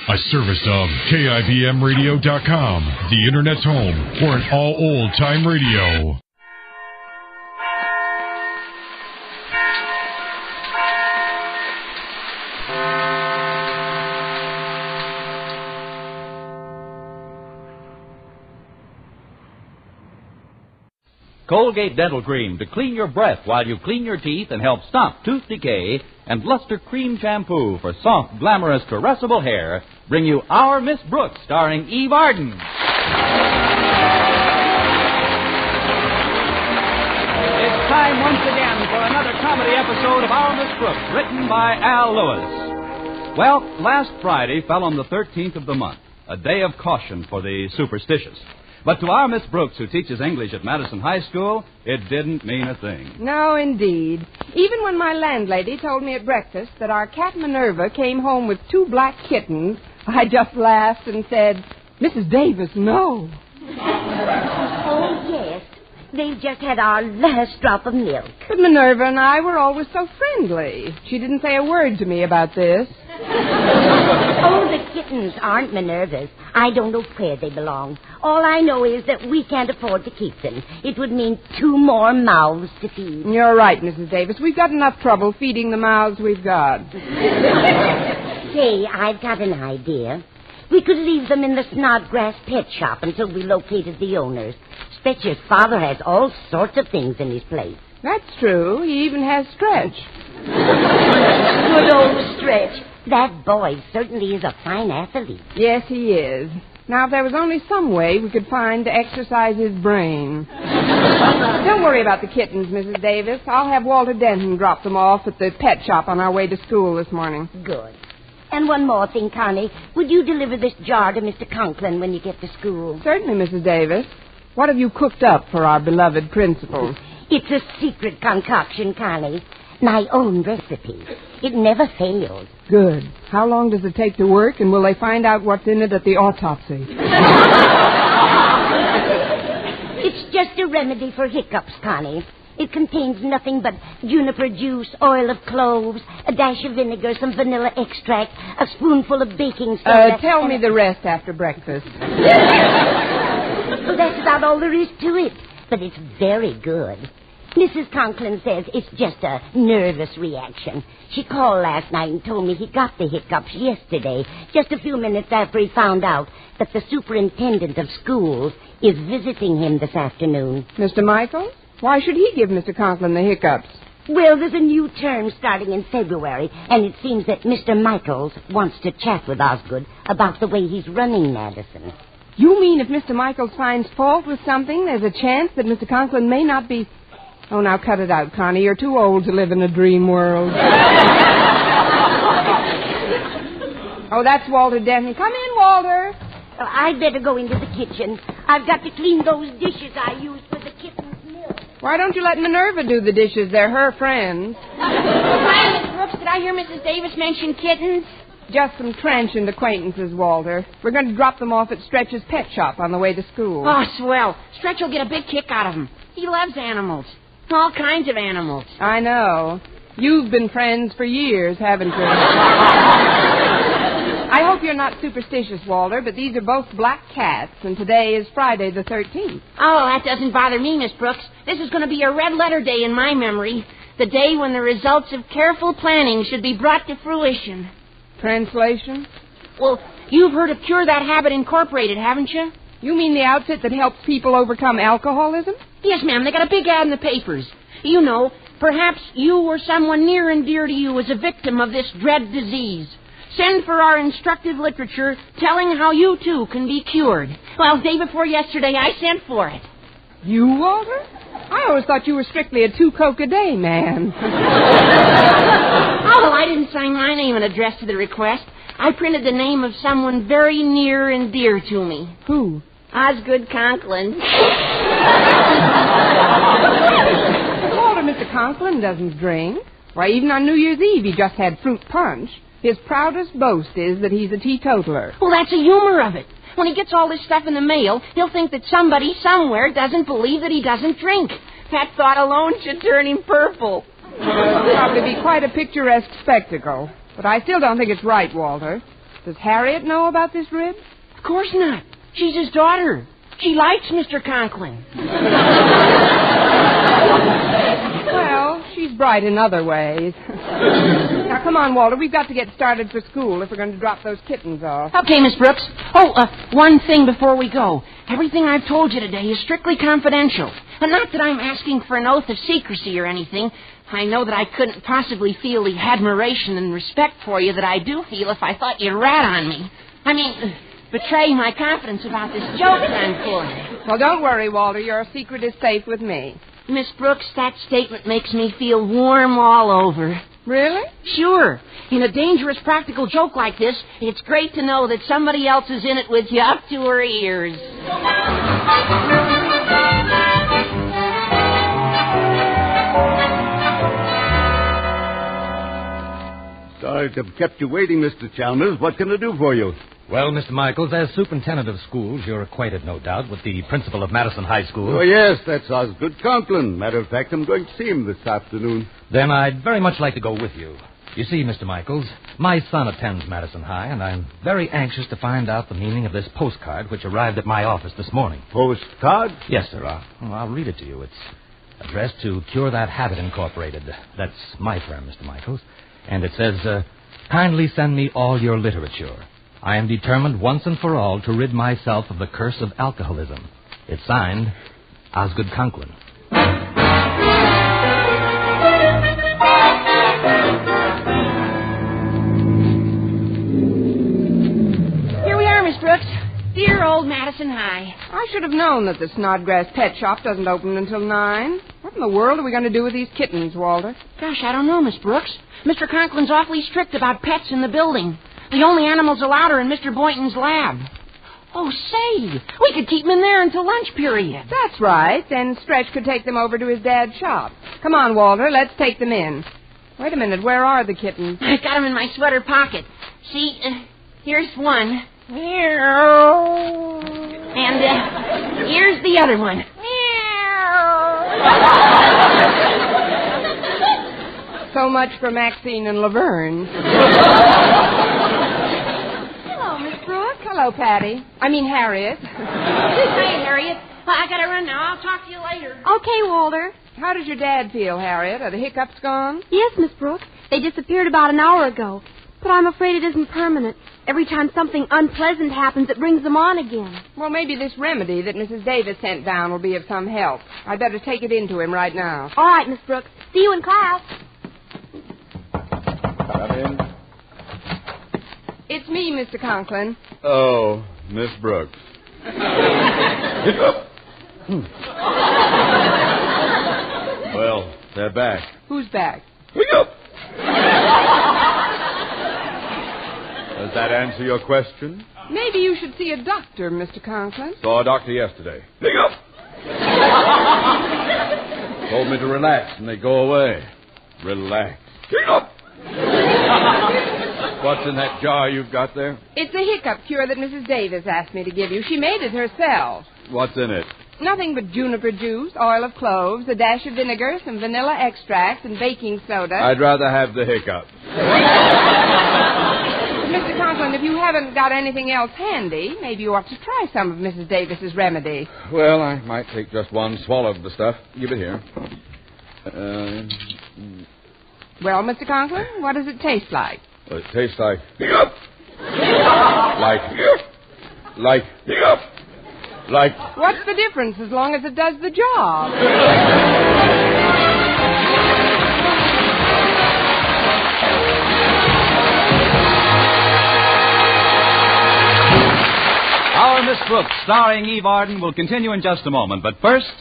A service of KIBMradio.com, the Internet's home for an all-old-time radio. Colgate Dental Cream to clean your breath while you clean your teeth and help stop tooth decay, and Luster Cream Shampoo for soft, glamorous, caressable hair bring you Our Miss Brooks, starring Eve Arden. It's time once again for another comedy episode of Our Miss Brooks, written by Al Lewis. Well, last Friday fell on the 13th of the month, a day of caution for the superstitious. But to our Miss Brooks, who teaches English at Madison High School, it didn't mean a thing. No, indeed. Even when my landlady told me at breakfast that our cat Minerva came home with 2 black kittens, I just laughed and said, Mrs. Davis, no. Oh, yes. They've just had our last drop of milk. But Minerva and I were always so friendly. She didn't say a word to me about this. Oh, the kittens aren't Minerva's. I don't know where they belong. All I know is that we can't afford to keep them. It would mean 2 more mouths to feed. You're right, Mrs. Davis. We've got enough trouble feeding the mouths we've got. Say, I've got an idea. We could leave them in the Snodgrass pet shop until we located the owners. Stretcher's father has all sorts of things in his place. That's true. He even has Stretch. Good old Stretch. That boy certainly is a fine athlete. Yes, he is. Now, if there was only some way we could find to exercise his brain. Don't worry about the kittens, Mrs. Davis. I'll have Walter Denton drop them off at the pet shop on our way to school this morning. Good. And one more thing, Connie. Would you deliver this jar to Mr. Conklin when you get to school? Certainly, Mrs. Davis. What have you cooked up for our beloved principal? It's a secret concoction, Connie. My own recipe. It never fails. Good. How long does it take to work, and will they find out what's in it at the autopsy? It's just a remedy for hiccups, Connie. It contains nothing but juniper juice, oil of cloves, a dash of vinegar, some vanilla extract, a spoonful of baking soda. Tell me the rest after breakfast. Well, that's about all there is to it. But it's very good. Mrs. Conklin says it's just a nervous reaction. She called last night and told me he got the hiccups yesterday, just a few minutes after he found out that the superintendent of schools is visiting him this afternoon. Mr. Michael? Why should he give Mr. Conklin the hiccups? Well, there's a new term starting in February, and it seems that Mr. Michaels wants to chat with Osgood about the way he's running Madison. You mean if Mr. Michaels finds fault with something, there's a chance that Mr. Conklin may not be... Oh, now cut it out, Connie. You're too old to live in a dream world. Oh, that's Walter Denton. Come in, Walter. I'd better go into the kitchen. I've got to clean those dishes I used for the kitten's milk. Why don't you let Minerva do the dishes? They're her friends. Hi, Miss Brooks. Did I hear Mrs. Davis mention kittens? Just some transient acquaintances, Walter. We're going to drop them off at Stretch's pet shop on the way to school. Oh, swell. Stretch will get a big kick out of them. He loves animals. All kinds of animals. I know. You've been friends for years, haven't you? I hope you're not superstitious, Walter, but these are both black cats, and today is Friday the 13th. Oh, that doesn't bother me, Miss Brooks. This is going to be a red-letter day in my memory. The day when the results of careful planning should be brought to fruition. Translation? Well, you've heard of Cure That Habit Incorporated, haven't you? You mean the outfit that helps people overcome alcoholism? Yes, ma'am. They got a big ad in the papers. You know, perhaps you or someone near and dear to you is a victim of this dread disease. Send for our instructive literature telling how you, too, can be cured. Well, day before yesterday, I sent for it. You, Walter? I always thought you were strictly a 2 Coke a day man. Oh, I didn't sign my name and address to the request. I printed the name of someone very near and dear to me. Who? Osgood Conklin. Walter, Mr. Conklin doesn't drink. Why, even on New Year's Eve, he just had fruit punch. His proudest boast is that he's a teetotaler. Well, that's the humor of it. When he gets all this stuff in the mail, he'll think that somebody somewhere doesn't believe that he doesn't drink. That thought alone should turn him purple. It'll probably be quite a picturesque spectacle. But I still don't think it's right, Walter. Does Harriet know about this rib? Of course not. She's his daughter. She likes Mr. Conklin. Well, she's bright in other ways. Now, come on, Walter. We've got to get started for school if we're going to drop those kittens off. Okay, Miss Brooks. Oh, one thing before we go. Everything I've told you today is strictly confidential. And not that I'm asking for an oath of secrecy or anything. I know that I couldn't possibly feel the admiration and respect for you that I do feel if I thought you'd rat on me. I mean, betray my confidence about this joke that I'm pulling. Well, don't worry, Walter. Your secret is safe with me. Miss Brooks, that statement makes me feel warm all over. Really? Sure. In a dangerous practical joke like this, it's great to know that somebody else is in it with you up to her ears. Sorry to have kept you waiting, Mr. Chalmers. What can I do for you? Well, Mr. Michaels, as superintendent of schools, you're acquainted, no doubt, with the principal of Madison High School. Oh, yes, that's Osgood Conklin. Matter of fact, I'm going to see him this afternoon. Then I'd very much like to go with you. You see, Mr. Michaels, my son attends Madison High, and I'm very anxious to find out the meaning of this postcard which arrived at my office this morning. Postcard? Yes, sir. I'll read it to you. It's addressed to Cure That Habit Incorporated. That's my firm, Mr. Michaels. And it says, kindly send me all your literature. I am determined once and for all to rid myself of the curse of alcoholism. It's signed, Osgood Conklin. Here we are, Miss Brooks. Dear old Madison High. I should have known that the Snodgrass Pet Shop doesn't open until 9. What in the world are we going to do with these kittens, Walter? Gosh, I don't know, Miss Brooks. Mr. Conklin's awfully strict about pets in the building. The only animals allowed are in Mr. Boynton's lab. Oh, say, we could keep them in there until lunch period. That's right. Then Stretch could take them over to his dad's shop. Come on, Walter, let's take them in. Wait a minute, where are the kittens? I got them in my sweater pocket. See, here's one. And here's the other one. So much for Maxine and Laverne. Hello, Miss Brooks. Hello, Patty. I mean, Harriet. Hi, Harriet. Well, I gotta run now. I'll talk to you later. Okay, Walter. How does your dad feel, Harriet? Are the hiccups gone? Yes, Miss Brooks. They disappeared about an hour ago. But I'm afraid it isn't permanent. Every time something unpleasant happens, it brings them on again. Well, maybe this remedy that Mrs. Davis sent down will be of some help. I'd better take it into him right now. All right, Miss Brooks. See you in class. Come in. It's me, Mr. Conklin. Oh, Miss Brooks. Well, they're back. Who's back? Does that answer your question? Maybe you should see a doctor, Mr. Conklin. Saw a doctor yesterday. Told me to relax and they go away. Relax. What's in that jar you've got there? It's a hiccup cure that Mrs. Davis asked me to give you. She made it herself. What's in it? Nothing but juniper juice, oil of cloves, a dash of vinegar, some vanilla extract, and baking soda. I'd rather have the hiccup. Mr. Conklin, if you haven't got anything else handy, maybe you ought to try some of Mrs. Davis's remedy. Well, I might take just one swallow of the stuff. Give it here. Well, Mr. Conklin, what does it taste like? Well, it tastes like... Like... What's the difference as long as it does the job? Our Miss Brooks, starring Eve Arden, will continue in just a moment. But first,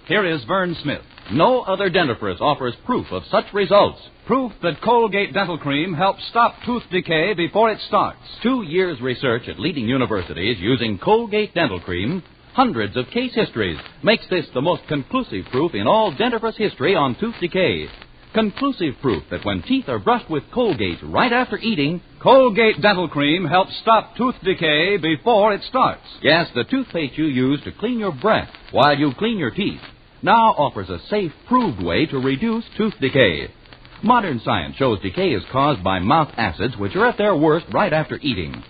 here is Vern Smith. No other dentifrice offers proof of such results. Proof that Colgate Dental Cream helps stop tooth decay before it starts. 2 years' research at leading universities using Colgate Dental Cream, hundreds of case histories, makes this the most conclusive proof in all dentifrice history on tooth decay. Conclusive proof that when teeth are brushed with Colgate right after eating, Colgate Dental Cream helps stop tooth decay before it starts. Yes, the toothpaste you use to clean your breath while you clean your teeth now offers a safe, proved way to reduce tooth decay. Modern science shows decay is caused by mouth acids, which are at their worst right after eating.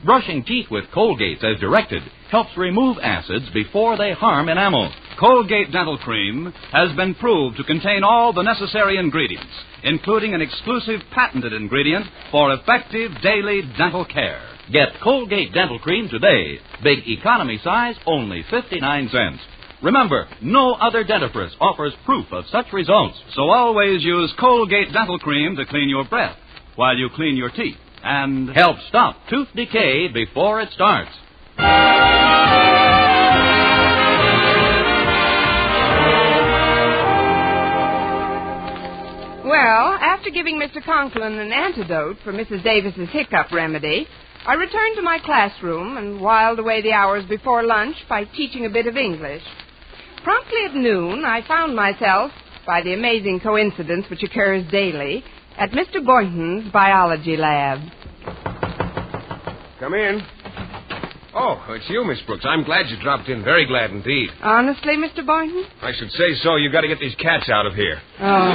brushing teeth with Colgate as directed helps remove acids before they harm enamel. Colgate Dental Cream has been proved to contain all the necessary ingredients, including an exclusive patented ingredient for effective daily dental care. Get Colgate Dental Cream today. Big economy size, only 59 cents. Remember, no other dentifrice offers proof of such results. So always use Colgate Dental Cream to clean your breath while you clean your teeth and help stop tooth decay before it starts. Well, after giving Mr. Conklin an antidote for Mrs. Davis's hiccup remedy, I returned to my classroom and whiled away the hours before lunch by teaching a bit of English. Promptly at noon, I found myself, by the amazing coincidence which occurs daily, at Mr. Boynton's biology lab. Come in. Oh, it's you, Miss Brooks. I'm glad you dropped in. Very glad indeed. Honestly, Mr. Boynton? I should say so. You've got to get these cats out of here. Oh.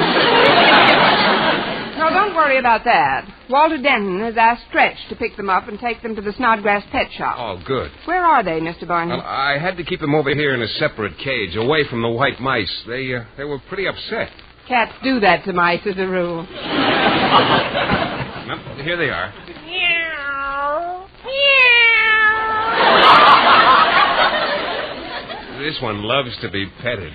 No, don't worry about that. Walter Denton has asked Stretch to pick them up and take them to the Snodgrass Pet Shop. Oh, good. Where are they, Mr. Boynton? Well, I had to keep them over here in a separate cage, away from the white mice. They were pretty upset. Cats do that to mice as a rule. Well, here they are. This one loves to be petted.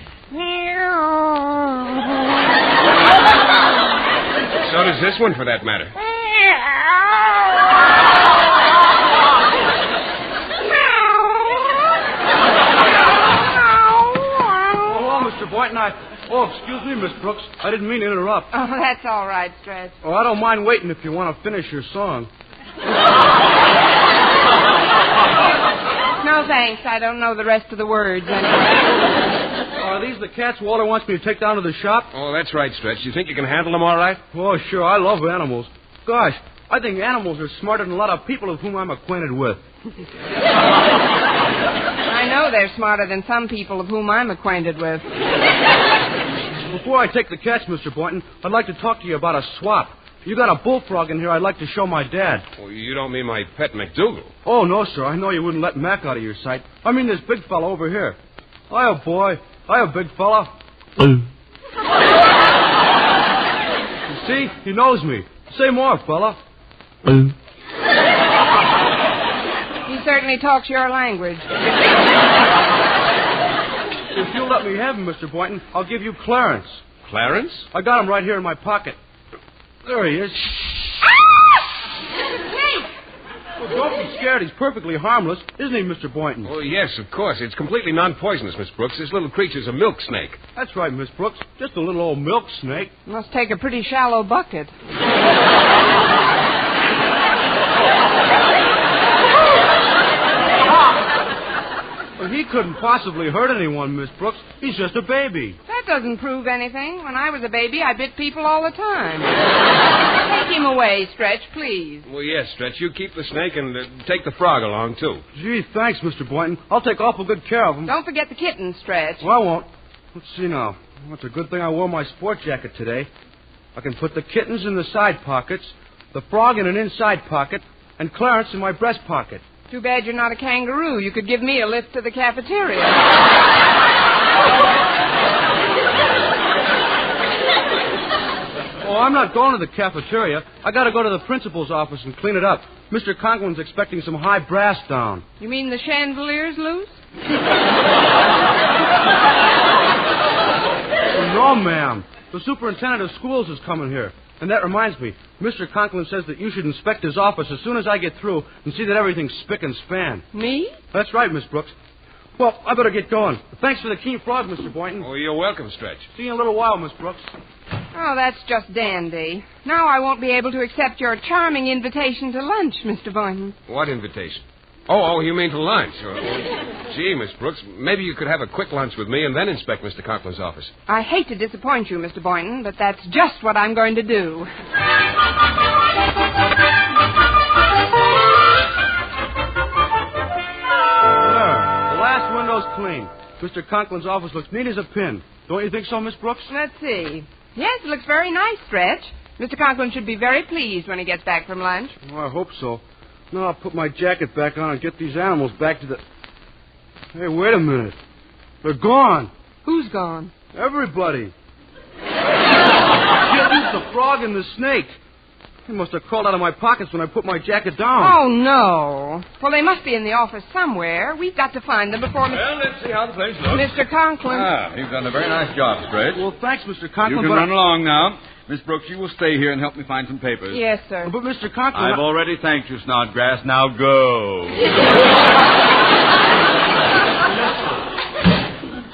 So does this one, for that matter. Hello, Mr. Boynton. Excuse me, Miss Brooks. I didn't mean to interrupt. Oh, that's all right, Stretch. Oh, I don't mind waiting if you want to finish your song. No, thanks. I don't know the rest of the words anyway. Are these the cats Walter wants me to take down to the shop? Oh, that's right, Stretch. You think you can handle them all right? Oh, sure. I love animals. Gosh, I think animals are smarter than a lot of people of whom I'm acquainted with. I know they're smarter than some people of whom I'm acquainted with. Before I take the cats, Mr. Boynton, I'd like to talk to you about a swap. You got a bullfrog in here I'd like to show my dad. Oh, you don't mean my pet McDougal? Oh, no, sir. I know you wouldn't let Mac out of your sight. I mean this big fella over here. Hiya, boy. Hiya, big fella. You see? He knows me. Say more, fella. He certainly talks your language. If you'll let me have him, Mr. Boynton, I'll give you Clarence. Clarence? I got him right here in my pocket. There he is. Well, don't be scared. He's perfectly harmless, isn't he, Mr. Boynton? Oh, yes, of course. It's completely non-poisonous, Miss Brooks. This little creature's a milk snake. That's right, Miss Brooks. Just a little old milk snake. Must take a pretty shallow bucket. Well, he couldn't possibly hurt anyone, Miss Brooks. He's just a baby. That doesn't prove anything. When I was a baby, I bit people all the time. Take him away, Stretch, please. Well, yes, Stretch. You keep the snake and take the frog along, too. Gee, thanks, Mr. Boynton. I'll take awful good care of him. Don't forget the kitten, Stretch. Well, I won't. Let's see now. Well, it's a good thing I wore my sport jacket today. I can put the kittens in the side pockets, the frog in an inside pocket, and Clarence in my breast pocket. Too bad you're not a kangaroo. You could give me a lift to the cafeteria. Oh, I'm not going to the cafeteria. I got to go to the principal's office and clean it up. Mr. Conklin's expecting some high brass down. You mean the chandelier's loose? No, ma'am. The superintendent of schools is coming here. And that reminds me, Mr. Conklin says that you should inspect his office as soon as I get through and see that everything's spick and span. Me? That's right, Miss Brooks. Well, I better get going. Thanks for the key frog, Mr. Boynton. Oh, you're welcome, Stretch. See you in a little while, Miss Brooks. Oh, that's just dandy. Now I won't be able to accept your charming invitation to lunch, Mr. Boynton. What invitation? Oh, you mean to lunch? Gee, Miss Brooks, maybe you could have a quick lunch with me and then inspect Mr. Conklin's office. I hate to disappoint you, Mr. Boynton, but that's just what I'm going to do. There. The last window's clean. Mr. Conklin's office looks neat as a pin. Don't you think so, Miss Brooks? Let's see. Yes, it looks very nice, Stretch. Mr. Conklin should be very pleased when he gets back from lunch. Oh, I hope so. Now I'll put my jacket back on and get these animals back to the... Hey, wait a minute. They're gone. Who's gone? Everybody. Kittens, the frog, and the snake. They must have crawled out of my pockets when I put my jacket down. Oh, no. Well, they must be in the office somewhere. We've got to find them before... Well, let's see how the place looks. Mr. Conklin. You've done a very nice job, Stretch. Well, thanks, Mr. You Conklin, can run along now. Miss Brooks, you will stay here and help me find some papers. Yes, sir. But, Mr. Conklin... I've already thanked you, Snodgrass. Now go.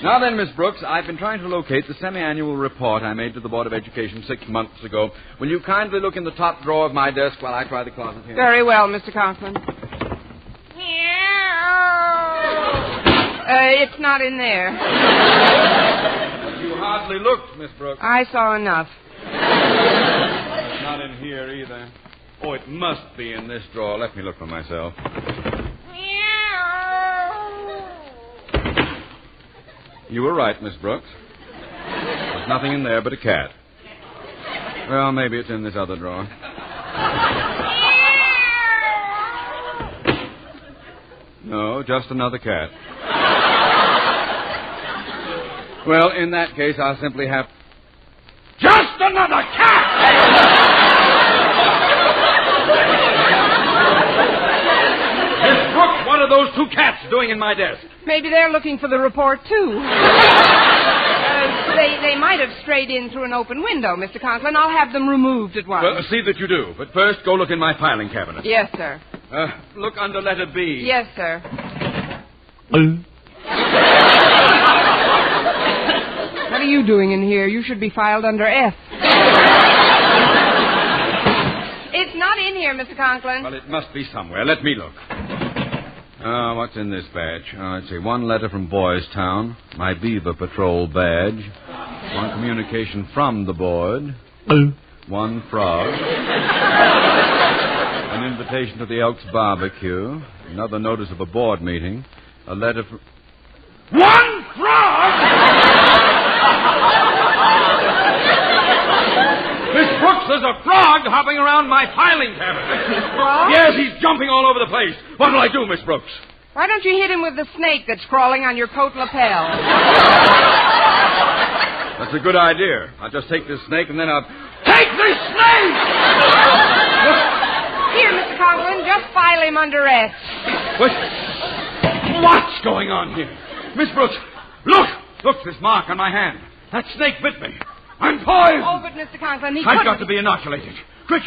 Now then, Miss Brooks, I've been trying to locate the semi-annual report I made to the Board of Education 6 months ago. Will you kindly look in the top drawer of my desk while I try the closet here? Very well, Mr. Conklin. It's not in there. But you hardly looked, Miss Brooks. I saw enough. It's not in here either. Oh, it must be in this drawer. Let me look for myself. You were right, Miss Brooks. There's nothing in there but a cat. Well, maybe it's in this other drawer. No, just another cat. Well, in that case, I'll simply have... Just another cat! Miss Brooks, what are those two cats doing in my desk? Maybe they're looking for the report, too. They might have strayed in through an open window, Mr. Conklin. I'll have them removed at once. Well, see that you do. But first, go look in my filing cabinet. Yes, sir. Look under letter B. Yes, sir. What are you doing in here? You should be filed under F. It's not in here, Mr. Conklin. Well, it must be somewhere. Let me look. What's in this batch? Let's see. One letter from Boys Town. My Beaver Patrol badge. One communication from the board. One frog. An invitation to the Elks barbecue. Another notice of a board meeting. A letter from... One frog! Miss Brooks, there's a frog hopping around my filing cabinet. Frog? Yes, he's jumping all over the place. What'll I do, Miss Brooks? Why don't you hit him with the snake that's crawling on your coat lapel? That's a good idea. I'll just take this snake and then I'll... Take this snake! Here, Mr. Conklin, just file him under S. What's going on here? Miss Brooks, look! Look, this mark on my hand. That snake bit me. I'm poisoned. Oh, but Mr. Conklin, I've got to be inoculated. Quick,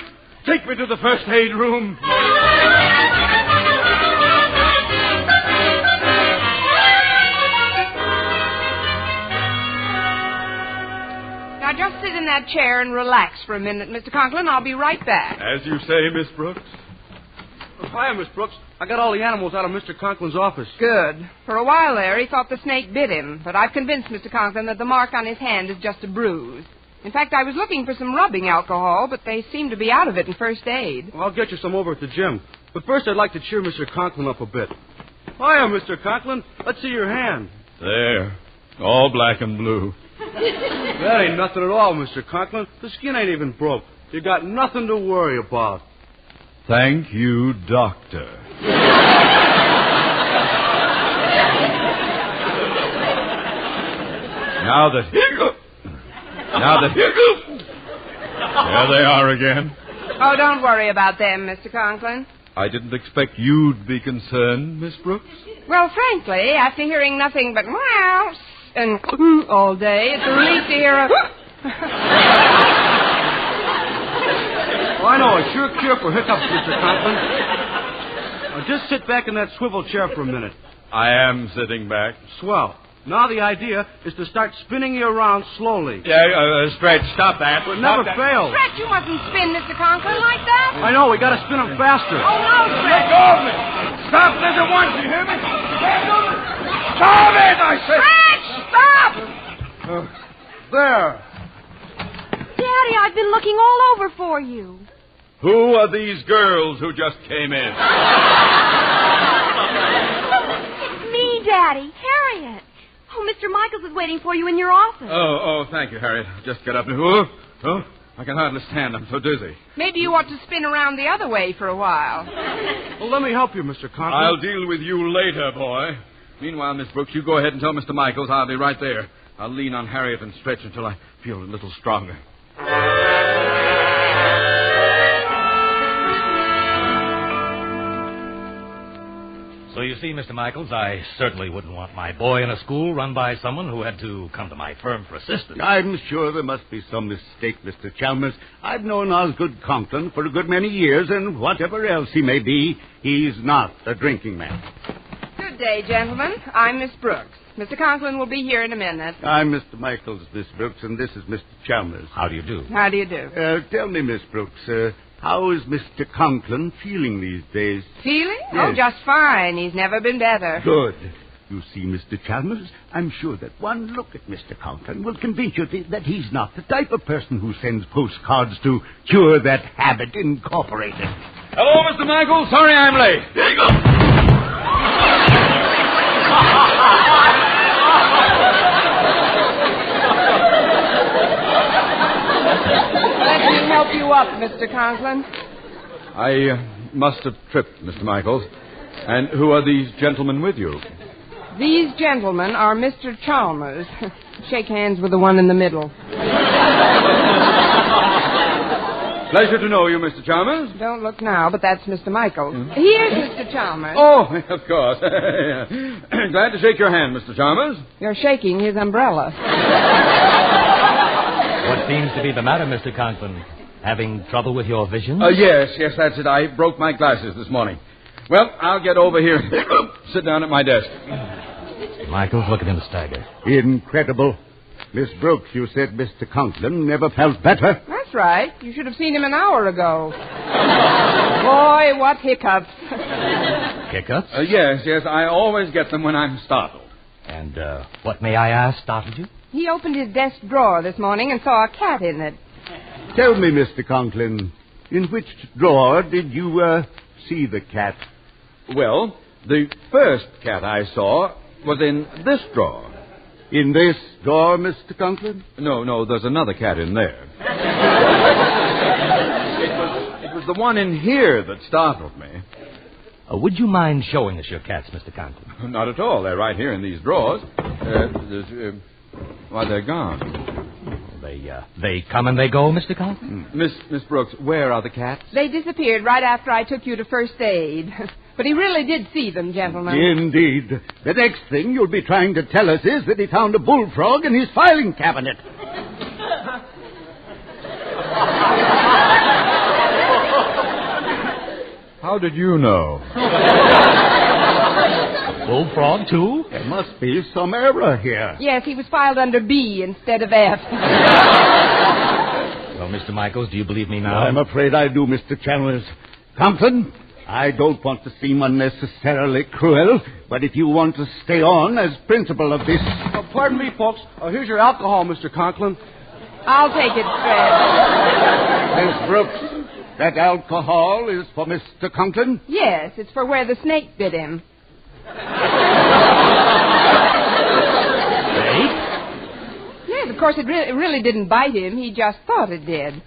take me to the first aid room. Now, just sit in that chair and relax for a minute, Mr. Conklin. I'll be right back. As you say, Miss Brooks. Hiya, Miss Brooks. I got all the animals out of Mr. Conklin's office. Good. For a while there, he thought the snake bit him, but I've convinced Mr. Conklin that the mark on his hand is just a bruise. In fact, I was looking for some rubbing alcohol, but they seem to be out of it in first aid. Well, I'll get you some over at the gym. But first, I'd like to cheer Mr. Conklin up a bit. Hiya, Mr. Conklin. Let's see your hand. There. All black and blue. That ain't nothing at all, Mr. Conklin. The skin ain't even broke. You got nothing to worry about. Thank you, Doctor. Now that... There they are again. Oh, don't worry about them, Mr. Conklin. I didn't expect you'd be concerned, Miss Brooks. Well, frankly, after hearing nothing but meow and all day, it's a relief to hear a... Oh, I know. A sure cure for hiccups, Mr. Conklin. Now, just sit back in that swivel chair for a minute. I am sitting back. Swell. Now the idea is to start spinning you around slowly. Yeah, Stretch, stop that. It never fails. Stretch, you mustn't spin, Mr. Conklin, like that. I know. We got to spin them faster. Oh, no, Stretch. Let go of me. Stop this at once, you hear me? Stop it, I said. Stretch, stop. There. Daddy, I've been looking all over for you. Who are these girls who just came in? It's me, Daddy. Harriet. Oh, Mr. Michaels is waiting for you in your office. Oh, thank you, Harriet. Just get up and... I can hardly stand. I'm so dizzy. Maybe you ought to spin around the other way for a while. Well, let me help you, Mr. Conklin. I'll deal with you later, boy. Meanwhile, Miss Brooks, you go ahead and tell Mr. Michaels I'll be right there. I'll lean on Harriet and stretch until I feel a little stronger. So you see, Mr. Michaels, I certainly wouldn't want my boy in a school run by someone who had to come to my firm for assistance. I'm sure there must be some mistake, Mr. Chalmers. I've known Osgood Conklin for a good many years, and whatever else he may be, he's not a drinking man. Good day, gentlemen. I'm Miss Brooks. Mr. Conklin will be here in a minute. I'm Mr. Michaels, Miss Brooks, and this is Mr. Chalmers. How do you do? How do you do? Tell me, Miss Brooks, how is Mr. Conklin feeling these days? Feeling? Yes. Oh, just fine. He's never been better. Good. You see, Mr. Chalmers, I'm sure that one look at Mr. Conklin will convince you that he's not the type of person who sends postcards to Cure That Habit Incorporated. Hello, Mr. Michaels. Sorry I'm late. There you go. Let me help you up, Mr. Conklin. I must have tripped, Mr. Michaels. And who are these gentlemen with you? These gentlemen are Mr. Chalmers. Shake hands with the one in the middle. Pleasure to know you, Mr. Chalmers. Don't look now, but that's Mr. Michaels. Here's Mr. Chalmers. Oh, of course. Glad to shake your hand, Mr. Chalmers. You're shaking his umbrella. What seems to be the matter, Mr. Conklin? Having trouble with your vision? Yes, that's it. I broke my glasses this morning. Well, I'll get over here and sit down at my desk. Michaels, look at him stagger. Incredible. Miss Brooks, you said Mr. Conklin never felt better. That's right. You should have seen him an hour ago. Boy, what hiccups. Hiccups? Yes. I always get them when I'm startled. And what, may I ask, startled you? He opened his desk drawer this morning and saw a cat in it. Tell me, Mr. Conklin, in which drawer did you see the cat? Well, the first cat I saw was in this drawer. In this drawer, Mr. Conklin? No, there's another cat in there. It was the one in here that startled me. Would you mind showing us your cats, Mr. Conklin? Not at all. They're right here in these drawers. Why, they're gone. They come and they go, Mr. Conklin? Miss Brooks, where are the cats? They disappeared right after I took you to first aid. But he really did see them, gentlemen. Indeed. The next thing you'll be trying to tell us is that he found a bullfrog in his filing cabinet. How did you know? Bullfrog, too? There must be some error here. Yes, he was filed under B instead of F. Well, Mr. Michaels, do you believe me now? I'm afraid I do, Mr. Chalmers. Conklin, I don't want to seem unnecessarily cruel, but if you want to stay on as principal of this... Pardon me, folks. Here's your alcohol, Mr. Conklin. I'll take it, Fred. Miss Brooks, that alcohol is for Mr. Conklin? Yes, it's for where the snake bit him. Snake? Yes, of course, it really didn't bite him. He just thought it did.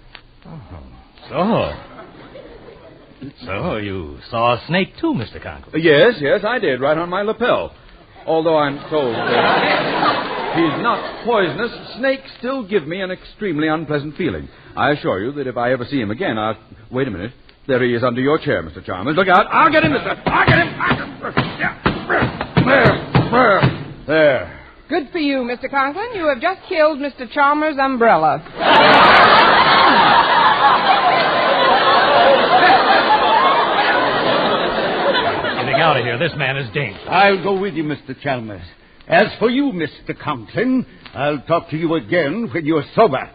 So you saw a snake, too, Mr. Conklin? Yes, I did, right on my lapel. Although I'm told that he's not poisonous, snakes still give me an extremely unpleasant feeling. I assure you that if I ever see him again, I'll... Wait a minute. There he is under your chair, Mr. Chalmers. Look out. I'll get him, mister. I'll get him. There. Good for you, Mr. Conklin. You have just killed Mr. Chalmers' umbrella. Getting out of here. This man is dangerous. I'll go with you, Mr. Chalmers. As for you, Mr. Conklin, I'll talk to you again when you're sober.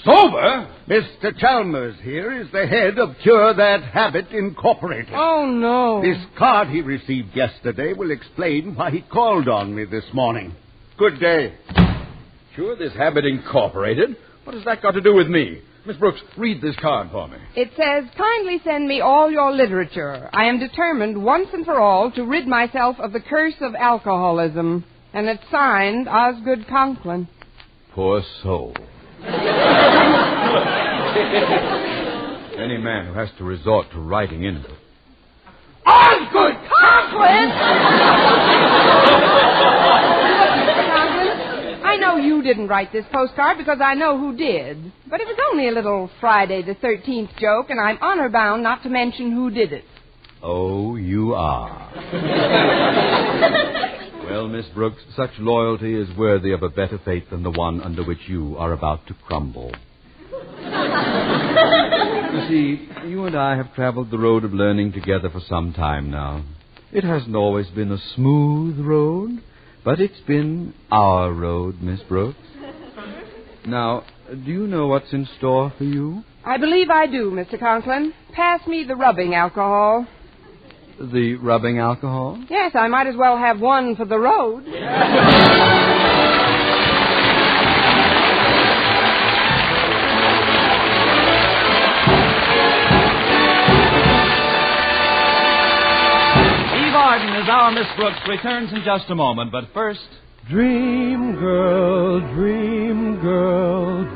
Sober? Mr. Chalmers here is the head of Cure That Habit Incorporated. Oh, no. This card he received yesterday will explain why he called on me this morning. Good day. Cure This Habit Incorporated? What has that got to do with me? Miss Brooks, read this card for me. It says, kindly send me all your literature. I am determined once and for all to rid myself of the curse of alcoholism. And it's signed Osgood Conklin. Poor soul. Any man who has to resort to writing in. Osgood Conklin! I know you didn't write this postcard because I know who did. But it was only a little Friday the 13th joke, and I'm honor bound not to mention who did it. Oh, you are. Well, Miss Brooks, such loyalty is worthy of a better fate than the one under which you are about to crumble. You see, you and I have traveled the road of learning together for some time now. It hasn't always been a smooth road, but it's been our road, Miss Brooks. Now, do you know what's in store for you? I believe I do, Mr. Conklin. Pass me the rubbing alcohol. The rubbing alcohol? Yes, I might as well have one for the road. As our Miss Brooks returns in just a moment, but first... Dream girl,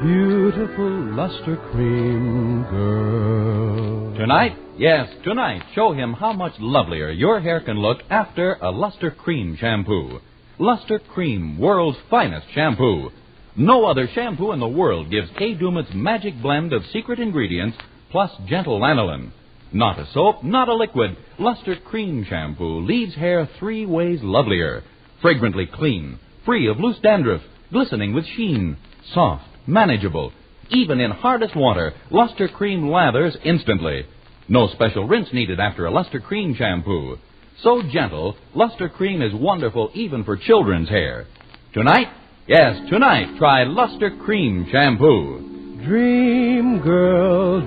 beautiful luster cream girl. Tonight, yes, tonight, show him how much lovelier your hair can look after a Luster Cream shampoo. Luster Cream, world's finest shampoo. No other shampoo in the world gives Kay Daumit's magic blend of secret ingredients plus gentle lanolin. Not a soap, not a liquid. Luster Cream shampoo leaves hair 3 ways lovelier. Fragrantly clean, free of loose dandruff, glistening with sheen, soft, manageable. Even in hardest water, Luster Cream lathers instantly. No special rinse needed after a Luster Cream shampoo. So gentle, Luster Cream is wonderful even for children's hair. Tonight, yes, tonight, try Luster Cream shampoo. Dream girl,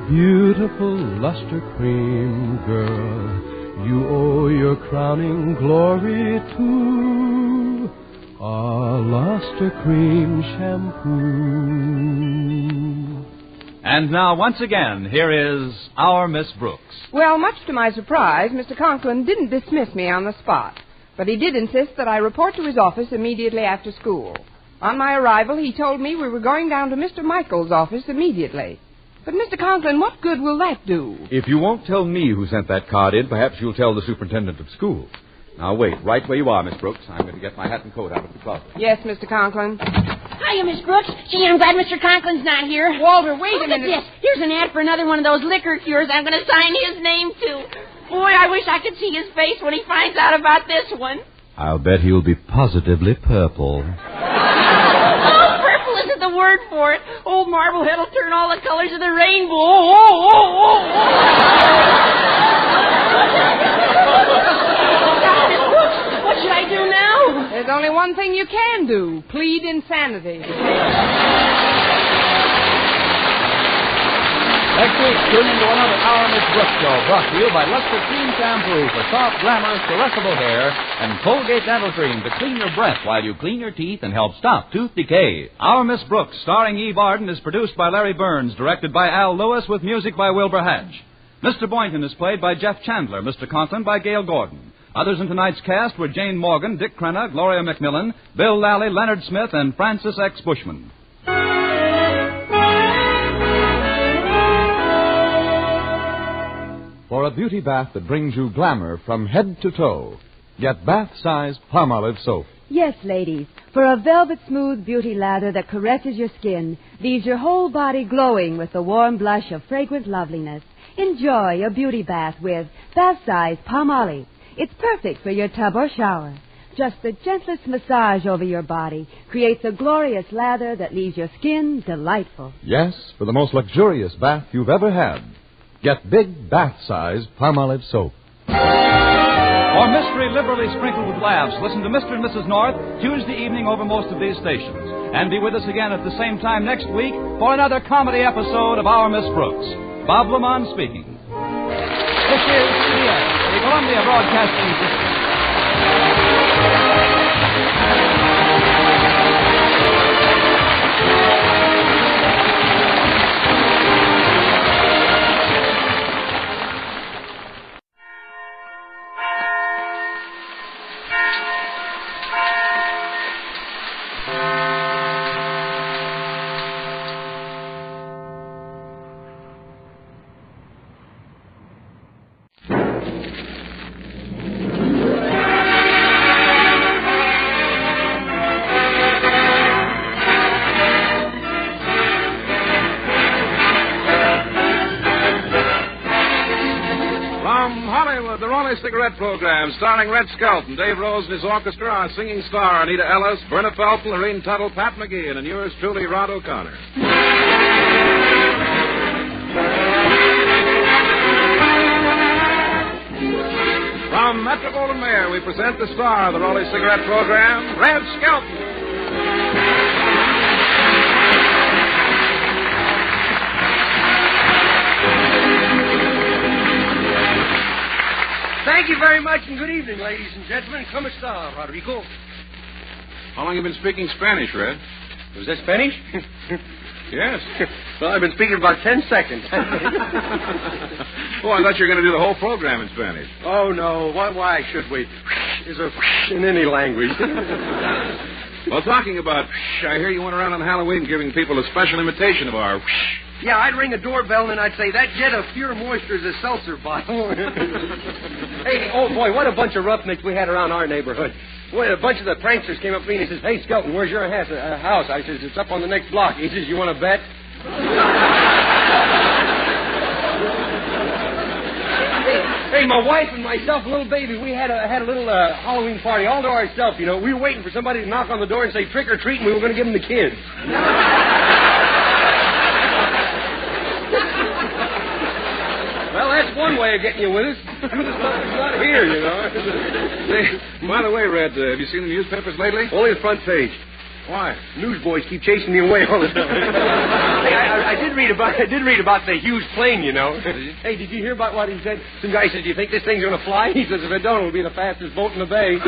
beautiful luster cream girl. You owe your crowning glory to our luster cream shampoo. And now, once again, here is our Miss Brooks. Well, much to my surprise, Mr. Conklin didn't dismiss me on the spot. But he did insist that I report to his office immediately after school. On my arrival, he told me we were going down to Mr. Michael's office immediately. But, Mr. Conklin, what good will that do? If you won't tell me who sent that card in, perhaps you'll tell the superintendent of school. Now, wait, right where you are, Miss Brooks. I'm going to get my hat and coat out of the closet. Yes, Mr. Conklin. Hiya, Miss Brooks. Gee, I'm glad Mr. Conklin's not here. Walter, wait a minute. Look at this. Here's an ad for another one of those liquor cures I'm going to sign his name to. Boy, I wish I could see his face when he finds out about this one. I'll bet he'll be positively purple. Purple isn't the word for it. Old Marblehead will turn all the colors of the rainbow. Oh. What should I do now? There's only one thing you can do. Plead insanity. Next week, tune into another Our Miss Brooks show brought to you by Luster Cream Shampoo for soft, glamorous, caressable hair and Colgate Dental Cream to clean your breath while you clean your teeth and help stop tooth decay. Our Miss Brooks, starring Eve Arden, is produced by Larry Burns, directed by Al Lewis, with music by Wilbur Hatch. Mr. Boynton is played by Jeff Chandler, Mr. Conklin by Gail Gordon. Others in tonight's cast were Jane Morgan, Dick Crenna, Gloria McMillan, Bill Lally, Leonard Smith, and Francis X. Bushman. For a beauty bath that brings you glamour from head to toe, get bath-size Palmolive soap. Yes, ladies, for a velvet-smooth beauty lather that caresses your skin, leaves your whole body glowing with the warm blush of fragrant loveliness. Enjoy a beauty bath with bath-size Palmolive. It's perfect for your tub or shower. Just the gentlest massage over your body creates a glorious lather that leaves your skin delightful. Yes, for the most luxurious bath you've ever had. Get big bath-size Palmolive soap. For mystery liberally sprinkled with laughs, listen to Mr. and Mrs. North Tuesday evening over most of these stations. And be with us again at the same time next week for another comedy episode of Our Miss Brooks. Bob Lamont speaking. This is CBS, the Columbia Broadcasting System. From Hollywood, the Rolling Cigarette Program, starring Red Skelton, Dave Rose and his orchestra, our singing star, Anita Ellis, Verna Felton, Lorene Tuttle, Pat McGee, and yours truly, Rod O'Connor. From Metro-Goldwyn-Mayer, we present the star of the Rolling Cigarette Program, Red Skelton. Thank you very much, and good evening, ladies and gentlemen. ¿Cómo está, Rodrigo? How long have you been speaking Spanish, Red? Was that Spanish? Yes. Well, I've been speaking about 10 seconds. Oh, I thought you were going to do the whole program in Spanish. Oh, no. Why should we? Is there in any language? Well, talking about I hear you went around on Halloween giving people a special imitation of our Yeah, I'd ring a doorbell and I'd say, that jet of pure moisture is a seltzer bottle. Hey, oh, boy, what a bunch of roughnecks we had around our neighborhood. Well, a bunch of the pranksters came up to me and he says, hey, Skelton, where's your house? I says, it's up on the next block. He says, you want to bet? Hey, my wife and myself, little baby, we had a little Halloween party all to ourselves, you know. We were waiting for somebody to knock on the door and say trick or treat, and we were going to give them the kids. Well, that's one way of getting you with us. It's not here, you know. Say, by the way, Red, have you seen the newspapers lately? Only the front page. Why? Newsboys keep chasing me away all the time. Hey, I did read about the huge plane, you know. Hey, did you hear about what he said? Some guy said, do you think this thing's going to fly? He says, if it don't, it'll be the fastest boat in the bay.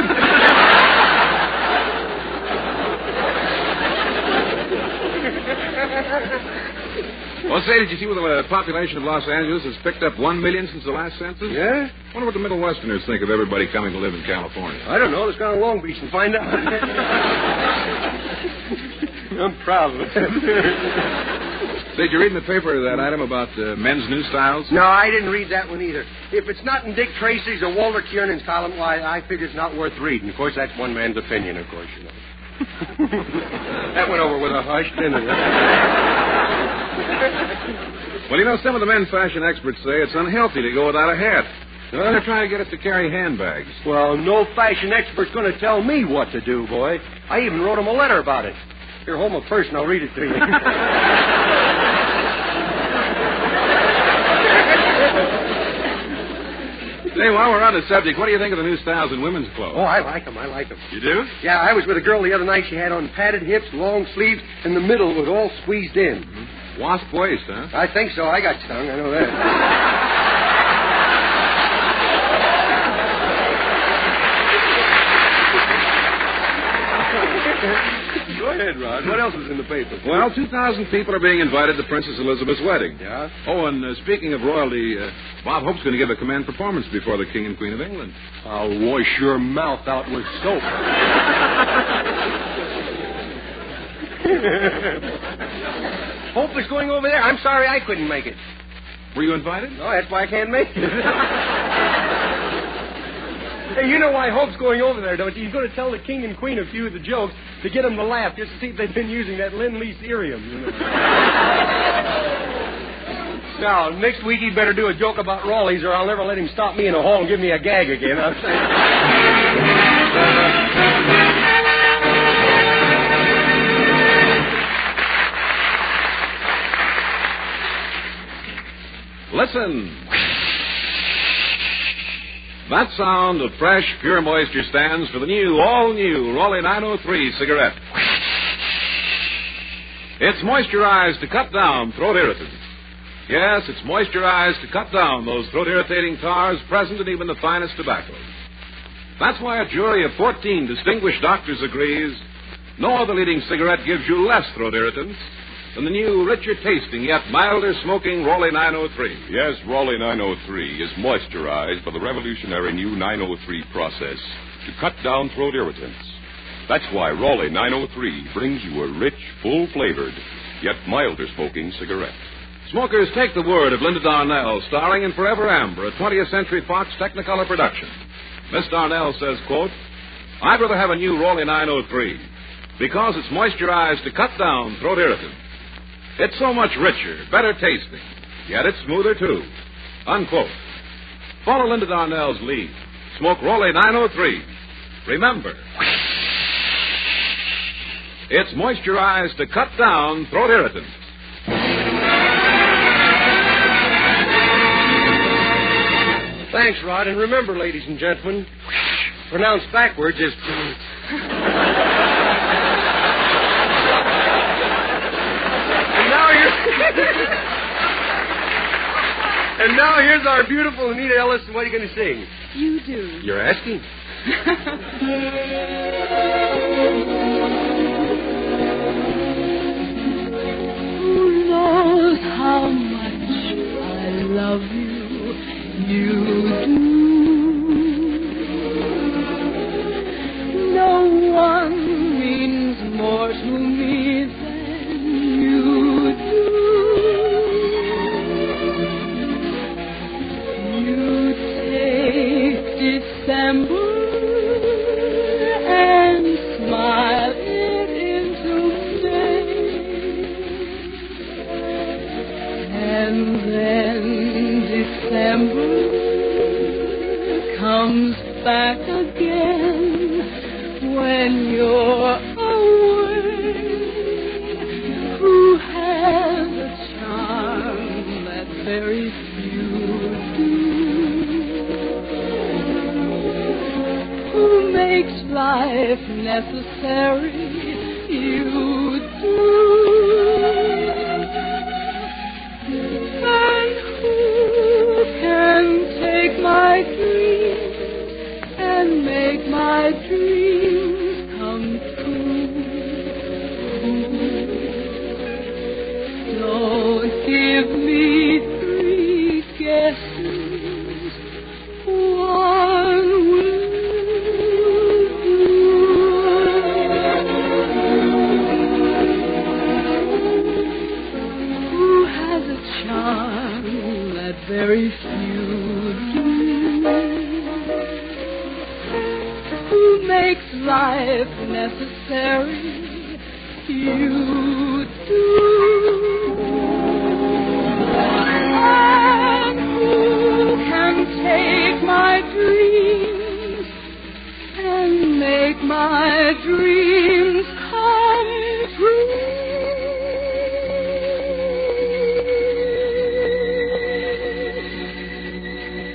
Well, say, did you see the population of Los Angeles has picked up 1 million since the last census? Yeah? I wonder what the Middle Westerners think of everybody coming to live in California. I don't know. Let's go to Long Beach and find out. I'm proud of it. Did you read in the paper that item about men's new styles? No, I didn't read that one either. If it's not in Dick Tracy's or Walter Kiernan's column, why, I figure it's not worth reading. Of course, that's one man's opinion, of course, you know. That went over with a hush, didn't it? Well, you know, some of the men fashion experts say it's unhealthy to go without a hat. Well, they're trying to get us to carry handbags. Well, no fashion expert's going to tell me what to do, boy. I even wrote him a letter about it. Here, hold my purse and I'll read it to you. Hey, while we're on the subject, what do you think of the new styles in women's clothes? Oh, I like them. You do? Yeah, I was with a girl the other night. She had on padded hips, long sleeves, and the middle was all squeezed in. Mm-hmm. Wasp waist, huh? I think so. I got stung. I know that. Go ahead, Rod. What else is in the paper? Well, 2,000 people are being invited to Princess Elizabeth's wedding. Yeah? Oh, and speaking of royalty, Bob Hope's going to give a command performance before the King and Queen of England. I'll wash your mouth out with soap. Hope is going over there. I'm sorry I couldn't make it. Were you invited? No, that's why I can't make it. Hey, you know why Hope's going over there, don't you? He's going to tell the King and Queen a few of the jokes to get them to laugh, just to see if they've been using that Lend-Lease Irium. You know? Now, next week he'd better do a joke about Raleigh's, or I'll never let him stop me in a hall and give me a gag again. Listen. That sound of fresh, pure moisture stands for the new, all-new Raleigh 903 cigarette. It's moisturized to cut down throat irritants. Yes, it's moisturized to cut down those throat-irritating tars present in even the finest tobaccos. That's why a jury of 14 distinguished doctors agrees no other leading cigarette gives you less throat irritants than the new, richer-tasting, yet milder-smoking Raleigh 903. Yes, Raleigh 903 is moisturized by the revolutionary new 903 process to cut down throat irritants. That's why Raleigh 903 brings you a rich, full-flavored, yet milder-smoking cigarette. Smokers, take the word of Linda Darnell, starring in Forever Amber, a 20th Century Fox Technicolor production. Miss Darnell says, quote, I'd rather have a new Raleigh 903 because it's moisturized to cut down throat irritants. It's so much richer, better tasting, yet it's smoother, too. Unquote. Follow Linda Darnell's lead. Smoke Rolly 903. Remember, it's moisturized to cut down throat irritants. Thanks, Rod. And remember, ladies and gentlemen, pronounced backwards is... And now here's our beautiful Anita Ellis. What are you going to sing? You do. You're asking. Who knows how much I love you? You do. No one means more to me than you do. You take December and smile it into May, and then December comes back again when you're away. Who has a charm that very few do? Who makes life necessary? You do. And who can take my dreams and make my dreams come true? Don't give me three guesses. One will do. Who has a charm that very few do? Who makes life necessary? You do. And who can take my dreams and make my dreams come true?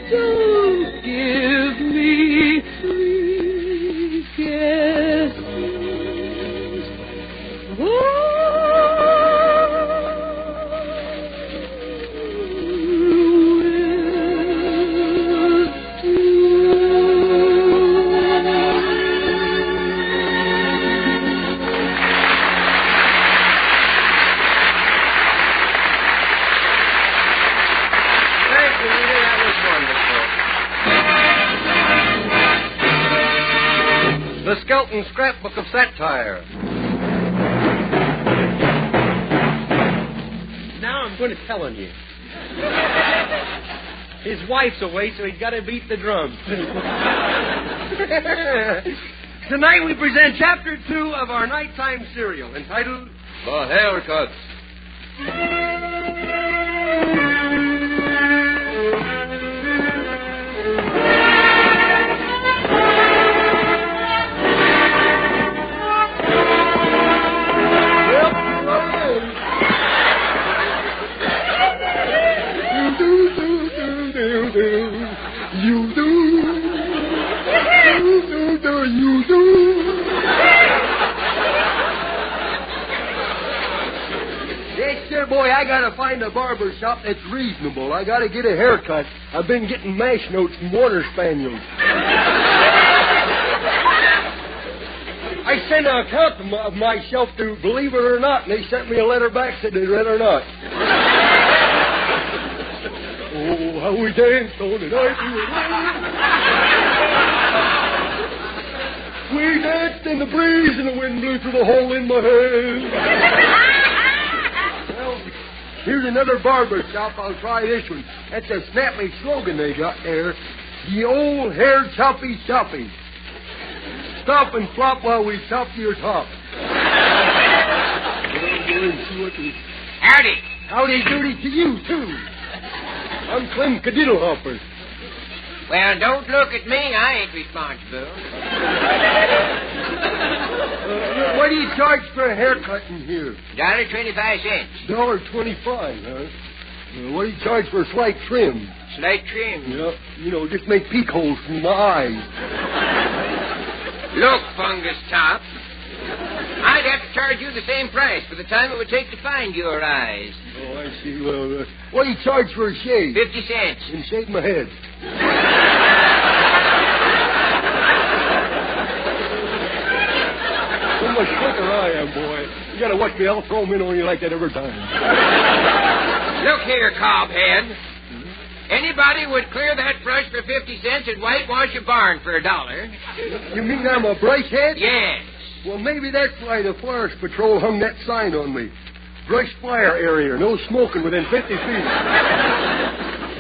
Don't give me three guesses. The Skelton Scrapbook of Satire. Now I'm going to tell on you. His wife's away, so he's got to beat the drums. Tonight we present Chapter 2 of our nighttime serial, entitled The Haircuts. You do. You do. Yes, sir, boy, I gotta find a barber shop that's reasonable. I gotta get a haircut. I've been getting mash notes from water spaniels. I sent an account of myself to Believe It or Not, and they sent me a letter back said they read it or not. Oh, how we danced on the night we were young. We danced in the breeze and the wind blew through the hole in my head. Well, here's another barber shop. I'll try this one. That's a snappy slogan they got there. The old hair choppy choppy. Stop and flop while we chop your top. Howdy. Howdy doody to you, too. I'm Clem Cadiddlehopper. Well, don't look at me. I ain't responsible. What do you charge for a haircut in here? $1.25. $1.25, huh? What do you charge for a slight trim? Slight trim? Yep. You know, just make peek holes from my eyes. Look, fungus top. I'd have to charge you the same price for the time it would take to find your eyes. Oh, I see. Well, what do you charge for a shave? 50 cents. And shave my head. So much quicker I am, boy. You gotta watch me. I'll throw them in on you like that every time. Look here, cobhead. Anybody would clear that brush for 50 cents and whitewash a barn for $1. You mean I'm a brush head? Yes. Well, maybe that's why the Forest Patrol hung that sign on me. Brush fire area, no smoking within 50 feet.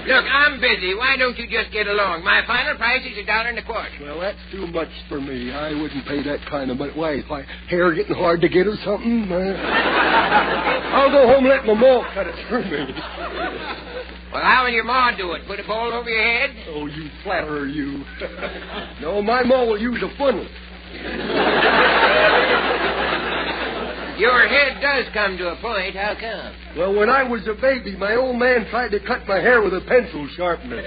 Look, I'm busy. Why don't you just get along? My final price is $1.25. Well, that's too much for me. I wouldn't pay that kind of money. Why, is my hair getting hard to get or something? I'll go home and let my ma cut it for me. Well, how will your ma do it? Put a bowl over your head? Oh, you flatterer, you. No, my ma will use a funnel. Your head does come to a point. How come? Well, when I was a baby, my old man tried to cut my hair with a pencil sharpener.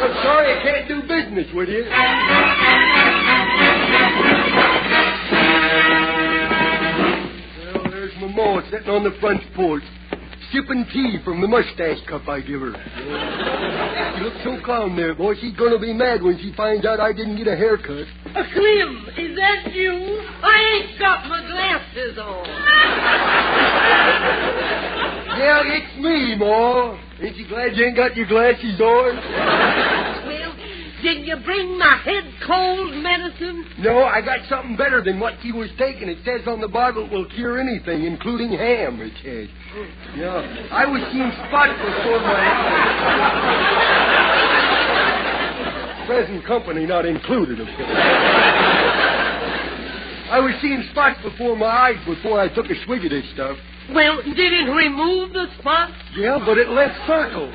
I'm sorry I can't do business with you. Well, there's my ma sitting on the front porch, sipping tea from the mustache cup I give her. She looks so calm there, boy. She's going to be mad when she finds out I didn't get a haircut. Slim, is that you? I ain't got my glasses on. Yeah, it's me, Ma. Ain't you glad you ain't got your glasses on? Well, did you bring my head cold medicine? No, I got something better than what she was taking. It says on the bottle it will cure anything, including ham, it says. Yeah, I was seeing spots before my eyes. Present company not included, of course. I was seeing spots before my eyes before I took a swig of this stuff. Well, did it remove the spots? Yeah, but it left circles.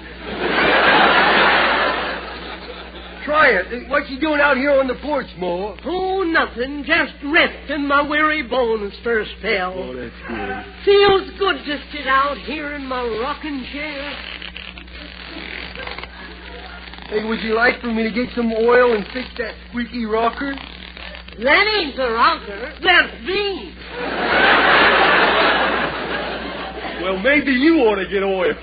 Try it. What you doing out here on the porch, Ma? Oh, nothing. Just resting my weary bones for a spell. Oh, that's good. Feels good to sit out here in my rocking chair. Hey, would you like for me to get some oil and fix that squeaky rocker? That ain't the rocker. That's me. Well, maybe you ought to get oil.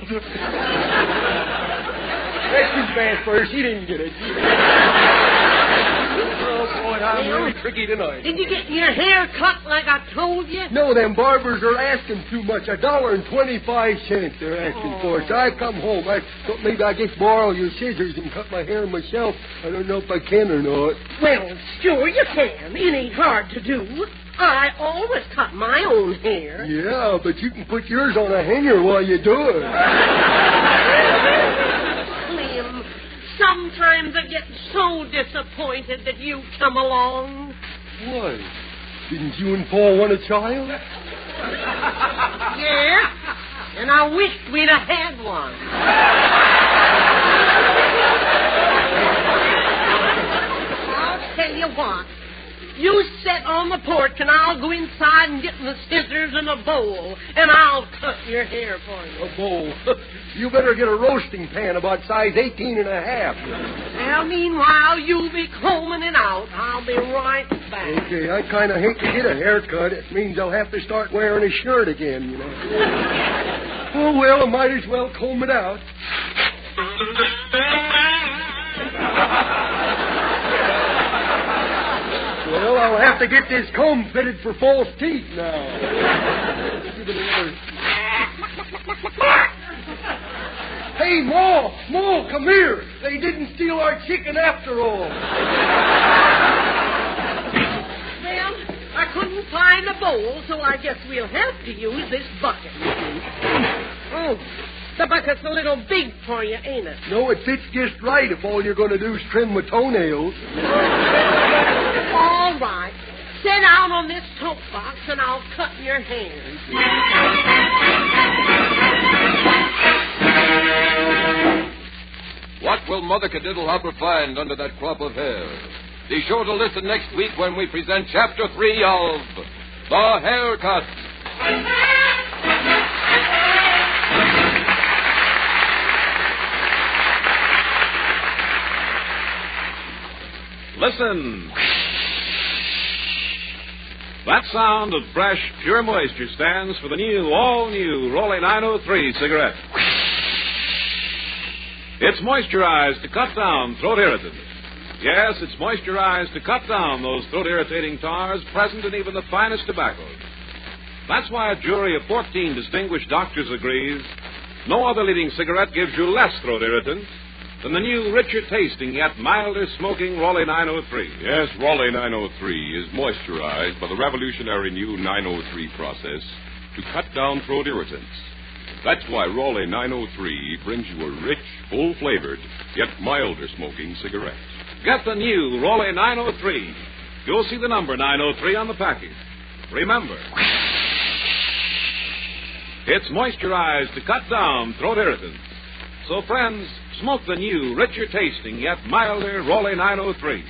That's too fast for her. She didn't get it. Oh, boy, I'm really tricky tonight. Did you get your hair cut like I told you? No, them barbers are asking too much. $1.25 they're asking for. So I come home. I thought maybe I just borrow your scissors and cut my hair myself. I don't know if I can or not. Well, sure you can. It ain't hard to do. I always cut my own hair. Yeah, but you can put yours on a hanger while you do it. Slim, sometimes I get so disappointed that you come along. Why? Didn't you and Paul want a child? Yeah, and I wished we'd have had one. I'll tell you what. You sit on the porch, and I'll go inside and get the scissors and a bowl, and I'll cut your hair for you. A bowl? You better get a roasting pan about size 18 and a half. Well, meanwhile, you be combing it out. I'll be right back. Okay, I kind of hate to get a haircut. It means I'll have to start wearing a shirt again, you know. Oh, well, I might as well comb it out. Well, I'll have to get this comb fitted for false teeth now. Hey, Ma, come here. They didn't steal our chicken after all. Well, I couldn't find a bowl, so I guess we'll have to use this bucket. Oh, the bucket's a little big for you, ain't it? No, it fits just right if all you're going to do is trim my toenails. All right. Sit down on this tote box, and I'll cut your hair. will Mother Cadiddle Hopper find under that crop of hair? Be sure to listen next week when we present Chapter 3 of The Haircut. Listen. That sound of fresh, pure moisture stands for the new, all-new Rolly 903 cigarette. It's moisturized to cut down throat irritants. Yes, it's moisturized to cut down those throat-irritating tars present in even the finest tobaccos. That's why a jury of 14 distinguished doctors agrees no other leading cigarette gives you less throat irritants than the new, richer-tasting, yet milder-smoking Rolly 903. Yes, Rolly 903 is moisturized by the revolutionary new 903 process to cut down throat irritants. That's why Rolly 903 brings you a rich, full-flavored, yet milder-smoking cigarette. Get the new Rolly 903. You'll see the number 903 on the package. Remember, it's moisturized to cut down throat irritants. So, friends, smoke the new, richer-tasting, yet milder Rolly 903.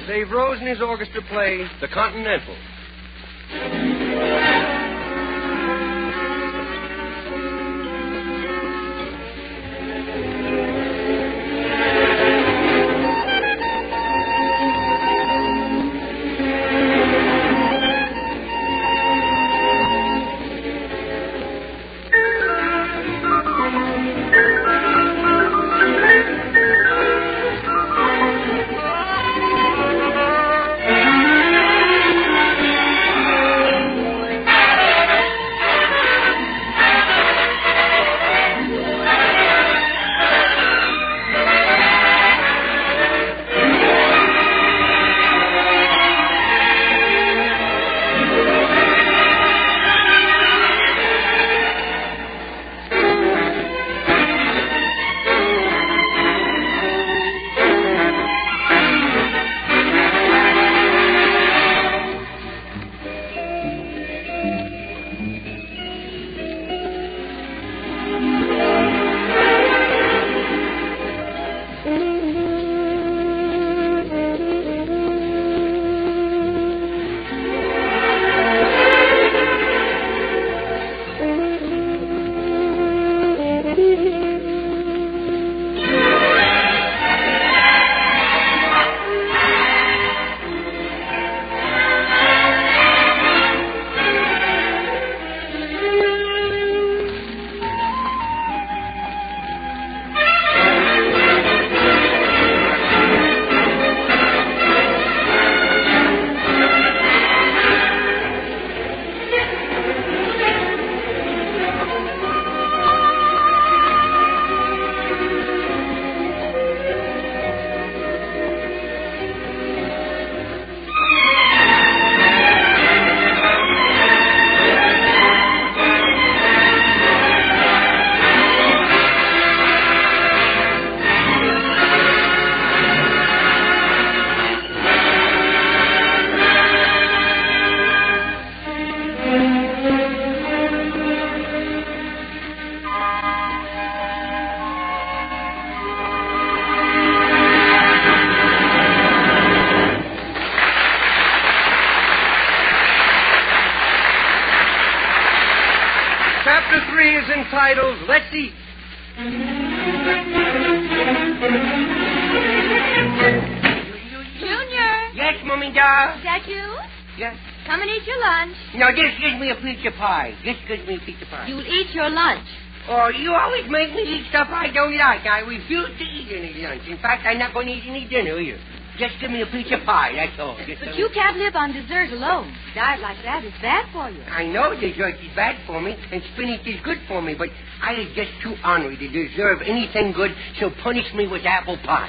Dave Rose and his orchestra play The Continental. Chapter 3 is entitled, Let's Eat. Junior! Yes, Mummy doll? Is that you? Yes. Come and eat your lunch. No, just give me a piece of pie. Just give me a piece of pie. You'll eat your lunch. Oh, you always make me eat stuff I don't like. I refuse to eat any lunch. In fact, I'm not going to eat any dinner either. Just give me a piece of pie, that's all. But you can't live on dessert alone. Diet like that is bad for you. I know dessert is bad for me, and spinach is good for me, but I is just too ornery to deserve anything good, so punish me with apple pie.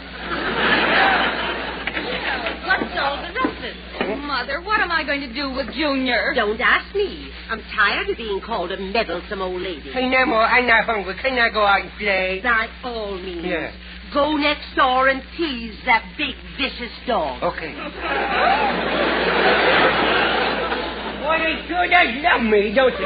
What's all the rumpus? Oh, Mother, what am I going to do with Junior? Don't ask me. I'm tired of being called a meddlesome old lady. Hey, no more. I'm not hungry. Can I go out and play? By all means. Yeah. Go next door and tease that big, vicious dog. Okay. Boy, they sure does love me, don't they?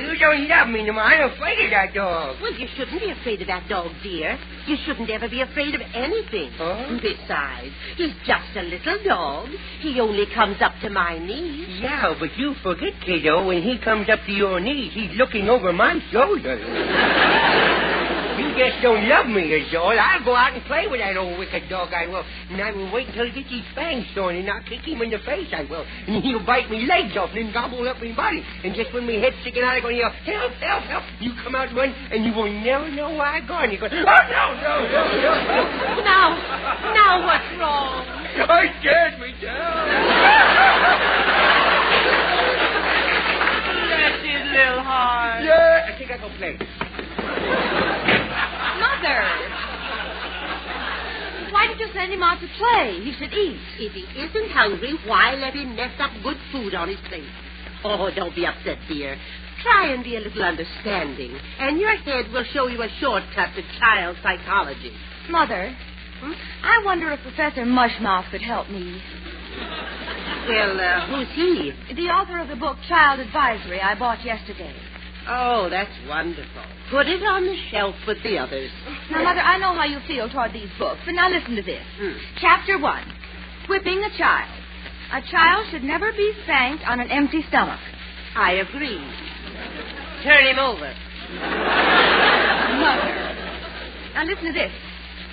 You don't love me no more. I'm afraid of that dog. Well, you shouldn't be afraid of that dog, dear. You shouldn't ever be afraid of anything. Huh? Besides, he's just a little dog. He only comes up to my knees. Yeah, but you forget, kiddo, when he comes up to your knees, he's looking over my shoulder. You just don't love me, is all. I'll go out and play with that old wicked dog, I will. And I will wait until he gets his fangs showing, and I'll kick him in the face, I will. And he'll bite me legs off and then gobble up my body. And just when my head's sticking out, I'm going to yell, help, help, help. You come out and run, and you will never know where I'm going. You're going, oh, no. Now what's wrong? I scared me down. That's his little heart. Yeah, I think I'll go play. Mother! Why did you send him out to play? He should eat. If he isn't hungry, why let him mess up good food on his plate? Oh, don't be upset, dear. Try and be a little understanding, and your head will show you a shortcut to child psychology. Mother, I wonder if Professor Mushmouth could help me. Well, who's he? The author of the book Child Advisory I bought yesterday. Oh, that's wonderful. Put it on the shelf with the others. Now, Mother, I know how you feel toward these books, but now listen to this. Chapter 1, Whipping a Child. A child should never be spanked on an empty stomach. I agree. Turn him over. Mother. Now, listen to this.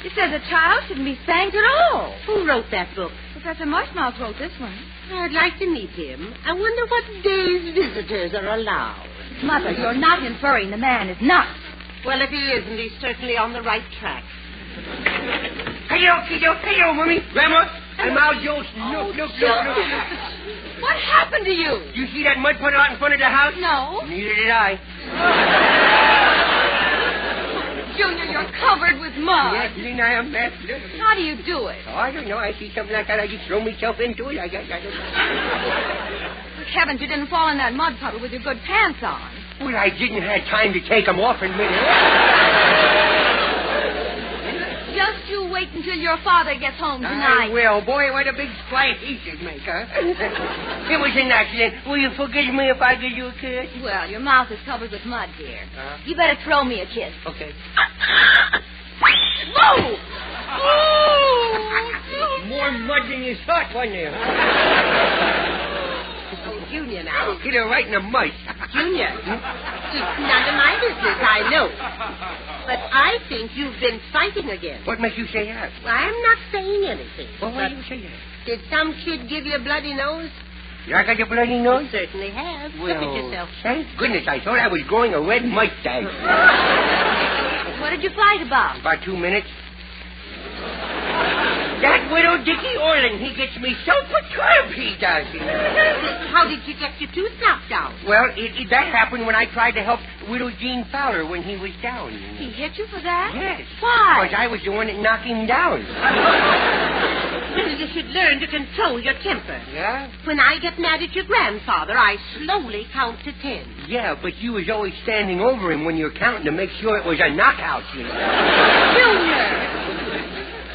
It says a child shouldn't be spanked at all. Who wrote that book? Professor Mushmouth wrote this one. I'd like to meet him. I wonder what days visitors are allowed. Mother, you're not inferring the man is nuts. Well, if he isn't, he's certainly on the right track. Hello, kiddo. Hello, Mommy. Grandma. I'm Al Jost. Look. What happened to you? You see that mud puddle out in front of the house? No. Neither did I. Junior, you're covered with mud. Yes, didn't I am that? How do you do it? Oh, I don't know. I see something like that. I just throw myself into it. I don't know. Good heavens, you didn't fall in that mud puddle with your good pants on. Well, I didn't have time to take them off in a minute. Just you wait until your father gets home tonight. I will. Boy, what a big splash he should make, huh? It was an accident. Will you forgive me if I give you a kiss? Well, your mouth is covered with mud, dear. You better throw me a kiss. Okay. Whoa! More mud than you thought, wasn't there? Oh, Junior now. Hit her right in the mud. Junior, it's none of my business, I know. But I think you've been fighting again. What makes you say that? Well, I'm not saying anything. Well, why do you say that? Did some kid give you a bloody nose? I got your bloody nose? You certainly have. Well, Look at yourself. Thank goodness. I thought I was growing a red mustache. What did you fight about? About 2 minutes. That widow Dickie Orland, he gets me so perturbed, he does. How did you get your tooth knocked out? Well, that happened when I tried to help Widow Jean Fowler when he was down. He hit you for that? Yes. Why? Because I was the one that knocked him down. Well, you should learn to control your temper. Yeah? When I get mad at your grandfather, I slowly count to 10. Yeah, but you was always standing over him when you were counting to make sure it was a knockout, you know. Junior!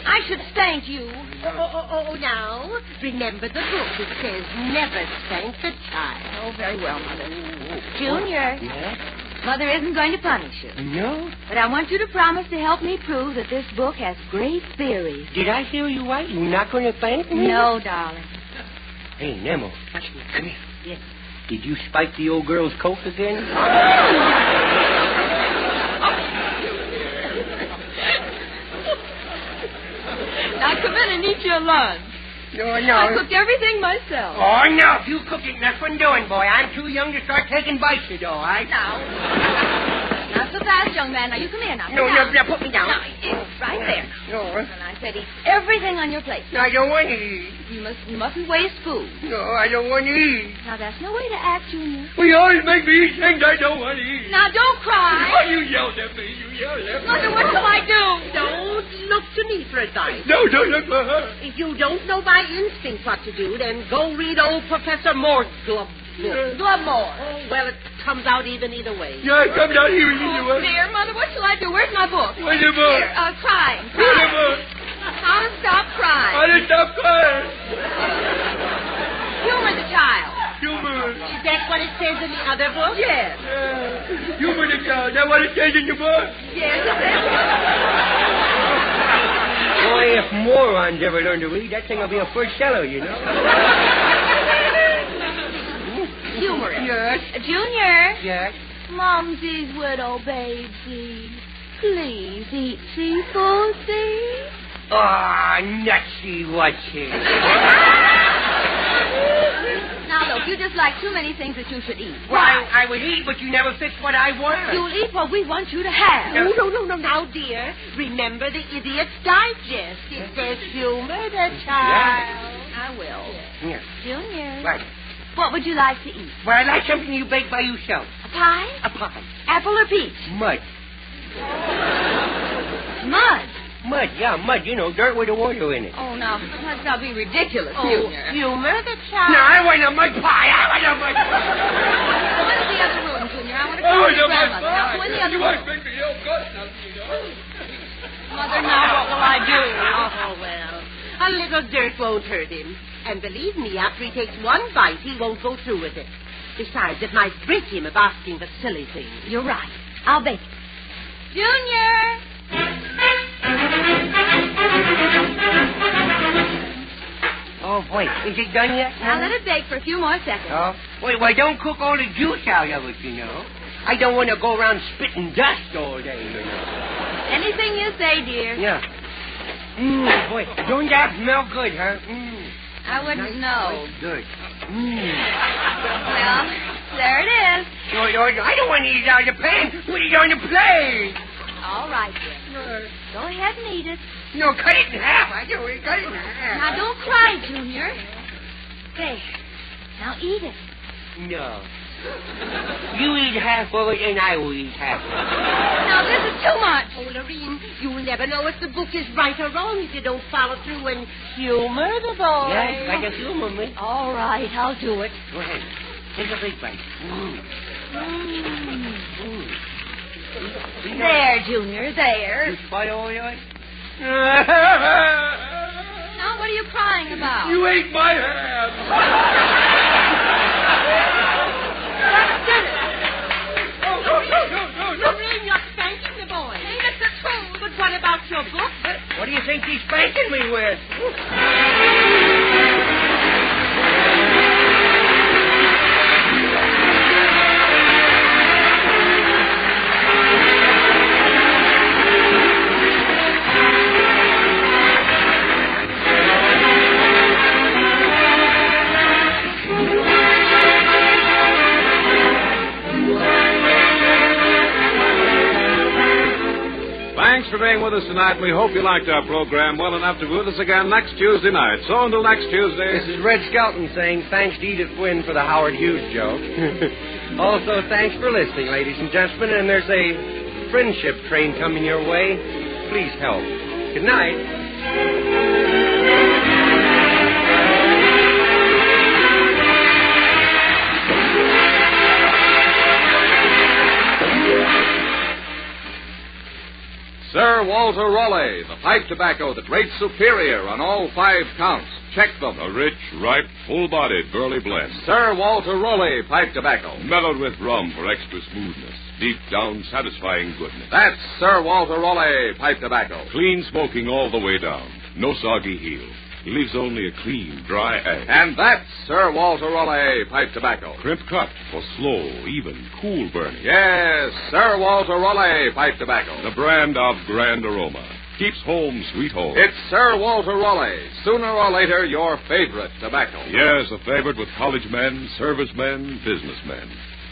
I should spank you. Oh, now, remember the book. It says never spank a child. Oh, very well, Mother. Junior. Yeah? Mother isn't going to punish you. No? But I want you to promise to help me prove that this book has great theories. Did I hear you right? You're not going to thank me? No, darling. Hey, Nemo. Come here. Yes. Did you spike the old girl's coat again? Now come in and eat your lunch. No. I cooked everything myself. Oh, no. If you cook it, that's what I'm doing, boy. I'm too young to start taking bites, you know, all right? Now. Not so fast, young man. Now, you come here now. No, put me down. Now, it's right there. No. And I said eat everything on your plate. No, I don't want to eat. You mustn't waste food. No, I don't want to eat. Now, that's no way to act, Junior. Well, you always make me eat things I don't want to eat. Now, don't cry. Oh, you yelled at me. Mother, what shall I do? Don't look to me for advice. No, don't look for her. If you don't know by instinct what to do, then go read old Professor Moore's book. Glubmore. Oh, well, it comes out even either way. Yeah, it comes out even either way. Dear Mother, what shall I do? Where's my book? Where's your book? Here, crying. Where's your book? How to stop crying. How to stop crying. Humor the child. Humor. Is that what it says in the other book? Yes. Humor the child. Is that what it says in your book? Yes. Boy, if morons ever learn to read, that thing will be a first seller, you know. Humorous. Yes. Junior. Yes. Momsie's widow baby. Please eat seafood, see? Ah, nutsy whatsy. Now, look, you just like too many things that you should eat. Why, I would eat, but you never fix what I want. You'll eat what we want you to have. No. Now, dear, remember the Idiot's Digest. It says humor the child. I will. Yeah. Junior. Right. What would you like to eat? Well, I like something you bake by yourself. A pie? A pie. Apple or peach? Mud. Mud. Mud, yeah, mud. You know, dirt with a water in it. Oh, now, let's not be ridiculous, Oh, Junior. humor the child. No, I want a mud pie. I want a mud pie. Go into the other room, Junior. I want to Oh, call it's your a mud grandmother. Now, pie. go in the other You room. want to make me ill good, you know. Mother, now what will I do? Oh, well, a little dirt won't hurt him. And believe me, after he takes one bite, he won't go through with it. Besides, it might break him of asking for silly things. You're right. I'll bake it. Junior! Oh, boy. Is it done yet? Now let it bake for a few more seconds. Oh, wait, well, don't cook all the juice out of it, you know. I don't want to go around spitting dust all day, you know. Anything you say, dear. Yeah. Boy, don't that smell good, huh? I wouldn't know. Good. Well, there it is. No, I don't want to eat it out of the pan. Put it on the plate. All right, dear. Go ahead and eat it. No, cut it in half. I do. Cut it in half. Now, don't cry, Junior. There. Now eat it. No. You eat half of it, and I will eat half of it. Now, this is too much. Oh, Lorene, you'll never know if the book is right or wrong if you don't follow through and humor the boy. Yes, I can humor me. All right, I'll do it. Go ahead. Take a big bite. There, Junior, there. You spite all yours? Now, what are you crying about? You ate my hand. Lorene, you're spanking the boy. Ain't it the truth? But what about your book? What do you think he's spanking me with? Thanks for being with us tonight. We hope you liked our program well enough to be with us again next Tuesday night. So until next Tuesday. This is Red Skelton saying thanks to Edith Wynn for the Howard Hughes joke. Also, thanks for listening, ladies and gentlemen. And there's a friendship train coming your way. Please help. Good night. Sir Walter Raleigh, the pipe tobacco that rates superior on all 5 counts. Check them. A rich, ripe, full-bodied, burley blend. Sir Walter Raleigh pipe tobacco. Mellowed with rum for extra smoothness. Deep down, satisfying goodness. That's Sir Walter Raleigh pipe tobacco. Clean smoking all the way down. No soggy heel. He leaves only a clean, dry ash. And that's Sir Walter Raleigh pipe tobacco. Crimp cut for slow, even, cool burning. Yes, Sir Walter Raleigh pipe tobacco. The brand of grand aroma. Keeps home sweet home. It's Sir Walter Raleigh. Sooner or later, your favorite tobacco. Yes, a favorite with college men, servicemen, businessmen.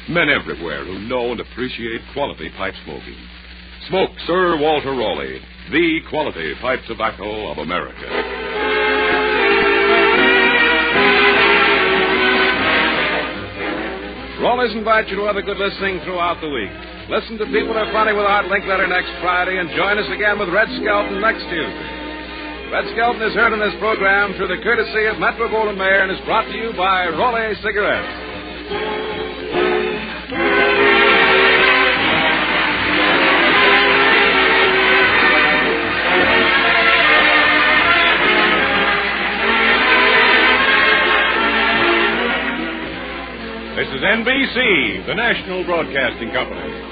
Men everywhere who know and appreciate quality pipe smoking. Smoke Sir Walter Raleigh, the quality pipe tobacco of America. Raleigh's invite you to other good listening throughout the week. Listen to People Are Funny with Art Linkletter next Friday, and join us again with Red Skelton next Tuesday. Red Skelton is heard in this program through the courtesy of Metro-Goldwyn-Mayer and is brought to you by Raleigh Cigarettes. NBC, the National Broadcasting Company.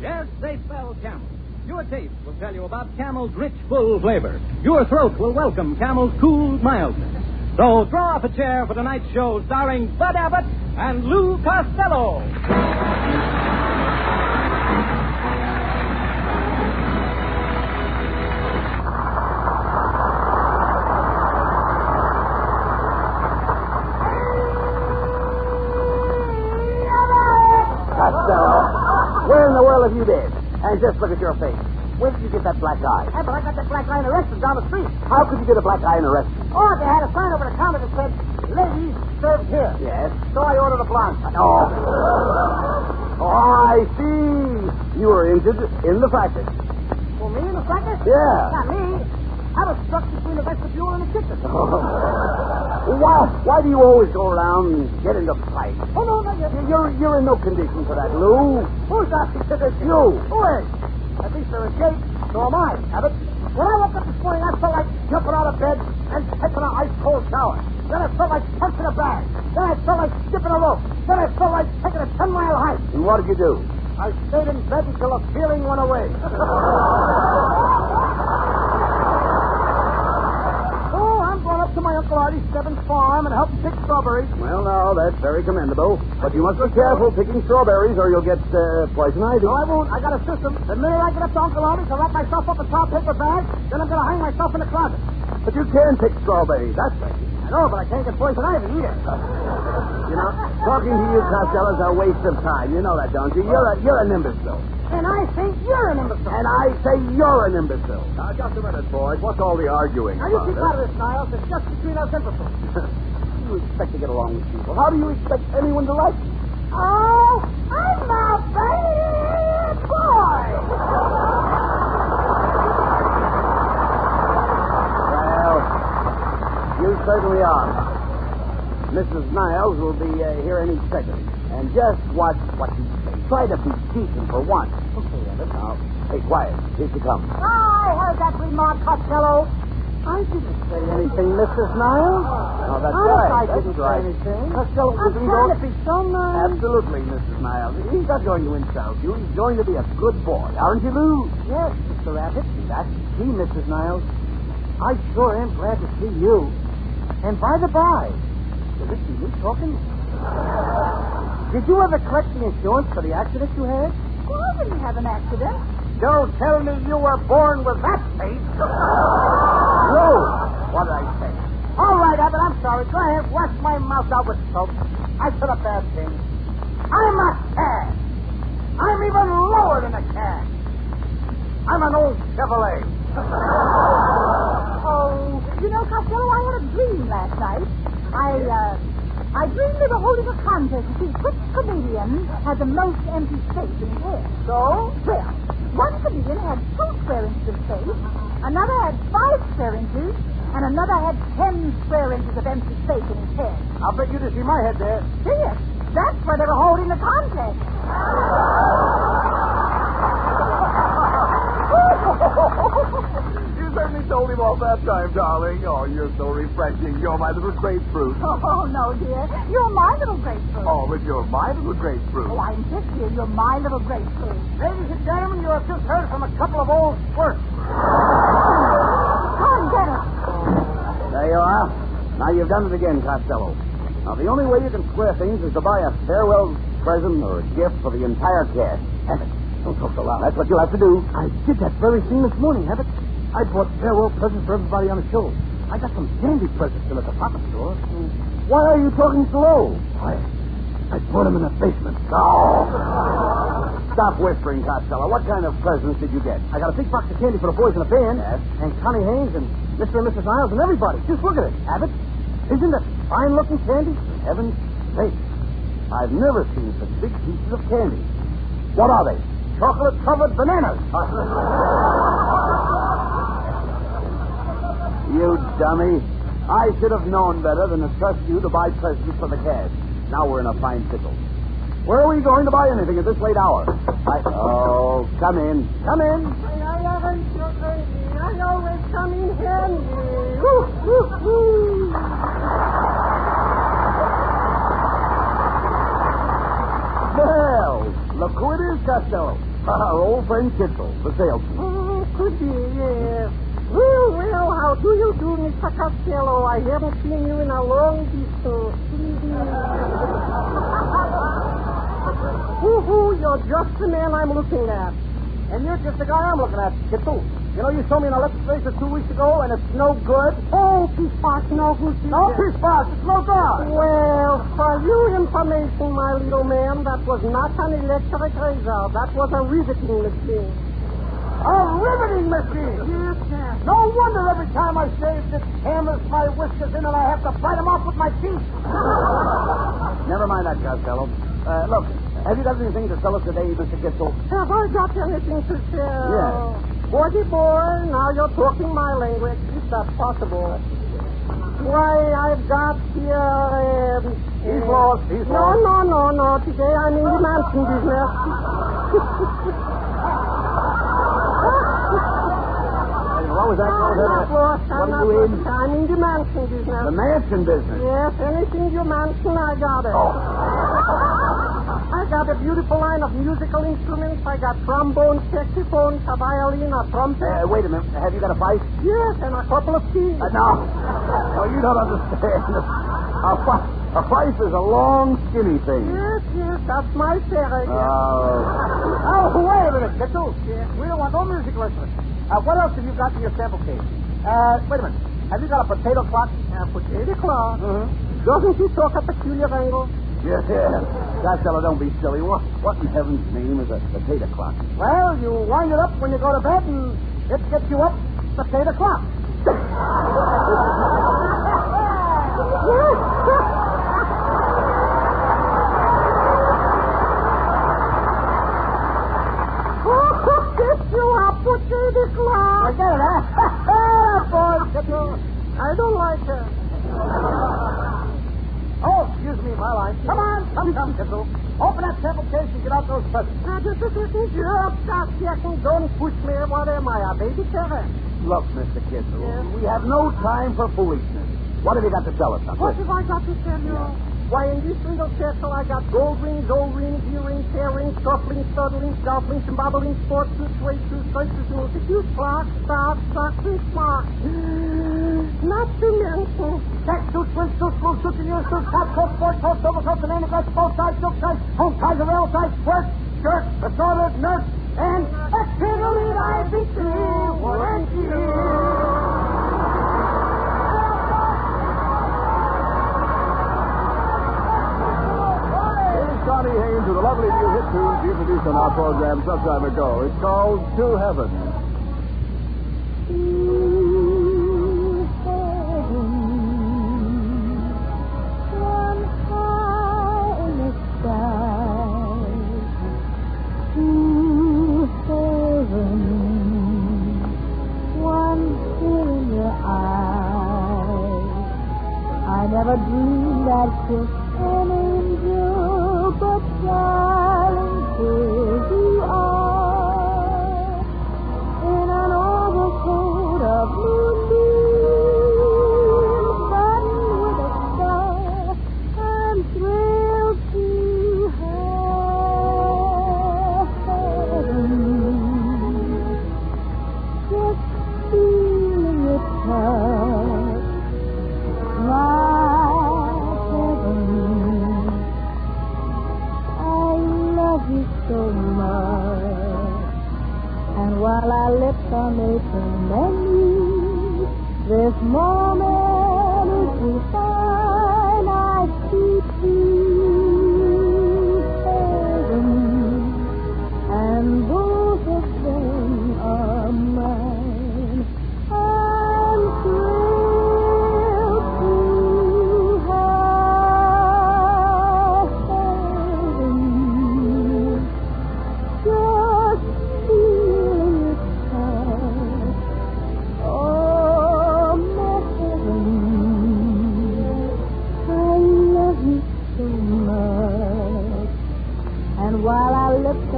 Yes, they spell Camel. Your taste will tell you about Camel's rich, full flavor. Your throat will welcome Camel's cool mildness. So draw up a chair for tonight's show starring Bud Abbott and Lou Costello. Costello, where in the world have you been? And just look at your face. Where did you get that black eye? Hey, but I got that black eye in a restaurant down the street. How could you get a black eye in a restaurant? Oh, they had a sign over the counter that said, ladies served here. Yes. So I ordered a blonde. Oh. Oh, I see. You were injured in the fracas. Well, me in the fracas? Yeah. Not me. I was stuck between the vestibule and the kitchen. Why do you always go around and get into fights? Oh, no, You're in no condition for that, Lou. Who's that? You. Who is? At least they're escaped. So am I, Abbott. When I woke up this morning, I felt like jumping out of bed and taking an ice-cold shower. Then I felt like punching a bag. Then I felt like skipping a rope. Then I felt like taking a 10-mile hike. And what did you do? I stayed in bed until the feeling went away. To my Uncle Artie's Stebbins farm and help him pick strawberries. Well, no, that's very commendable. But you must be careful picking strawberries or you'll get poison ivy. No, I won't. I got a system. The minute I get up to Uncle Artie's, I'll wrap myself up in a paper bag, then I'm going to hang myself in the closet. But you can pick strawberries, that's right. I know, but I can't get poison ivy either. You know, talking to you, Costello, is a waste of time. You know that, don't you? You're an imbecile. And I say you're an imbecile. And I say you're an imbecile. Now, just a minute, boys. What's all the arguing now, about? You keep out of this, Niles. It's just between us imbeciles. How do you expect to get along with people? How do you expect anyone to like you? Oh, I'm a bad boy. Well, you certainly are. Mrs. Niles will be here any second. And just watch what you say. Try to be decent for once. Okay, Abbott. Now, hey, quiet. Here she comes. I heard that remark, Costello. I didn't say anything, Mrs. Niles. No, that's right. I didn't say anything. Costello, I'm trying to be so nice. Absolutely, Mrs. Niles. He's not going to insult you. He's going to be a good boy. Aren't you, Lou? Yes, Mr. Abbott. That's Gee, Mrs. Niles, I sure am glad to see you. And by the by, is this you talking? Did you ever collect the insurance for the accident you had? Well, I didn't have an accident. Don't tell me you were born with that face. No. What did I say? All right, Abbott, I'm sorry. Go ahead, wash my mouth out with soap. I said a bad thing. I'm a cad. I'm even lower than a cad. I'm an old Chevrolet. Oh, you know, Costello, I had a dream last night. I dreamed we were holding a contest to see which comedian had the most empty space in his head. So? Well, one comedian had 2 square inches of space, another had 5 square inches, and another had 10 square inches of empty space in his head. I'll bet you didn't see my head there. See it? That's where they were holding the contest. You certainly told him off that time, darling. Oh, you're so refreshing. You're my little grapefruit. Oh, no, dear. You're my little grapefruit. Oh, but you're my little grapefruit. Oh, I insist, dear. You're my little grapefruit. Ladies and gentlemen, you have just heard from a couple of old squirts. Come and get us. There you are. Now you've done it again, Costello. Now, the only way you can square things is to buy a farewell present or a gift for the entire cast. Don't talk so loud. That's what you'll have to do. I did that very thing this morning, Abbott. I bought farewell presents for everybody on the show. I got some candy presents still at the pop-up store. Why are you talking so low? I bought them in the basement. Oh. Stop whispering, Costello. What kind of presents did you get? I got a big box of candy for the boys in the band. Yes. And Connie Haynes and Mr. and Mrs. Niles and everybody. Just look at it, Abbott. Isn't it fine-looking candy? For heaven's sake. I've never seen such big pieces of candy. What are they? Chocolate-covered bananas. You dummy. I should have known better than to trust you to buy presents for the cash. Now we're in a fine pickle. Where are we going to buy anything at this late hour? Oh, come in. Come in. I always come in handy. Well, look who it is, Costello. Our old friend Kitzel, the salesman. Oh, could be, yes. Well, how do you do, Mr. Costello? I haven't seen you in a long distance. You're just the man I'm looking at. And you're just the guy I'm looking at, Kitzel. You know, you showed me an electric razor 2 weeks ago, and it's no good. Oh, P356, no good. No, P356, it's no good. Well, for your information, my little man, that was not an electric razor. That was a riveting machine. A riveting machine? Yes, sir. No wonder every time I shave, it hammers my whiskers in and I have to bite them off with my teeth. Never mind that, Costello. Look, have you got anything to sell us today, Mr. Kitzel? Have I got anything to sell? Yes. Boy, now you're talking my language, if that's possible. Why, I've got here... He's lost. No. Today I'm in the mansion business. What was that? I'm not lost. I'm in the mansion business. The mansion business? Yes, anything you mansion, I got it. Oh. I got a beautiful line of musical instruments. I got trombone, saxophone, a violin, a trumpet. Wait a minute. Have you got a fife? Yes, and a couple of keys. No, you don't understand. A fife is a long, skinny thing. Yes, that's my favorite. Oh, wait a minute, Kitzel. Yes. We don't want no music lessons. What else have you got in your sample case? Wait a minute. Have you got a potato clock? A potato clock? Mm-hmm. Doesn't he talk a peculiar angle? Yes. Costello, don't be silly. What in heaven's name is a potato clock? Well, you wind it up when you go to bed, and it gets you up potato clock. You are potato clock. Forget it, huh? Boy, I don't like it. Oh, excuse me, my line. Come on, come, Kitzel. Open that sample case and get out those presents. Don't push me. What am I, a baby Tavern? Look, Mr. Kitzel, we have no time for foolishness. What have you got to tell us? What have I got to tell you? Why, in this little satchel, I got gold rings, old rings, earrings, hair rings, scufflings, stud-rings, golf-rings, and bobolings, sports suits, suede shoes, braces, and a few clocks, socks, and smocks. Not to mention tech suits, swimsuits, blue suits, and your suits, top coats, sport coats, overcoats, and undercoats, both sides, silk ties, home ties, and rail ties, sweats, shirts, assorted, nurse, and exceedingly I think Johnny Haynes with a lovely new hit tune she introduced on our program some time ago. It's called To Heaven. I never dreamed I'd kiss an angel, but darling, here you are, in an overcoat of moonbeams, buttoned with a star. I'm thrilled to have heaven, just feeling it touch my heaven. I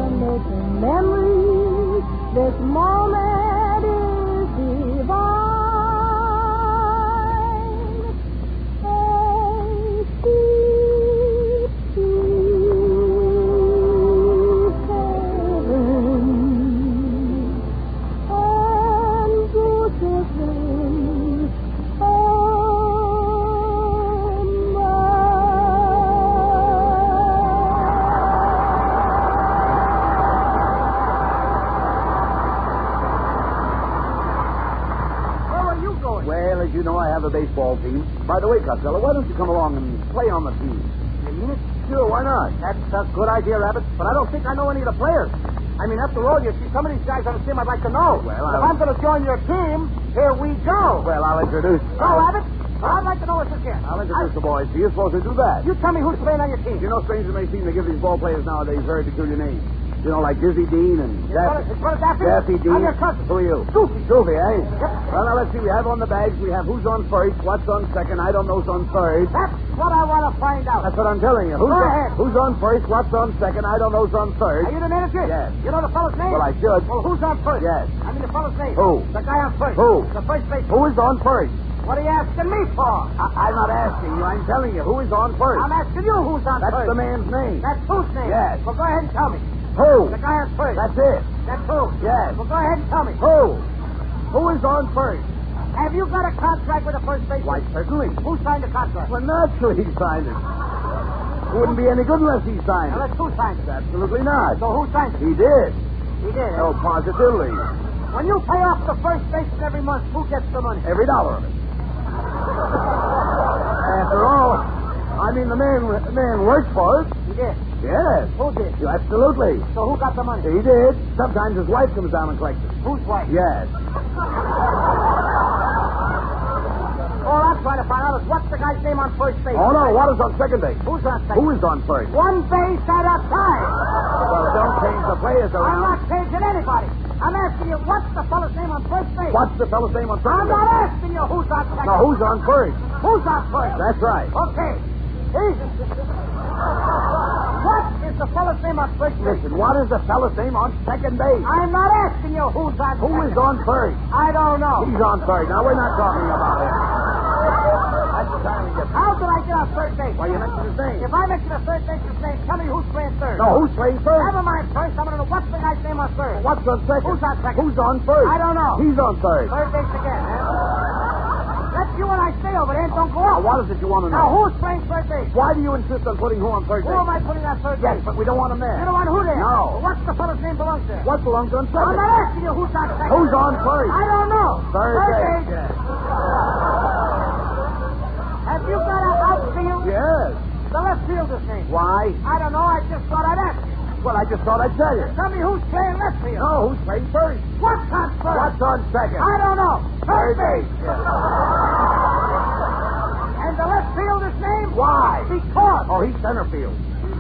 making memories. This moment is divine. And sweet, sweet heaven. And beautiful. Well, as you know, I have a baseball team. By the way, Costello, why don't you come along and play on the team? You mean it? Sure, why not? That's a good idea, Abbott, but I don't think I know any of the players. I mean, after all, you see, some of these guys on the team I'd like to know. Well, if I'm going to join your team, here we go. Well, I'll introduce... Go, Abbott. But I'd like to know what's this here. I'll introduce the boys. You're supposed to do that. You tell me who's playing on your team. You know, strangers may seem to give these ball players nowadays very peculiar names. You know, like Dizzy Dean and Daffy. Daffy Dean. I'm your cousin. Who are you? Goofy. Goofy, eh? Yep. Well, now, let's see. We have on the bags, we have who's on first, what's on second, I don't know's on third. That's what I want to find out. That's what I'm telling you. Go ahead. Who's on first, what's on second, I don't know's on third. Are you the manager? Yes. You know the fellow's name? Well, I should. Well, who's on first? Yes. I mean the fellow's name. Who? The guy on first. Who? The first baseman. Who is on first? What are you asking me for? I'm not asking you. I'm telling you. Who is on first? I'm asking you who's on That's first. the man's name. That's whose name? Yes. Well, go ahead and tell me. Who? The guy on first. That's it. That's who? Yes. Well, go ahead and tell me. Who? Who is on first? Have you got a contract with the first baseman? Why, certainly. Who signed the contract? Well, naturally he signed it. It wouldn't be any good unless he signed Now, it. let's who signed it? Absolutely not. So who signed it? He did. He did. Oh, positively. When you pay off the first baseman every month, who gets the money? Every dollar of it. After all, I mean, the man worked for it. He did. Yes. Who did? Absolutely. So who got the money? He did. Sometimes his wife comes down and collects it. Whose wife? Yes. All I'm trying to find out is what's the guy's name on first base? Oh, no. What is on second base? Who's on second? Who is on first? One base at a time. Well, don't change the players around. I'm not changing anybody. I'm asking you, what's the fellow's name on first base? What's the fellow's name on second I'm base? not asking you who's on second. No, who's on first? Who's on first? That's right. Okay. Easy. What is the fellow's name on first base? Listen, what is the fellow's name on second base? I'm not asking you who's on Who second. is on first? I don't know. He's on third. Now, we're not talking about it. That's the time we get. How did I get on third base? Well, you mentioned his name. If I mention a third baseman's name, tell me who's playing third. No, who's playing first? Never mind first. I'm going to know what's the guy's name on third. What's on second? Who's on second? Who's on first? I don't know. He's on third. Third base again, That's you and I stay over there and don't go off. Now, what is it you want to know? Now, who's playing third base? Why do you insist on putting who on third Who base? am I putting on third Yes, base? but we don't want him there. You don't want who there? No. Well, what's the fellow's name belongs there? What belongs on second? I'm not asking you who's on second. Who's on first? I don't know. Third base. Base. Yes. Have you got an outfield? Yes. The left fielder's name. Why? I don't know. I just thought I'd ask you. Well, I just thought I'd tell you. Tell me who's playing left field. No, who's playing first? What's on first? What's on second? I don't know. Third base. Yes. And the left fielder's name? Why? Because. Oh, he's center field.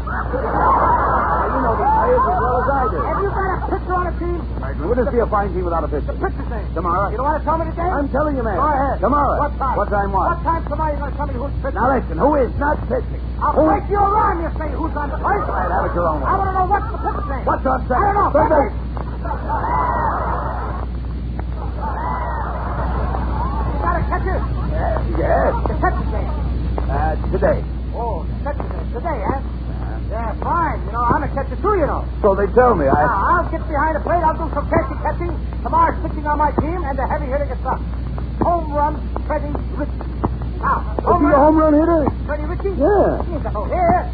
You know these players as well as I do. Have you got a pitcher on a team? Wouldn't this be a fine team without a pitcher? The pitcher's name. Tomorrow. You don't want to tell me today? I'm telling you, man. Go ahead. Tomorrow. What time? What time what? What time tomorrow you going to tell me who's pitching? Now listen, who is not pitching? I'll break your arm, you say who's on the first. All right, have it your own way. I want to know what's the pitcher's name. What's on second? I don't know. Third base. You got a catcher? Yes. The catcher's name. Today. Oh, the catcher's name. Today, huh? Yeah, fine. You know, I'm a catcher too, you know. So they tell me. Now, I'll get behind the plate. I'll do some catching. Tomorrow's pitching on my team, and the heavy hitter gets up. Home run, Freddie Ritchie. Now, Is he a home run hitter? Freddie Ritchie? Yeah. He's a home here.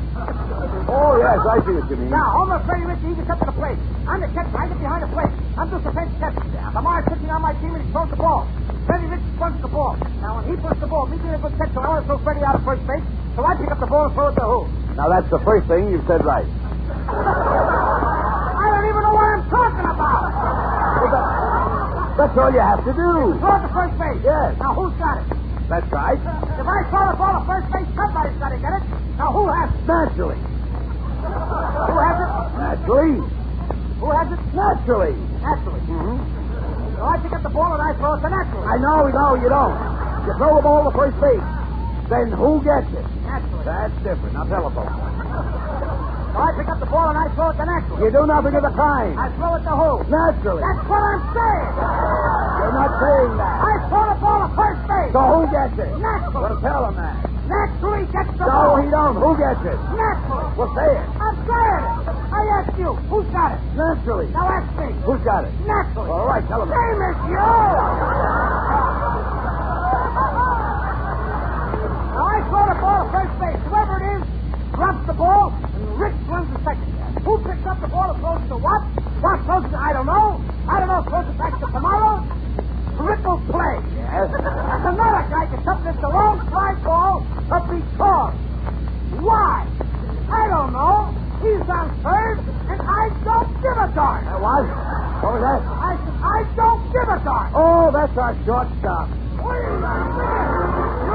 Oh, yes, I see what you mean. Now, home run, Freddie Ritchie, he gets up to the plate. I'm the catcher. I get behind the plate. I'm doing some fancy catching. Tomorrow's pitching on my team, and he throws the ball. Freddie Ritchie punts the ball. Now, when he punts the ball, me being a good catcher, I want to throw Freddie out of first base, so I pick up the ball and throw it to who? Now, that's the first thing you've said right. I don't even know what I'm talking about. That's all you have to do. Throw it to first base. Yes. Now, who's got it? That's right. If I throw the ball to first base, somebody's got to get it. Now, who has it? Naturally. Who has it? Naturally. Who has it? Naturally. Naturally. Mm-hmm. So I pick up the ball and I throw it to naturally. I know, you don't. You throw the ball to first base. Then who gets it? Naturally. That's different. Now, telephone. So I pick up the ball and I throw it to Naturally. You do nothing of the kind. I throw it to who? Naturally. That's what I'm saying. You're not saying that. I throw the ball to first base. So who gets it? Naturally. Well, tell him that. Naturally gets the ball. No, he don't. Who gets it? Naturally. Well, say it. I'm saying it. I asked you. Who's got it? Naturally. Now ask me. Who's got it? Naturally. All right, tell him. Same as you. Now I throw the ball to first base. Whoever it is drops the ball, and Rich runs the second. Who picks up the ball and throws it to what? What throws it? I don't know. Throws it back to tomorrow. Triple play. Yes. Another guy gets up this long fly ball to be caught. Why? I don't know. He's on third, and I don't give a darn. What? What was that? I said, I don't give a darn. Oh, that's our shortstop. Wait a minute.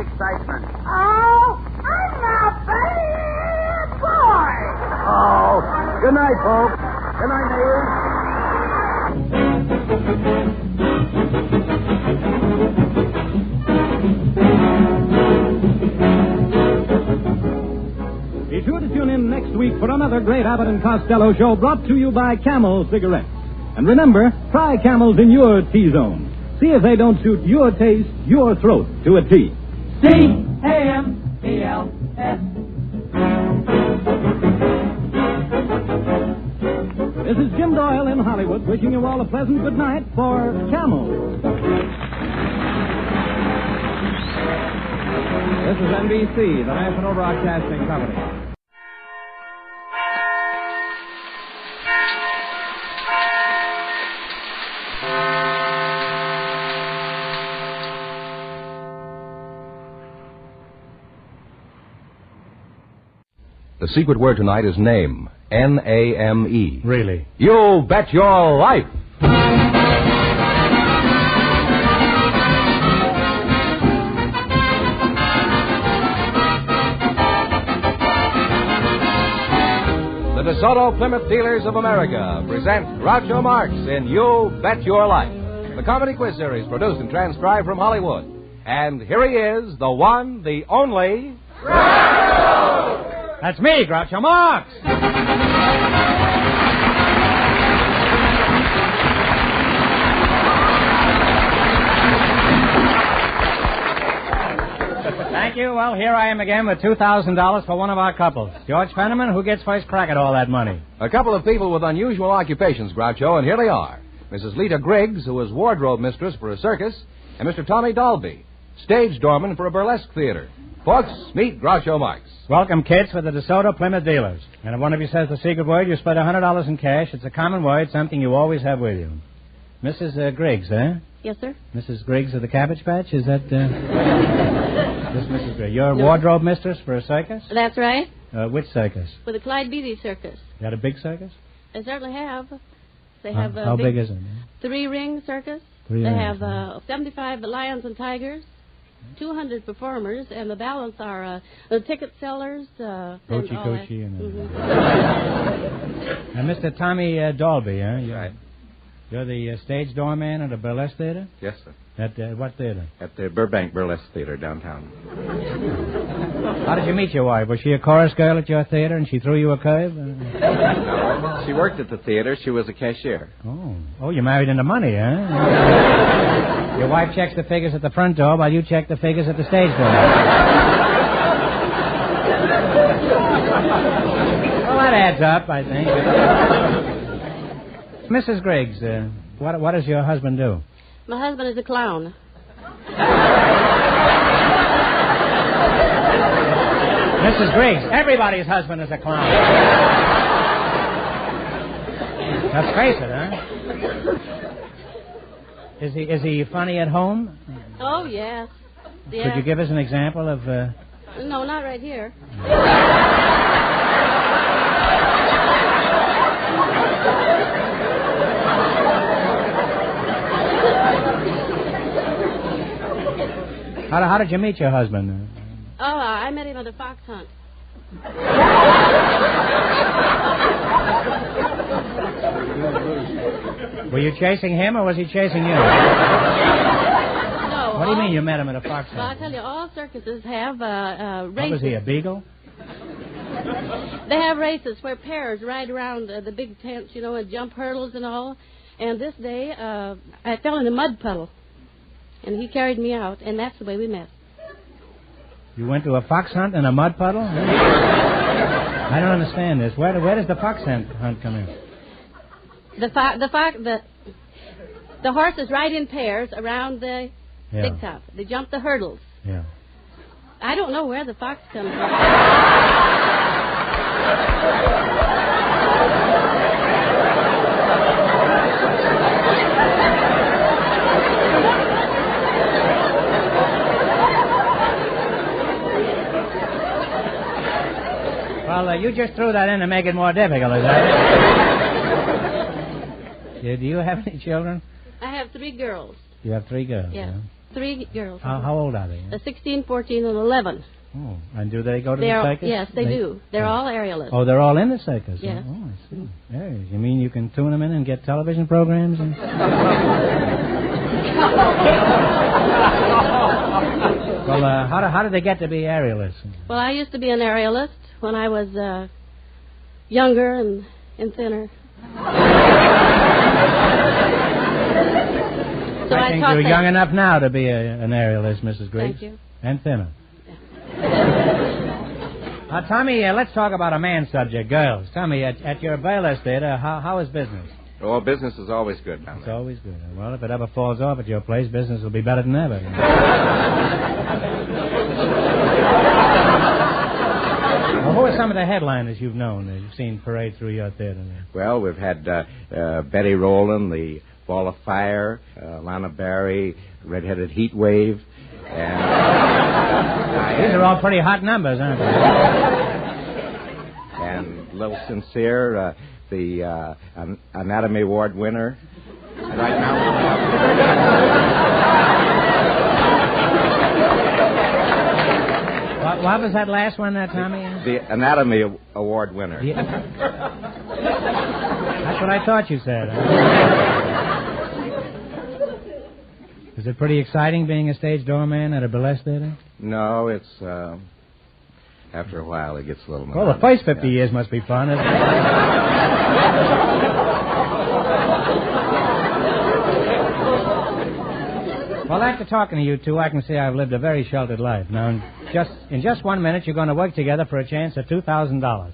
Excitement. Oh, I'm a bad boy. Oh, good night, folks. Good night, neighbors. Be sure to tune in next week for another great Abbott and Costello show brought to you by Camel Cigarettes. And remember, try Camels in your T-zone. See if they don't suit your taste, your throat to a T. C-A-M-E-L-S. This is Jim Doyle in Hollywood wishing you all a pleasant good night for Camel. This is NBC, the National Broadcasting Company. The secret word tonight is name. N-A-M-E. Really? You bet your life. The DeSoto Plymouth Dealers of America present Groucho Marx in You Bet Your Life, the comedy quiz series produced and transcribed from Hollywood. And here he is, the one, the only... That's me, Groucho Marx. Thank you. Well, here I am again with $2,000 for one of our couples. George Fenneman, who gets first crack at all that money? A couple of people with unusual occupations, Groucho, and here they are. Mrs. Lita Griggs, who is wardrobe mistress for a circus, and Mr. Tommy Dalby, stage doorman for a burlesque theater. Folks, meet Groucho Marx. Welcome, kids, with the DeSoto Plymouth Dealers. And if one of you says the secret word, you split $100 in cash. It's a common word, something you always have with you. Mrs. Griggs, eh? Yes, sir. Mrs. Griggs of the Cabbage Patch? Is that, This Mrs. Griggs. You're a wardrobe mistress for a circus? That's right. Which circus? For the Clyde Beatty Circus. You got a big circus? They certainly have. They have How big is it? Three-ring circus. Three they rings, have 75 lions and tigers, 200 performers, and the balance are the ticket sellers. Coachy, and... And Mr. Tommy Dalby, eh? Right. You're the stage doorman at the Burlesque Theater? Yes, sir. At what theater? At the Burbank Burlesque Theater downtown. How did you meet your wife? Was she a chorus girl at your theater and she threw you a curve? No, she worked at the theater. She was a cashier. Oh, you married into money, huh? Your wife checks the figures at the front door while you check the figures at the stage door. Well, that adds up, I think. Mrs. Griggs, what does your husband do? My husband is a clown. Mrs. Griggs, everybody's husband is a clown. Let's face it, huh? Is he funny at home? Oh, yes. Could you give us an example of... No, not right here. How did you meet your husband? Oh, I met him at a fox hunt. Were you chasing him or was he chasing you? No. What do you mean you met him at a fox hunt? Well, I tell you, all circuses have races. What was he, a beagle? They have races where pairs ride around the big tents, and jump hurdles and all. And this day, I fell in a mud puddle. And he carried me out, and that's the way we met. You went to a fox hunt in a mud puddle? I don't understand this. Where does the fox hunt come in? The horses ride in pairs around the big top. They jump the hurdles. Yeah. I don't know where the fox comes from. Well, you just threw that in to make it more difficult, is that it? Do you have any children? I have 3 girls. You have 3 girls? Yes, Yeah. 3 girls. How old are they? 16, 14, and 11. Oh, and do they go to the circus? Yes, they do. They're all aerialists. Oh, they're all in the circus? Yes. Oh, I see. Hey, you mean you can tune them in and get television programs? And... Well, how did they get to be aerialists? Well, I used to be an aerialist when I was younger and thinner. So I think you're young enough now to be an aerialist, Mrs. Griggs. Thank you. And thinner. Tommy, let's talk about a man's subject, girls. Tommy, at your burlesque theater, how is business? Oh, business is always good down there. It's always good. Well, if it ever falls off at your place, business will be better than ever. Well, who are some of the headliners you've known that you've seen parade through your theater? Well, we've had Betty Rowland, the Ball of Fire, Lana Barry, Red-Headed Heat Wave, and... These are all pretty hot numbers, aren't they? And Little Sincere, the Anatomy Award winner. Right now... What was that last one, Tommy? The Anatomy Award winner. Yeah. That's what I thought you said. Is it pretty exciting being a stage doorman at a burlesque theater? No, it's... after a while, it gets a little more... Well, the first 50 years must be fun, isn't it? Well, after talking to you two, I can say I've lived a very sheltered life. Now, in just 1 minute, you're going to work together for a chance at $2,000.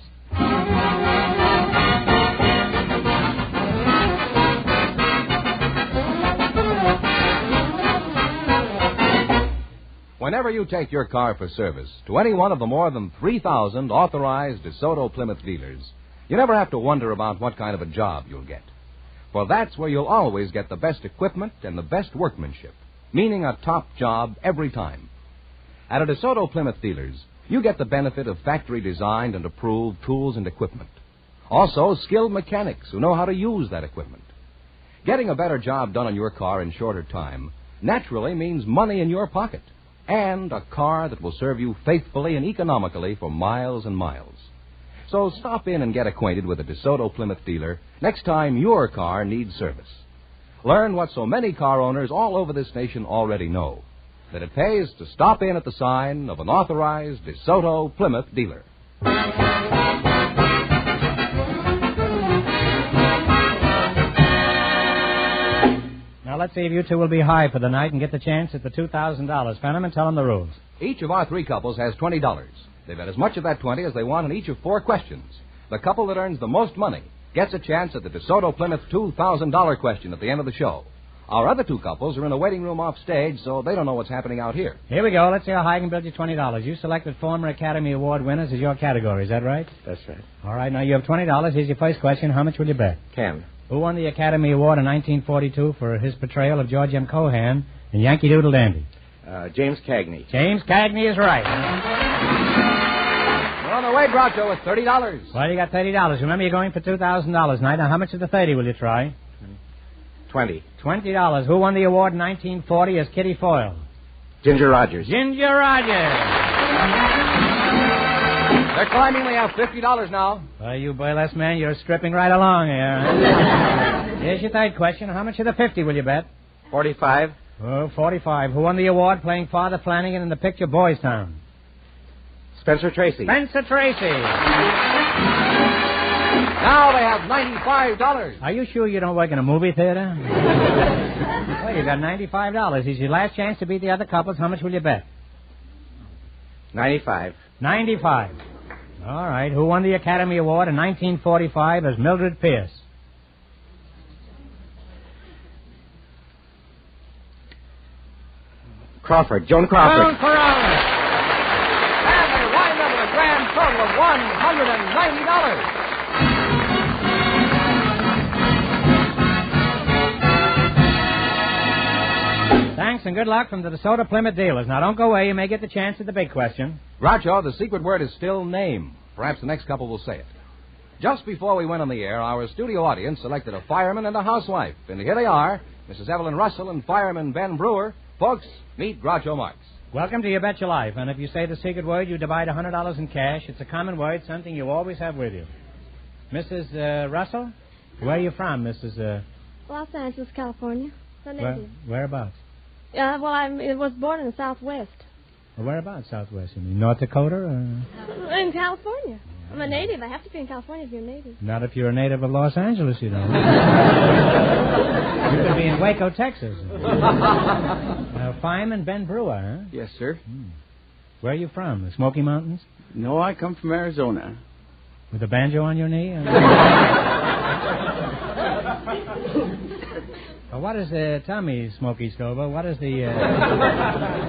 Whenever you take your car for service to any one of the more than 3,000 authorized DeSoto Plymouth dealers, you never have to wonder about what kind of a job you'll get. For that's where you'll always get the best equipment and the best workmanship, meaning a top job every time. At a DeSoto Plymouth dealers, you get the benefit of factory-designed and approved tools and equipment. Also, skilled mechanics who know how to use that equipment. Getting a better job done on your car in shorter time naturally means money in your pocket and a car that will serve you faithfully and economically for miles and miles. So stop in and get acquainted with a DeSoto Plymouth dealer next time your car needs service. learn what so many car owners all over this nation already know, that it pays to stop in at the sign of an authorized DeSoto Plymouth dealer. Now, let's see if you two will be high for the night and get the chance at the $2,000. Fenham, and tell them the rules. Each of our three couples has $20. They bet as much of that 20 as they want in each of 4 questions. The couple that earns the most money gets a chance at the DeSoto Plymouth $2,000 question at the end of the show. Our other 2 couples are in a waiting room off stage, so they don't know what's happening out here. Here we go. Let's see how high I can build you $20. You selected former Academy Award winners as your category. Is that right? That's right. All right. Now, you have $20. Here's your first question. How much will you bet? 10. Who won the Academy Award in 1942 for his portrayal of George M. Cohan in Yankee Doodle Dandy? James Cagney. James Cagney is right. We're on the way, Groucho, with $30. Well, you got $30. Remember, you're going for $2,000 tonight. Now, how much of the 30 will you try? 20. $20. Who won the award in 1940 as Kitty Foyle? Ginger Rogers. Ginger Rogers. They're climbing. We have $50 now. Well, you burlesque man, you're stripping right along here. Here's your third question. How much of the 50 will you bet? 45. Oh, 45. Who won the award playing Father Flanagan in the picture Boys Town? Spencer Tracy. Spencer Tracy. Now they have $95. Are you sure you don't work in a movie theater? Well, you got $95. Here's your last chance to beat the other couples. How much will you bet? 95. 95. All right. Who won the Academy Award in 1945 as Mildred Pierce? Crawford. Joan Crawford. Joan Crawford. And they wind up with a grand total of $190. Thanks and good luck from the DeSoto Plymouth dealers. Now, don't go away. You may get the chance at the big question. Groucho, the secret word is still name. Perhaps the next couple will say it. Just before we went on the air, our studio audience selected a fireman and a housewife. And here they are, Mrs. Evelyn Russell and fireman Ben Brewer. Folks, meet Groucho Marx. Welcome to You Bet Your Life. And if you say the secret word, you divide $100 in cash. It's a common word, something you always have with you. Mrs. Russell, where are you from, Mrs. Los Angeles, California. So native. Whereabouts? Well, I was born in the Southwest. Well, whereabouts, Southwest? You mean North Dakota? Or... In California. I'm a native. I have to be in California if you're a native. Not if you're a native of Los Angeles, you know. You could be in Waco, Texas. Fireman Ben Brewer, huh? Yes, sir. Where are you from? The Smoky Mountains? No, I come from Arizona. With a banjo on your knee? What is the... Tell me, Smokey Stover, what is the...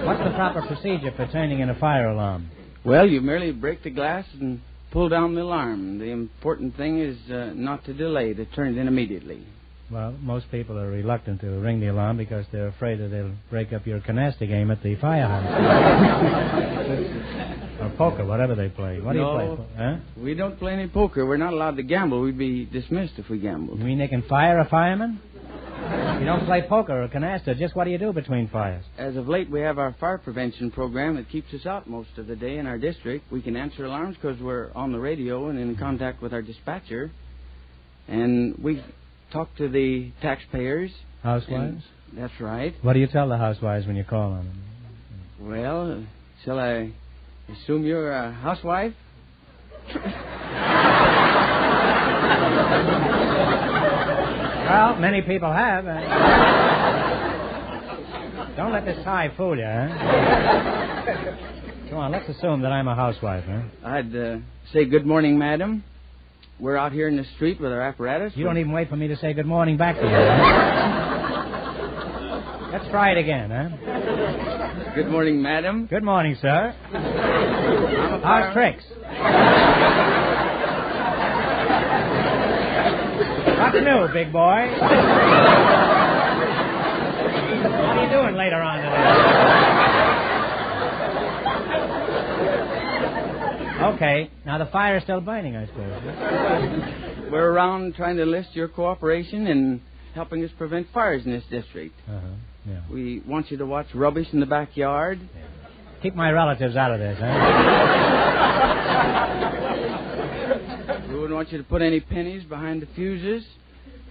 what's the proper procedure for turning in a fire alarm? Well, you merely break the glass and pull down the alarm. The important thing is not to delay, to turn it in immediately. Well, most people are reluctant to ring the alarm because they're afraid that they'll break up your canasta game at the firehouse. Or poker, whatever they play. What do you play? Huh? We don't play any poker. We're not allowed to gamble. We'd be dismissed if we gambled. You mean they can fire a fireman? You don't play poker or canasta. Just what do you do between fires? As of late, we have our fire prevention program that keeps us out most of the day in our district. We can answer alarms because we're on the radio and in contact with our dispatcher. And we talk to the taxpayers. Housewives? That's right. What do you tell the housewives when you call on them? Well, shall I assume you're a housewife? Well, many people have. Don't let this tie fool you, huh? Come on, let's assume that I'm a housewife, huh? I'd say good morning, madam. We're out here in the street with our apparatus. You don't even wait for me to say good morning back to you, huh? Let's try it again, huh? Good morning, madam. Good morning, sir. How's tricks? What's new, big boy? What are you doing later on today? Okay. Now, the fire's still burning, I suppose. We're around trying to enlist your cooperation in helping us prevent fires in this district. Yeah. We want you to watch rubbish in the backyard. Yeah. Keep my relatives out of this, huh? We wouldn't want you to put any pennies behind the fuses.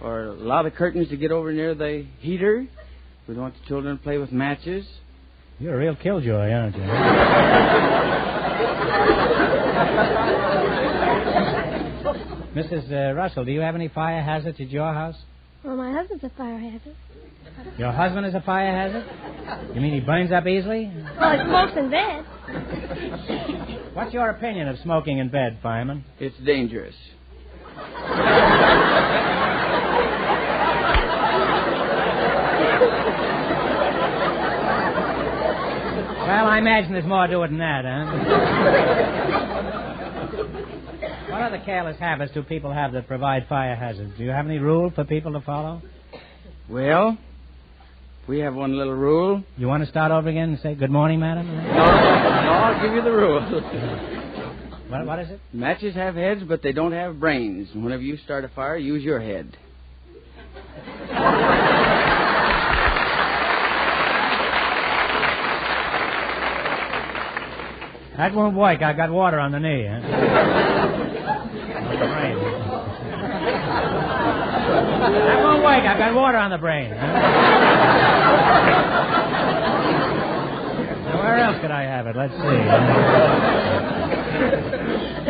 or a lot of curtains to get over near the heater. We don't want the children to play with matches. You're a real killjoy, aren't you? Mrs. Russell, do you have any fire hazards at your house? Well, my husband's a fire hazard. Your husband is a fire hazard? You mean he burns up easily? Well, he smokes in bed. What's your opinion of smoking in bed, fireman? It's dangerous. Well, I imagine there's more to it than that, huh? What other careless habits do people have that provide fire hazards? Do you have any rule for people to follow? Well, we have one little rule. You want to start over again and say, good morning, madam? No, I'll give you the rule. What is it? Matches have heads, but they don't have brains. And whenever you start a fire, use your head. That won't work. I got water on the knee, huh? That won't work. I've got water on the brain. Huh? Now, where else could I have it? Let's see.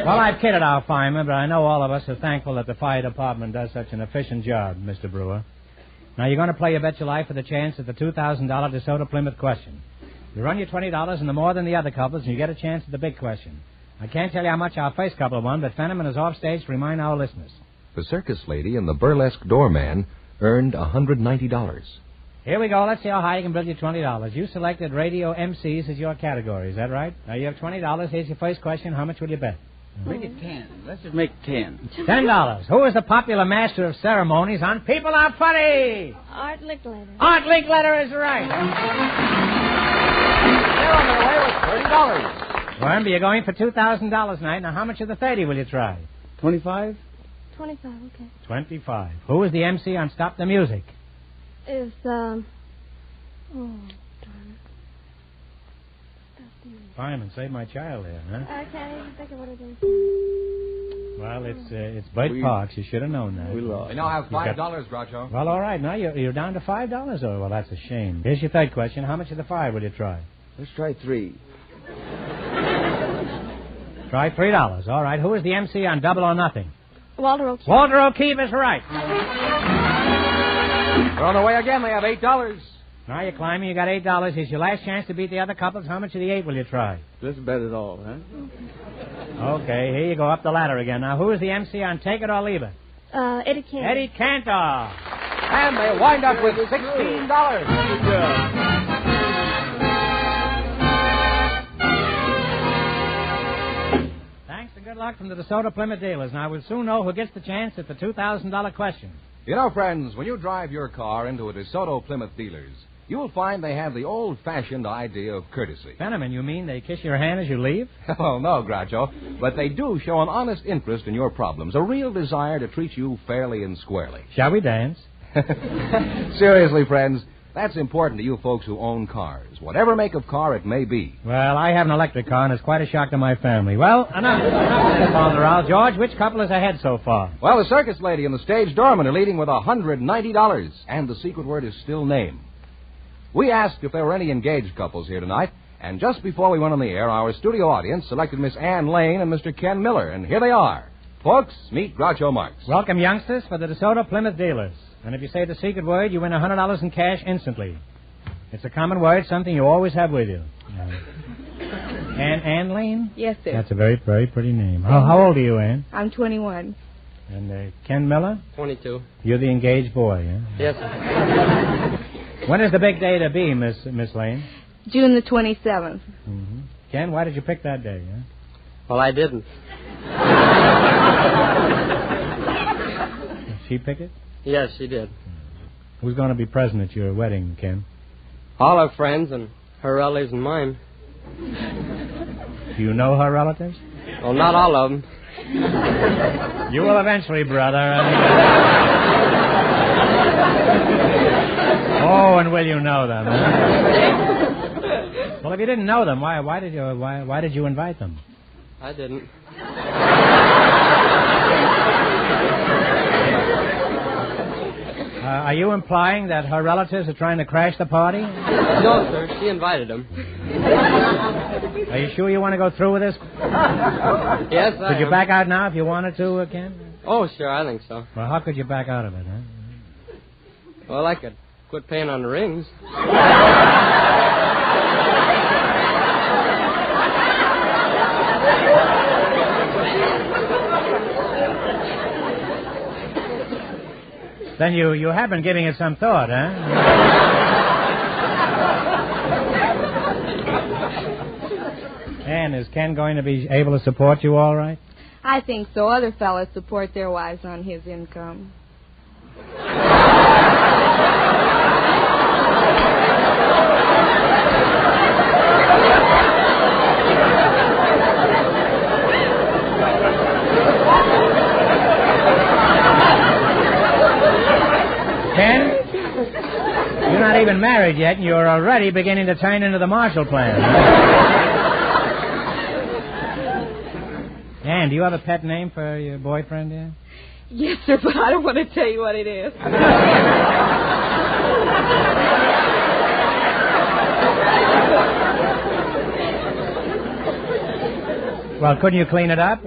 Well, I've kidded our firemen, but I know all of us are thankful that the fire department does such an efficient job, Mr. Brewer. Now, you're going to play You Bet Your Life for the chance at the $2,000 DeSoto Plymouth question. You run your $20 and the more than the other couples, and you get a chance at the big question. I can't tell you how much our first couple won, but Fenneman is off stage to remind our listeners. The circus lady and the burlesque doorman earned $190. Here we go. Let's see how high you can build your $20. You selected radio MCs as your category. Is that right? Now, you have $20. Here's your first question. How much will you bet? Make it 10. Let's just make 10. $10. Who is the popular master of ceremonies on People Are Funny? Art Linkletter. Art Linkletter is right. They're on their way with $30. Remember, you're going for $2,000 tonight. Now, how much of the 30 will you try? 25? 25, okay. 25. Who is the MC on Stop the Music? Is, oh, Fireman, save my child here, huh? I can't even think of what it is. Well, it's Bud Parks. You should have known that. We lost. They now have $5, Groucho. Well, all right. Now you're down to $5. Oh, well, that's a shame. Here's your third question. How much of the 5 will you try? Let's try 3. Try $3. All right. Who is the MC on Double or Nothing? Walter O'Keefe. Walter O'Keefe is right. They're on their way again. They have $8. Now you're climbing. You got $8. Here's your last chance to beat the other couples. How much of the 8 will you try? Let's bet it all, huh? Okay, here you go up the ladder again. Now, who is the MC on Take It or Leave It? Eddie Cantor. Eddie Cantor. And they wind up with $16. Thanks and good luck from the DeSoto Plymouth dealers. Now, we'll soon know who gets the chance at the $2,000 question. You know, friends, when you drive your car into a DeSoto Plymouth dealer's, you'll find they have the old-fashioned idea of courtesy. Fenneman, you mean they kiss your hand as you leave? Oh, no, Groucho. But they do show an honest interest in your problems, a real desire to treat you fairly and squarely. Shall we dance? Seriously, friends, that's important to you folks who own cars, whatever make of car it may be. Well, I have an electric car, and it's quite a shock to my family. Well, enough of this, George. Which couple is ahead so far? Well, the circus lady and the stage doorman are leading with $190, and the secret word is still name. We asked if there were any engaged couples here tonight, and just before we went on the air, our studio audience selected Miss Ann Lane and Mr. Ken Miller, and here they are. Folks, meet Groucho Marx. Welcome, youngsters, for the DeSoto Plymouth dealers. And if you say the secret word, you win $100 in cash instantly. It's a common word, something you always have with you. Ann Lane? Yes, sir. That's a very, very pretty name. How old are you, Ann? I'm 21. And Ken Miller? 22. You're the engaged boy, huh? Yes, sir. When is the big day to be, Miss Lane? June the 27th. Mm-hmm. Ken, why did you pick that day, huh? Well, I didn't. She pick it? Yes, she did. Who's going to be present at your wedding, Ken? All her friends and her relatives and mine. Do you know her relatives? Well, not all of them. You will eventually, brother. Oh, and will you know them? Well, if you didn't know them, why did you invite them? I didn't. Are you implying that her relatives are trying to crash the party? No, sir. She invited them. Are you sure you want to go through with this? Yes, I Could you am. back out now if you wanted to, Ken? Oh, sure, I think so. Well, how could you back out of it, huh? Well, I could quit paying on the rings. Then you have been giving it some thought, huh? Ann, is Ken going to be able to support you all right? I think so. Other fellas support their wives on his income. Ken, you're not even married yet, and you're already beginning to turn into the Marshall Plan. Ann, do you have a pet name for your boyfriend there? Yes, sir, but I don't want to tell you what it is. Well, couldn't you clean it up?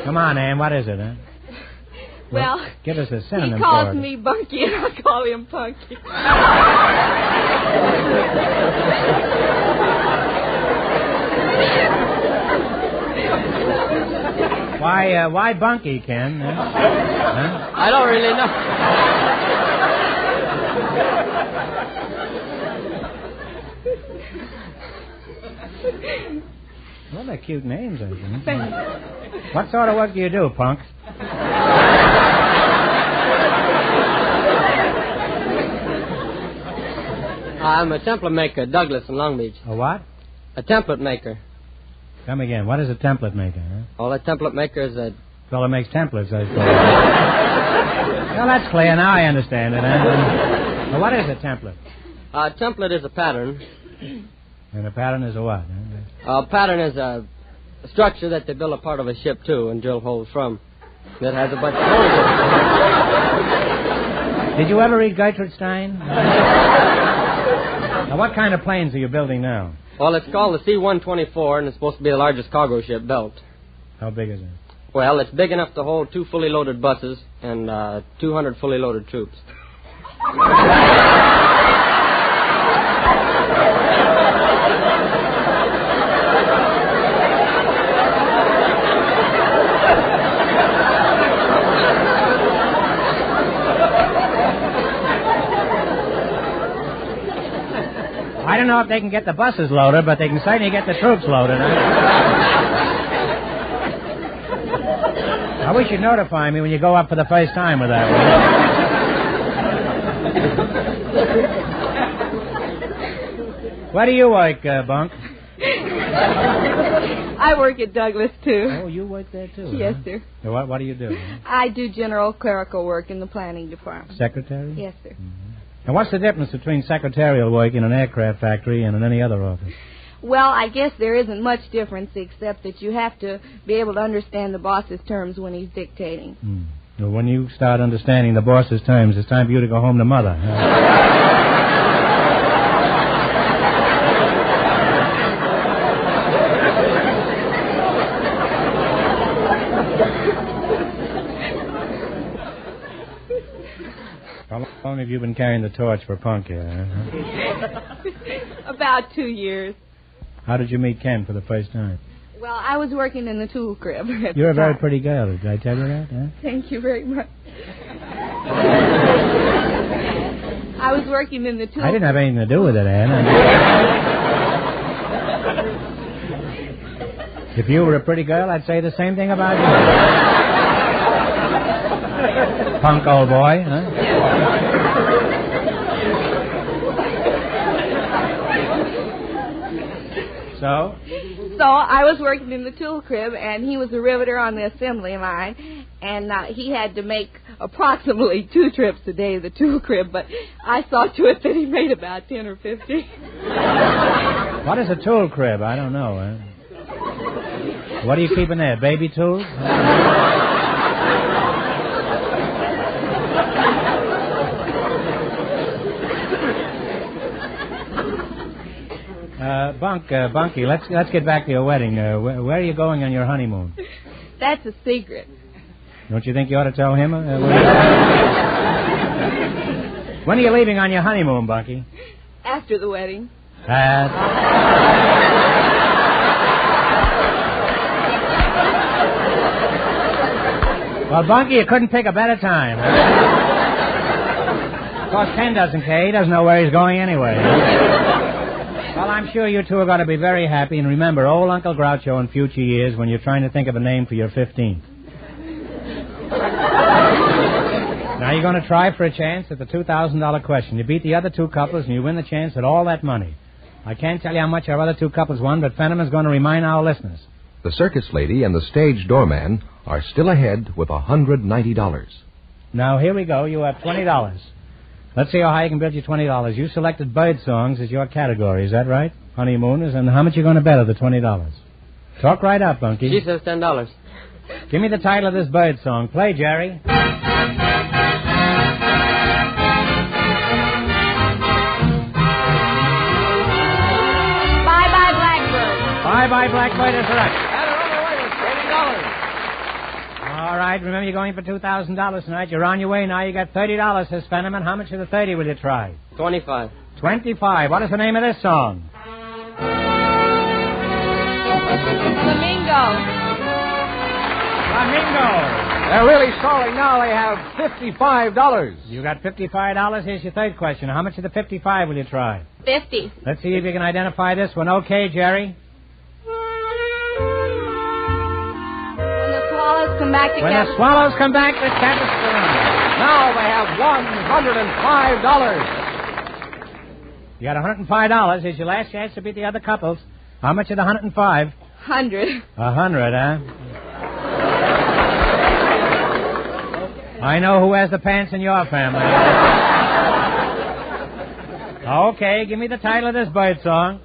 Come on, Ann, what is it, huh? Well, give us a synonym he calls for it. me Bunky, and I call him Punky. Why Bunky, Ken? Huh? I don't really know. Well, they're cute names, I think. What sort of work do you do, punk? I'm a template maker at Douglas in Long Beach. A what? A template maker. Come again. What is a template maker, huh? All a template maker is a... Fellow makes templates, I suppose. Well, that's clear. Now I understand it, huh? Well, what is a template? A template is a pattern. And a pattern is a what? Huh? A pattern is a structure that they build a part of a ship to and drill holes from. That has a bunch of holes in it. Did you ever read Gertrude Stein? Now, what kind of planes are you building now? Well, it's called the C-124, and it's supposed to be the largest cargo ship built. How big is it? Well, it's big enough to hold 2 fully loaded buses and 200 fully loaded troops. I don't know if they can get the buses loaded, but they can certainly get the troops loaded. I wish you'd notify me when you go up for the first time with that one. Where do you work, Bunk? I work at Douglas, too. Oh, you work there, too? Yes, huh? sir. So what do you do? Huh? I do general clerical work in the planning department. Secretary? Yes, sir. Mm-hmm. And what's the difference between secretarial work in an aircraft factory and in any other office? Well, I guess there isn't much difference except that you have to be able to understand the boss's terms when he's dictating. Well, when you start understanding the boss's terms, it's time for you to go home to Mother. How long have you been carrying the torch for Punk here? About 2 years. How did you meet Ken for the first time? Well, I was working in the tool crib. You're a very pretty girl. Did I tell you that? Huh? Thank you very much. I was working in the tool... I didn't have anything to do with it, Ann. If you were a pretty girl, I'd say the same thing about you. Punk old boy, huh? So? So I was working in the tool crib, and he was a riveter on the assembly line, and he had to make approximately 2 trips a day to the tool crib, but I saw to it that he made about 10 or 15. What is a tool crib? I don't know. What are you keeping there, baby tools? Bunky, let's get back to your wedding. Where are you going on your honeymoon? That's a secret. Don't you think you ought to tell him? When are you leaving on your honeymoon, Bunky? After the wedding. Well, Bunky, you couldn't pick a better time. Of course, Ken doesn't care. He doesn't know where he's going anyway. Well, I'm sure you two are going to be very happy. And remember, old Uncle Groucho in future years when you're trying to think of a name for your 15th. Now you're going to try for a chance at the $2,000 question. You beat the other two couples and you win the chance at all that money. I can't tell you how much our other two couples won, but Fenneman's going to remind our listeners. The circus lady and the stage doorman are still ahead with $190. Now, here we go. You have $20. Let's see how high you can build your $20. You selected bird songs as your category. Is that right? Honeymooners. And how much you going to bet of the $20? Talk right up, Bunky. She says $10. Give me the title of this bird song. Play, Jerry. Bye-bye, Blackbird. Bye-bye, Blackbird is right. All right, remember you're going for $2,000 tonight. You're on your way now. You got $30, says Fenneman. How much of the 30 will you try? 25. 25. What is the name of this song? Flamingo. They're really stalling now. They have $55. You got $55. Here's your third question. How much of the 55 will you try? 50. Let's see if you can identify this one. Okay, Jerry. Come back to when the swallows come back, the cat is Now they have $105. You got $105. Here's your last chance to beat the other couples. How much of the 105? 100. 100, huh? I know who has the pants in your family. Okay, give me the title of this bird song.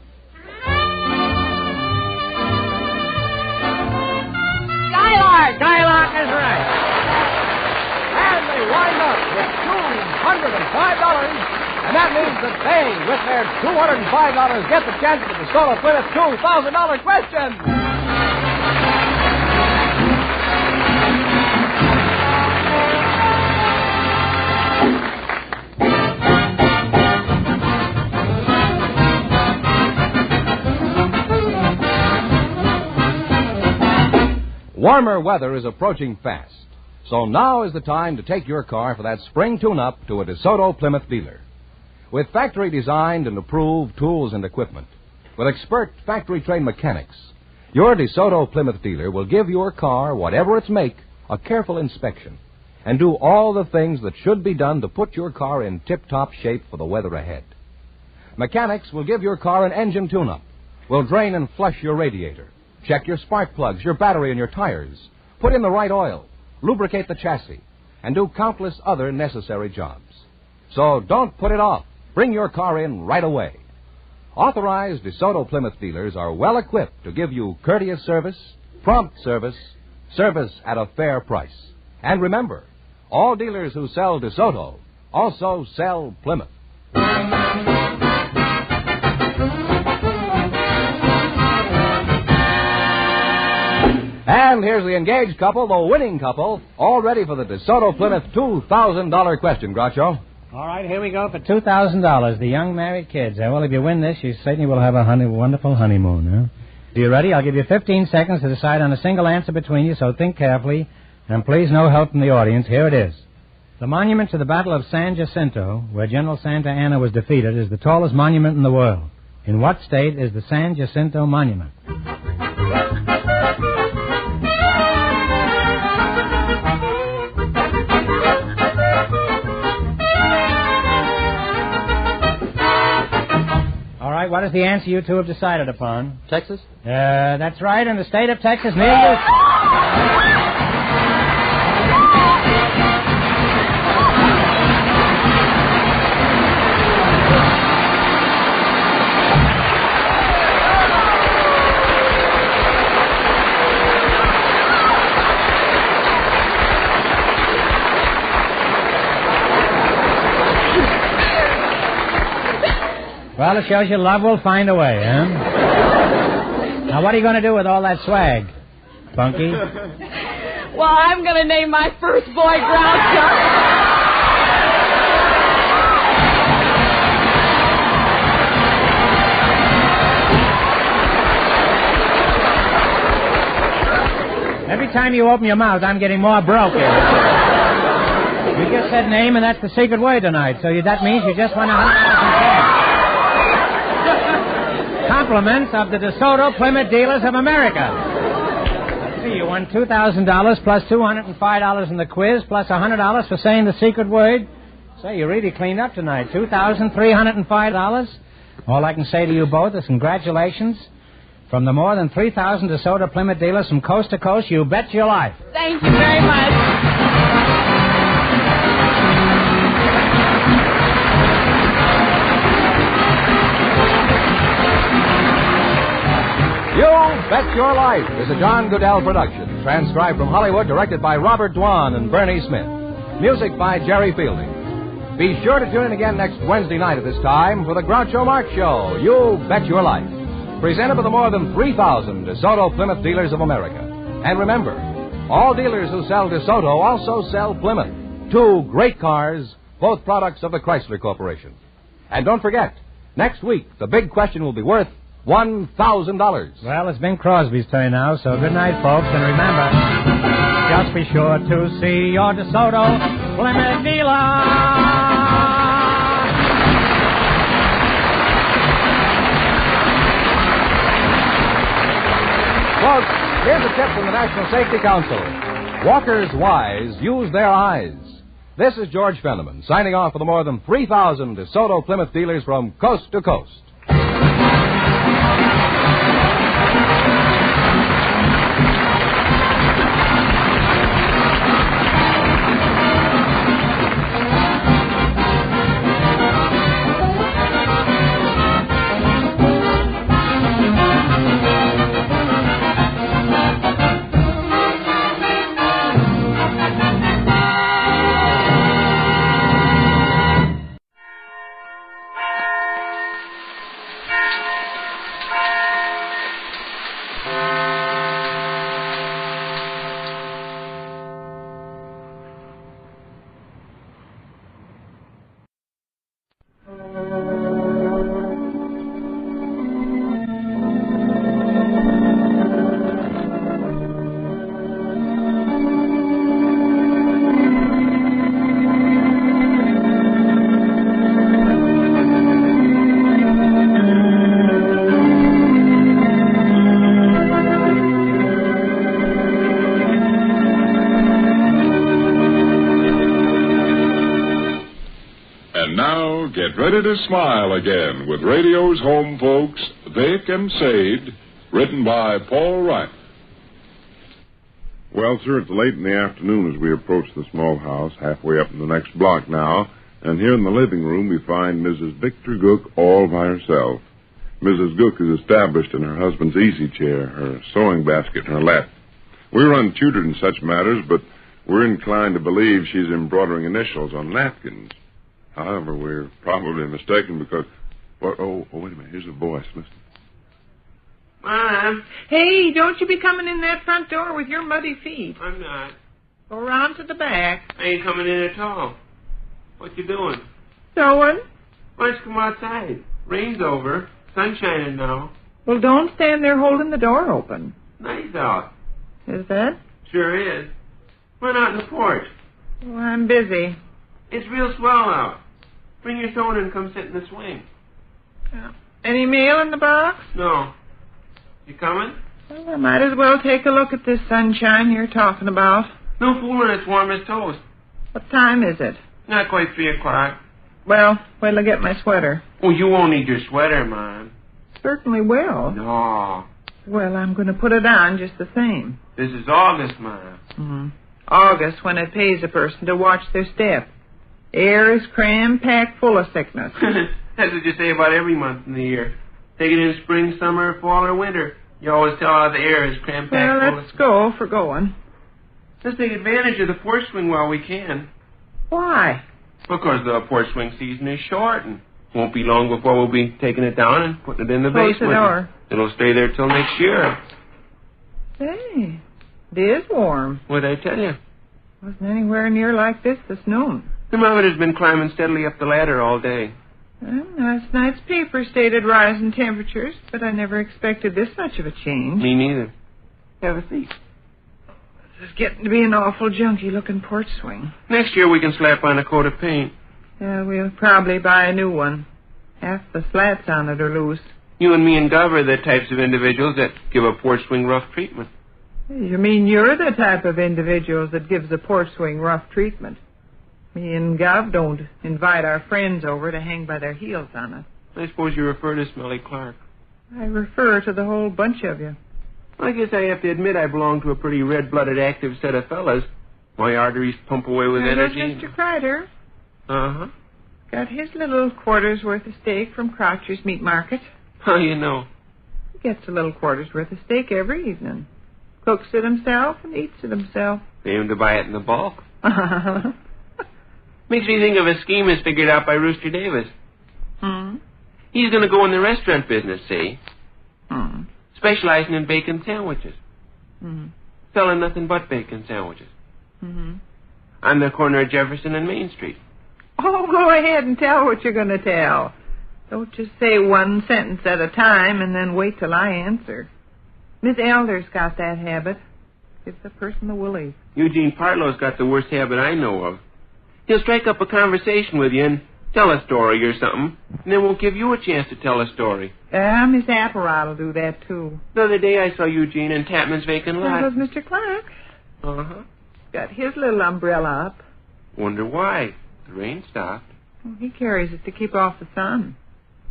Skylark is right. And they wind up with $205. And that means that they, with their $205, get the chance to the Solar Plymouth $2,000 question. Warmer weather is approaching fast, so now is the time to take your car for that spring tune-up to a DeSoto Plymouth dealer. With factory-designed and approved tools and equipment, with expert factory-trained mechanics, your DeSoto Plymouth dealer will give your car, whatever its make, a careful inspection and do all the things that should be done to put your car in tip-top shape for the weather ahead. Mechanics will give your car an engine tune-up, will drain and flush your radiator, check your spark plugs, your battery, and your tires. Put in the right oil, lubricate the chassis, and do countless other necessary jobs. So don't put it off. Bring your car in right away. Authorized DeSoto Plymouth dealers are well equipped to give you courteous service, prompt service, service at a fair price. And remember, all dealers who sell DeSoto also sell Plymouth. And here's the engaged couple, the winning couple, all ready for the DeSoto Plymouth $2,000 question, Groucho. All right, here we go for $2,000. The young married kids. Well, if you win this, you certainly will have a wonderful honeymoon. Huh? Are you ready? I'll give you 15 seconds to decide on a single answer between you, so think carefully. And please, no help from the audience. Here it is. The monument to the Battle of San Jacinto, where General Santa Anna was defeated, is the tallest monument in the world. In what state is the San Jacinto Monument? What is the answer you two have decided upon? Texas? That's right, in the state of Texas, near you. Well, it shows you love will find a way, huh? Now, what are you going to do with all that swag, Bunky? Well, I'm going to name my first boy Groucho. Every time you open your mouth, I'm getting more broke here. You just said name, and that's the secret word tonight. So that means you just won $100,000 cash. Compliments of the DeSoto Plymouth Dealers of America. Let's see, you won $2,000 plus $205 in the quiz plus $100 for saying the secret word. Say, you really cleaned up tonight. $2,305. All I can say to you both is congratulations. From the more than 3,000 DeSoto Plymouth dealers from coast to coast, you bet your life. Thank you very much. You Bet Your Life is a John Goodell production, transcribed from Hollywood, directed by Robert Dwan and Bernie Smith. Music by Jerry Fielding. Be sure to tune in again next Wednesday night at this time for the Groucho Marx Show, You Bet Your Life. Presented by the more than 3,000 DeSoto Plymouth Dealers of America. And remember, all dealers who sell DeSoto also sell Plymouth. 2 great cars, both products of the Chrysler Corporation. And don't forget, next week, the big question will be worth $1,000. Well, it's Bing Crosby's turn now, so good night, folks. And remember, just be sure to see your DeSoto Plymouth dealer. Folks, here's a tip from the National Safety Council. Walkers wise use their eyes. This is George Fenneman, signing off for the more than 3,000 DeSoto Plymouth dealers from coast to coast. Get ready to smile again with radio's home folks, Vic and Sade, written by Paul Wright. Well, sir, it's late in the afternoon as we approach the small house, halfway up in the next block now, and here in the living room we find Mrs. Victor Gook all by herself. Mrs. Gook is established in her husband's easy chair, her sewing basket in her lap. We're untutored in such matters, but we're inclined to believe she's embroidering initials on napkins. However, we're probably mistaken because... Oh, wait a minute. Here's a voice. Listen. Mom. Hey, don't you be coming in that front door with your muddy feet. I'm not. Go around to the back. I ain't coming in at all. What you doing? Sewing. Why don't you come outside? Rain's over. Sun's shining now. Well, don't stand there holding the door open. Nice out. Is that? Sure is. Run out in the porch. Well, I'm busy. It's real swell out. Bring your sewing and come sit in the swing. Yeah. Any mail in the box? No. You coming? Well, I might as well take a look at this sunshine you're talking about. No fooling, it's warm as toast. What time is it? Not quite 3 o'clock. Well, wait till I get my sweater. Oh, you won't need your sweater, Mom. Certainly will. No. Well, I'm going to put it on just the same. This is August, Mom. Mm-hmm. August, when it pays a person to watch their step. Air is cram-packed full of sickness. That's what you say about every month in the year. Take it in spring, summer, fall, or winter. You always tell how the air is cram-packed full of... Well, let's go for going. Let's take advantage of the porch swing while we can. Why? Because the porch swing season is short, and Won't be long before we'll be taking it down and putting it in the Close basement. the door. It'll stay there till next year. Hey, it is warm. What'd I tell you? Wasn't anywhere near like this noon. The thermometer's been climbing steadily up the ladder all day. Well, last night's paper stated rising temperatures, but I never expected this much of a change. Me neither. Have a seat. This is getting to be an awful junky-looking porch swing. Next year we can slap on a coat of paint. Yeah, we'll probably buy a new one. Half the slats on it are loose. You and me and Gov are the types of individuals that give a porch swing rough treatment. You mean you're the type of individuals that gives a porch swing rough treatment? Me and Gov don't invite our friends over to hang by their heels on us. I suppose you refer to Smelly Clark. I refer to the whole bunch of you. I guess I have to admit I belong to a pretty red-blooded, active set of fellas. My arteries pump away with energy. Mr. Kreider. Uh-huh. Got his little quarter's worth of steak from Croucher's Meat Market. How you know? He gets a little quarter's worth of steak every evening. Cooks it himself and eats it himself. They aim to buy it in the bulk. Makes me think of a scheme as figured out by Rooster Davis. He's going to go in the restaurant business, see? Specializing in bacon sandwiches. Selling nothing but bacon sandwiches. On the corner of Jefferson and Main Street. Oh, go ahead and tell what you're going to tell. Don't just say one sentence at a time and then wait till I answer. Miss Elder's got that habit. Gives a person the willies. Eugene Partlow's got the worst habit I know of. He'll strike up a conversation with you and tell a story or something, and then won't give you a chance to tell a story. Miss Apparat will do that, too. The other day I saw Eugene in Tapman's vacant lot. That was Mr. Clark. Uh-huh. Got his little umbrella up. Wonder why. The rain stopped. Well, he carries it to keep off the sun.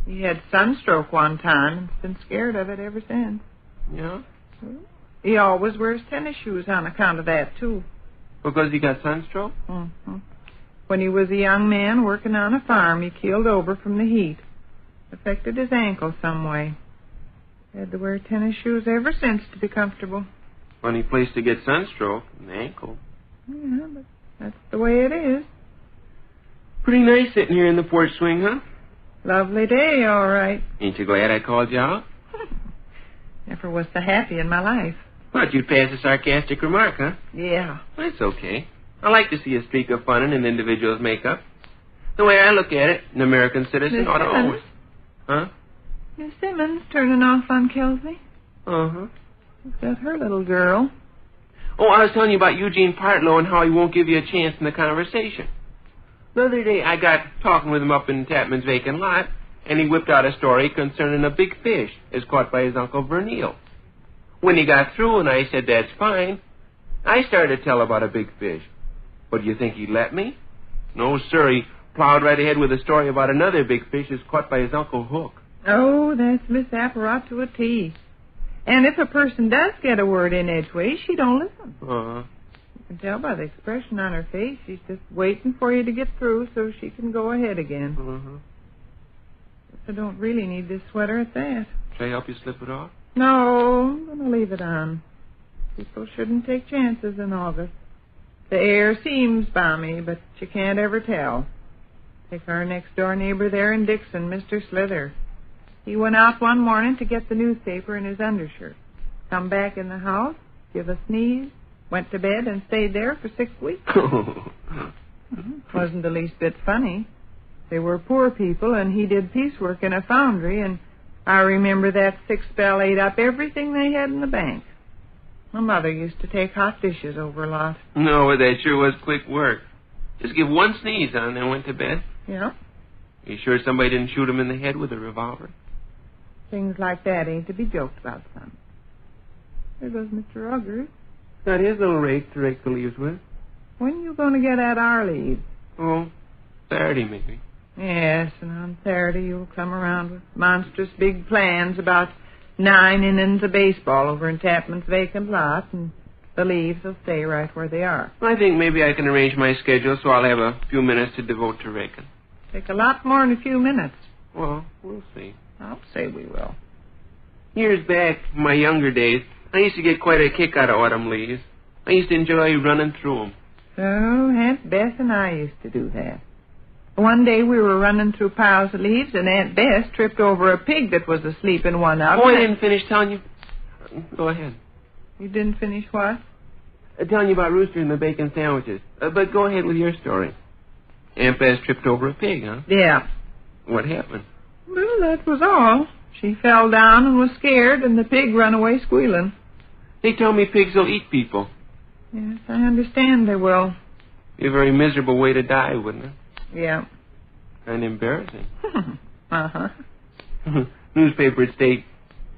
He had sunstroke one time and has been scared of it ever since. Yeah? He always wears tennis shoes on account of that, too. Because he got sunstroke? When he was a young man working on a farm, he keeled over from the heat. Affected his ankle some way. Had to wear tennis shoes ever since to be comfortable. Funny place to get sunstroke, an ankle. Yeah, but that's the way it is. Pretty nice sitting here in the porch swing, huh? Lovely day, all right. Ain't you glad I called you out? Never was so happy in my life. Thought you'd pass a sarcastic remark, huh? Yeah. That's okay. I like to see a streak of fun in an individual's makeup. The way I look at it, an American citizen Miss ought to Simmons? always... Huh? Miss Simmons turning off on Kelsey. Uh-huh. She's got her little girl. Oh, I was telling you about Eugene Partlow and how he won't give you a chance in the conversation. The other day I got talking with him up in Tapman's vacant lot, and he whipped out a story concerning a big fish as caught by his Uncle Vernil. When he got through and I said, that's fine, I started to tell about a big fish. But do you think he'd let me? No, sir. He plowed right ahead with a story about another big fish as caught by his Uncle Hook. Oh, that's Miss Apparat to a T. And if a person does get a word in edgeways, she don't listen. Uh-huh. You can tell by the expression on her face. She's just waiting for you to get through so she can go ahead again. Uh-huh. I don't really need this sweater at that. Shall I help you slip it off? No, I'm going to leave it on. People shouldn't take chances in August. The air seems balmy, but you can't ever tell. Take our next-door neighbor there in Dixon, Mr. Slither. He went out one morning to get the newspaper in his undershirt. Come back in the house, give a sneeze, went to bed, and stayed there for 6 weeks. Wasn't the least bit funny. They were poor people, and he did piecework in a foundry, and I remember that sick spell ate up everything they had in the bank. My mother used to take hot dishes over a lot. No, that sure was quick work. Just give one sneeze on and then went to bed. Yeah. You sure somebody didn't shoot him in the head with a revolver? Things like that ain't to be joked about, son. There goes Mr. Uggers. Got his little rake to rake the leaves with. When you going to get at our leaves? Oh, Saturday maybe. Yes, and on Saturday you'll come around with monstrous big plans about 9 innings of baseball over in Tapman's vacant lot, and the leaves will stay right where they are. I think maybe I can arrange my schedule so I'll have a few minutes to devote to raking. Take a lot more than a few minutes. Well, we'll see. I'll say we will. Years back, in my younger days, I used to get quite a kick out of autumn leaves. I used to enjoy running through them. So Aunt Beth and I used to do that. One day we were running through piles of leaves, and Aunt Bess tripped over a pig that was asleep in one of them. Oh, I didn't finish telling you. Go ahead. You didn't finish what? Telling you about Rooster and the bacon sandwiches. But go ahead with your story. Aunt Bess tripped over a pig, huh? Yeah. What happened? Well, that was all. She fell down and was scared, and the pig ran away squealing. They tell me pigs will eat people. Yes, I understand they will. Be a very miserable way to die, wouldn't it? Yeah. And embarrassing. Uh-huh. Newspapers state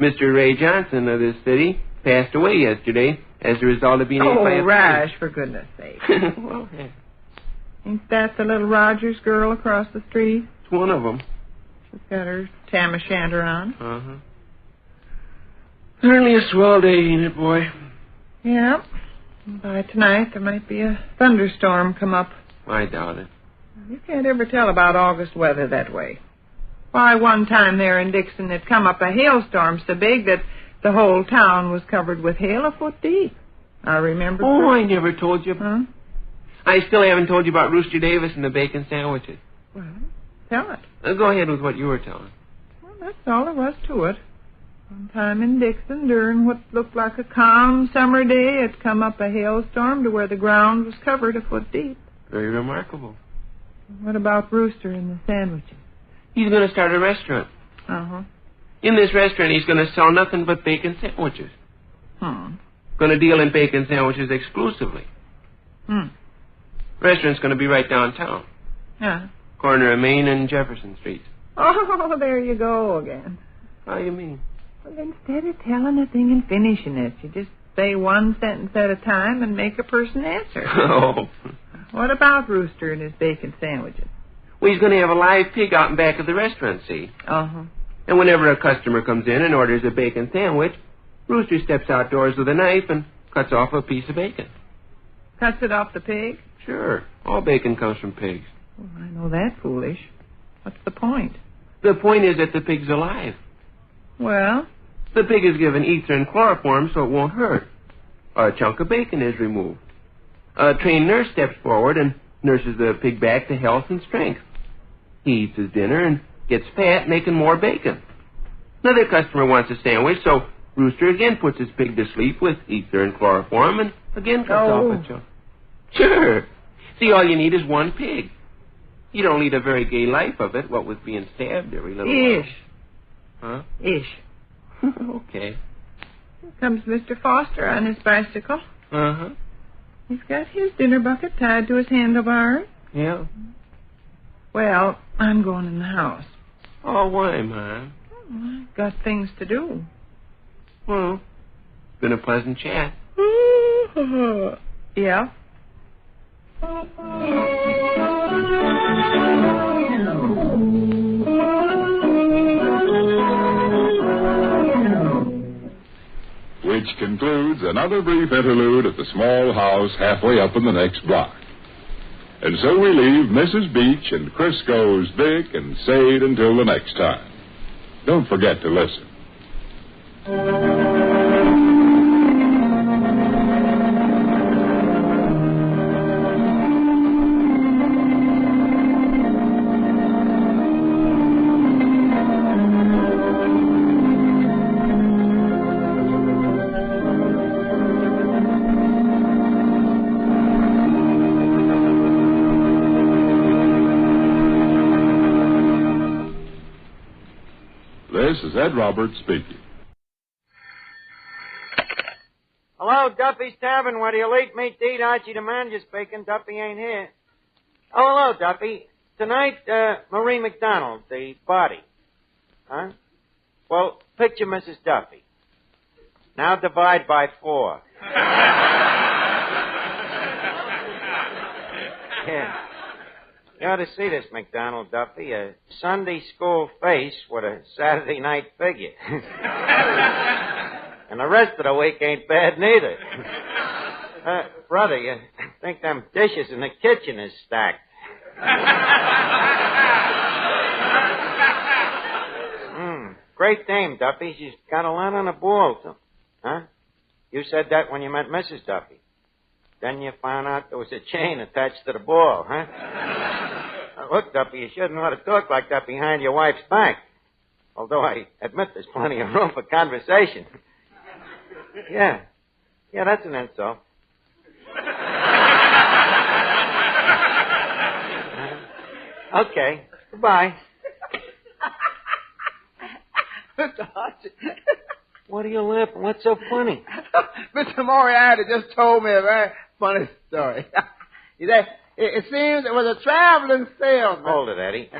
Mr. Ray Johnson of this city passed away yesterday as a result of being ate by a pig. Raj, for goodness sake. Well, yeah. Ain't that the little Rogers girl across the street? It's one of them. She's got her tam o' shanter on. Uh-huh. Certainly a swell day, ain't it, boy? Yeah. By tonight, there might be a thunderstorm come up. I doubt it. You can't ever tell about August weather that way. Why, one time there in Dixon, it come up a hailstorm so big that the whole town was covered with hail a foot deep. I remember... Oh, I never told you. Huh? I still haven't told you about Rooster Davis and the bacon sandwiches. Well, tell it. Go ahead with what you were telling. Well, that's all there was to it. One time in Dixon, during what looked like a calm summer day, it come up a hailstorm to where the ground was covered a foot deep. Very remarkable. What about Rooster and the sandwiches? He's going to start a restaurant. Uh-huh. In this restaurant, he's going to sell nothing but bacon sandwiches. Going to deal in bacon sandwiches exclusively. Restaurant's going to be right downtown. Yeah. Corner of Main and Jefferson Streets. Oh, there you go again. How you mean? Well, instead of telling a thing and finishing it, you just say one sentence at a time and make a person answer. Oh. What about Rooster and his bacon sandwiches? Well, he's going to have a live pig out in back of the restaurant, see? Uh-huh. And whenever a customer comes in and orders a bacon sandwich, Rooster steps outdoors with a knife and cuts off a piece of bacon. Cuts it off the pig? Sure. All bacon comes from pigs. Well, I know that foolish. What's the point? The point is that the pig's alive. Well? The pig is given ether and chloroform so it won't hurt. A chunk of bacon is removed. A trained nurse steps forward and nurses the pig back to health and strength. He eats his dinner and gets fat, making more bacon. Another customer wants a sandwich, so Rooster again puts his pig to sleep with ether and chloroform and again cuts off a chunk. Sure. See, all you need is one pig. You don't lead a very gay life of it, what with being stabbed every little while. Ish. Huh? Ish. Okay. Here comes Mr. Foster on his bicycle. Uh-huh. He's got his dinner bucket tied to his handlebar. Yeah. Well, I'm going in the house. Oh, why, Mom? I've got things to do. Well, it's been a pleasant chat. Yeah? Which concludes another brief interlude at the small house halfway up in the next block. And so we leave Mrs. Beach and Crisco's Vic and Sade until the next time. Don't forget to listen. This is Ed Roberts speaking. Hello, Duffy's Tavern. Where do you late meet to eat? Archie the manager speaking. Duffy ain't here. Oh, hello, Duffy. Tonight, Marie McDonald, the body. Huh? Well, picture Mrs. Duffy. Now divide by 4. Yeah. You ought to see this McDonald, Duffy. A Sunday school face with a Saturday night figure. And the rest of the week ain't bad neither. Brother, you think them dishes in the kitchen is stacked. Great dame, Duffy. She's got a lot on the ball, too. Huh? You said that when you met Mrs. Duffy. Then you found out there was a chain attached to the ball, huh? Look, Duffy, you shouldn't ought to talk like that behind your wife's back. Although I admit there's plenty of room for conversation. Yeah, that's an insult. Okay, goodbye. Mr. Archie. What are you laughing? What's so funny? Mr. Moriarty just told me a very funny story. It seems it was a traveling salesman. Hold it, Eddie.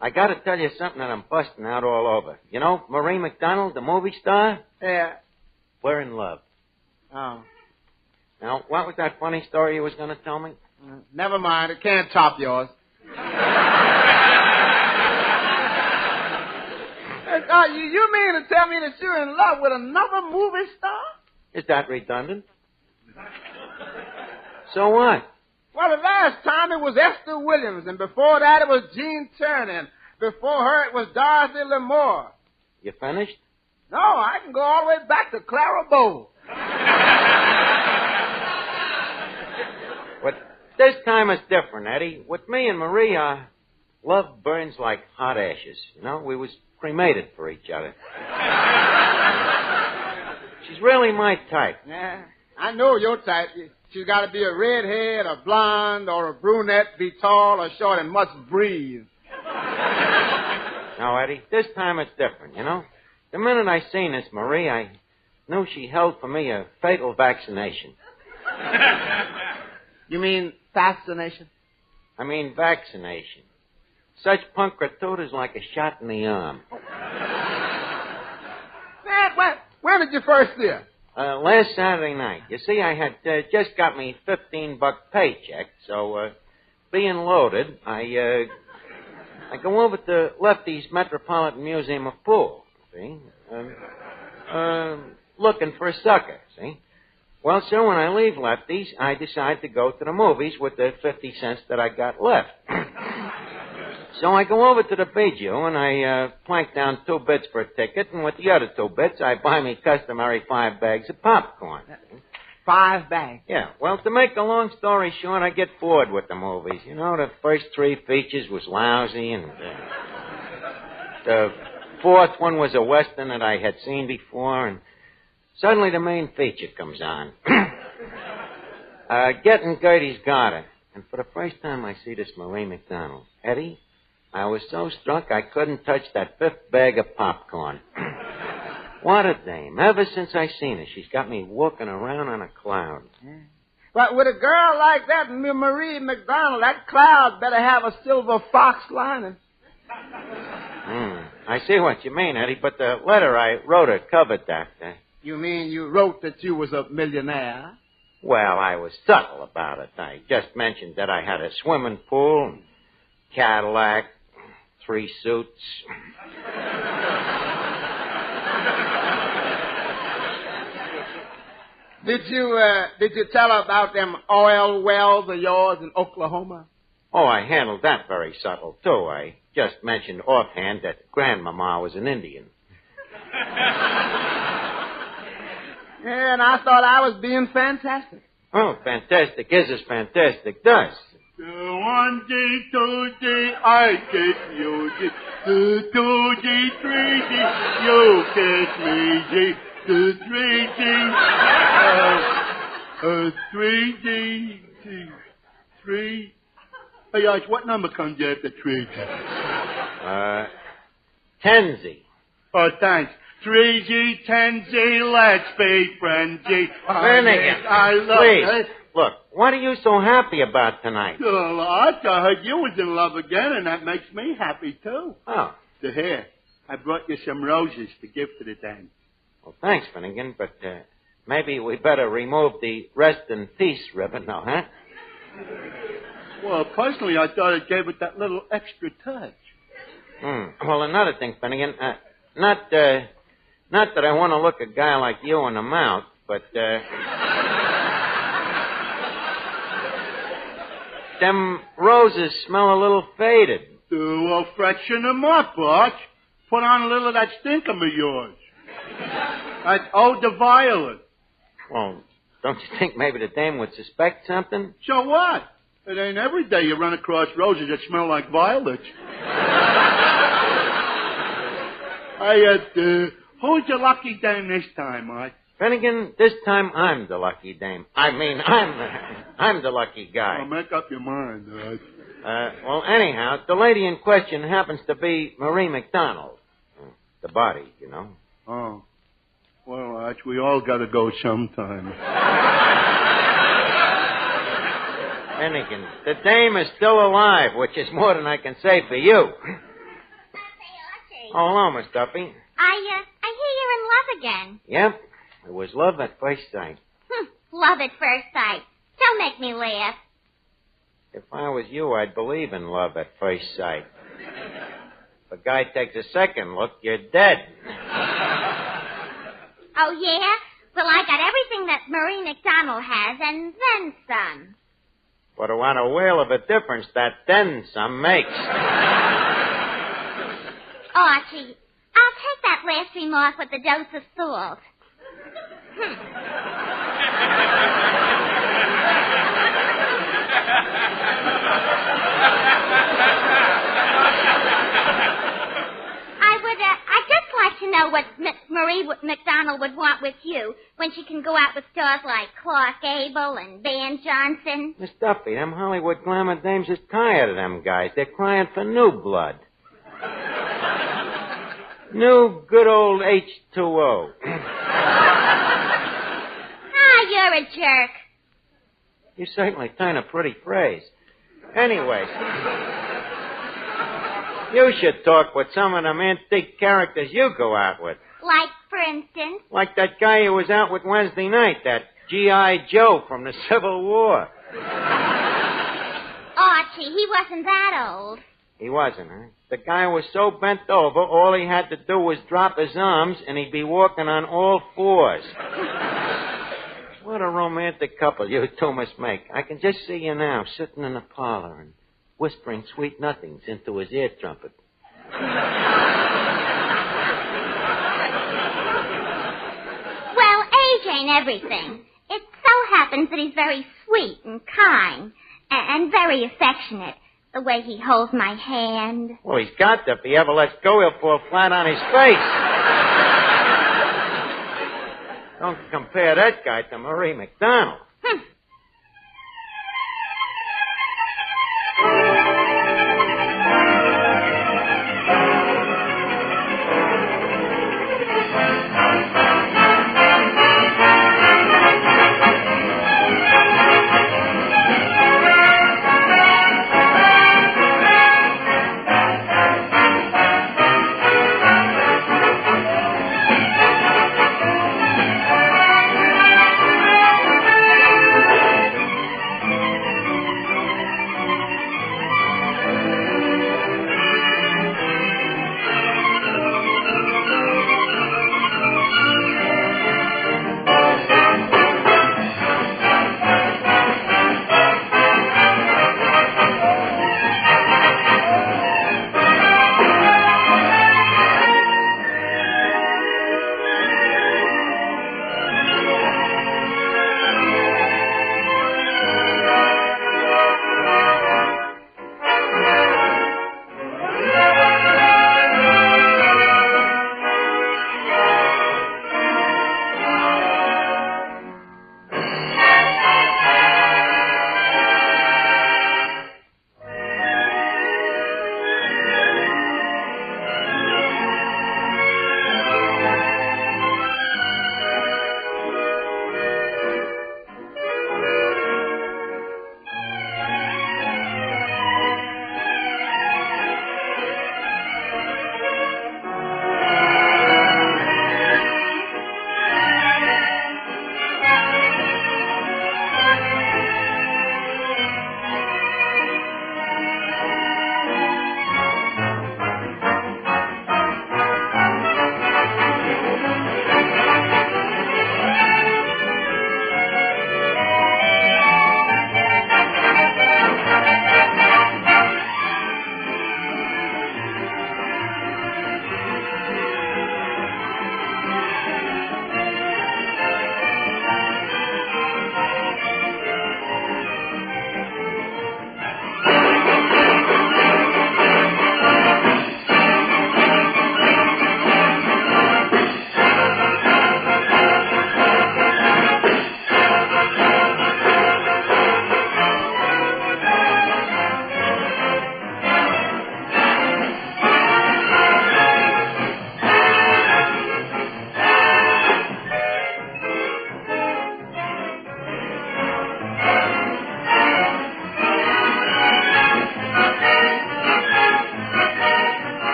I got to tell you something that I'm busting out all over. You know Marie McDonald, the movie star? Yeah. We're in love. Oh. Now, what was that funny story you was going to tell me? Never mind. It can't top yours. You mean to tell me that you're in love with another movie star? Is that redundant? So what? Well, the last time it was Esther Williams, and before that it was Jean Turner, and before her it was Dorothy L'Amour. You finished? No, I can go all the way back to Clara Bow. But this time it's different, Eddie. With me and Marie, love burns like hot ashes. You know, we was cremated for each other. She's really my type. Yeah, I know your type. She's got to be a redhead, a blonde, or a brunette, be tall or short, and must breathe. No, Eddie, this time it's different, you know. The minute I seen this Marie, I knew she held for me a fatal vaccination. You mean fascination? I mean vaccination. Such punctured is like a shot in the arm. Man, when did you first see her? Last Saturday night. You see, I had just got me $15 paycheck, so being loaded, I go over to Lefty's Metropolitan Museum of Pool, see, looking for a sucker, see. Well, so when I leave Lefty's, I decide to go to the movies with the 50 cents that I got left. So I go over to the Bijou, and I plank down 2 bits for a ticket, and with the other 2 bits, I buy me customary 5 bags of popcorn. 5 bags? Yeah. Well, to make a long story short, I get bored with the movies. You know, the first 3 features was lousy, and the 4th one was a Western that I had seen before, and suddenly the main feature comes on. Getting Gertie's Garter. And for the first time, I see this Marie McDonald. Eddie, I was so struck I couldn't touch that 5th bag of popcorn. What a dame. Ever since I seen her, she's got me walking around on a cloud. Yeah. But with a girl like that, Marie McDonald, that cloud better have a silver fox lining. I see what you mean, Eddie, but the letter I wrote her covered that. You mean you wrote that you was a millionaire? Well, I was subtle about it. I just mentioned that I had a swimming pool, Cadillac, 3 suits. Did you tell her about them oil wells of yours in Oklahoma? Oh, I handled that very subtle, too. I just mentioned offhand that Grandmama was an Indian. Yeah, and I thought I was being fantastic. Oh, fantastic is as fantastic does. 1G, 2G, I get you, G. 2G, 3G, you get me, G. 3G, 3G, 3. Hey, Arch, what number comes after 3G? 10Z. Oh, thanks. 3G, 10Z, let's be friends, G. Finnegan, I love please. it. Look, what are you so happy about tonight? Oh, Arch, I heard you was in love again, and that makes me happy, too. Oh. So here, I brought you some roses to give to the dance. Well, thanks, Finnegan, but maybe we better remove the rest in peace ribbon now, huh? Well, personally, I thought it gave it that little extra touch. Well, another thing, Finnegan, not that I want to look a guy like you in the mouth, but them roses smell a little faded. Well, freshen them up, Arch. Put on a little of that stinkum of yours. That's Eau de Violet. Well, don't you think maybe the dame would suspect something? So what? It ain't every day you run across roses that smell like violets. Who's your lucky dame this time, Art? Finnegan, this time I'm the lucky dame. I mean, I'm the lucky guy. Well, make up your mind, Art. Well, anyhow, the lady in question happens to be Marie McDonald. The body, you know. Oh. Well, Arch, we all got to go sometime. Finnegan, the dame is still alive, which is more than I can say for you. Oh, hello, Miss Duffy. I hear you're in love again. Yep. It was love at first sight. Love at first sight. Don't make me laugh. If I was you, I'd believe in love at first sight. If a guy takes a second look, you're dead. Oh, yeah? Well, I got everything that Marie McDonald has, and then some. But what a whale of a difference that then some makes. Archie, I'll take that last remark with a dose of salt. I'd just like to know what Marie McDonald would want with you when she can go out with stars like Clark Gable and Van Johnson. Miss Duffy, them Hollywood glamour dames is tired of them guys. They're crying for new blood. New good old H2O. You're a jerk. You certainly turn a pretty phrase. Anyways, you should talk with some of them antique characters you go out with. Like, for instance? Like that guy who was out with Wednesday night, that G.I. Joe from the Civil War. Archie, he wasn't that old. He wasn't, huh? The guy was so bent over, all he had to do was drop his arms, and he'd be walking on all fours. What a romantic couple you two must make. I can just see you now, sitting in the parlor and whispering sweet nothings into his ear trumpet. Well, age ain't everything. It so happens that he's very sweet and kind and very affectionate. The way he holds my hand. Well, he's got to. If he ever lets go, he'll fall flat on his face. Don't compare that guy to Marie McDonald.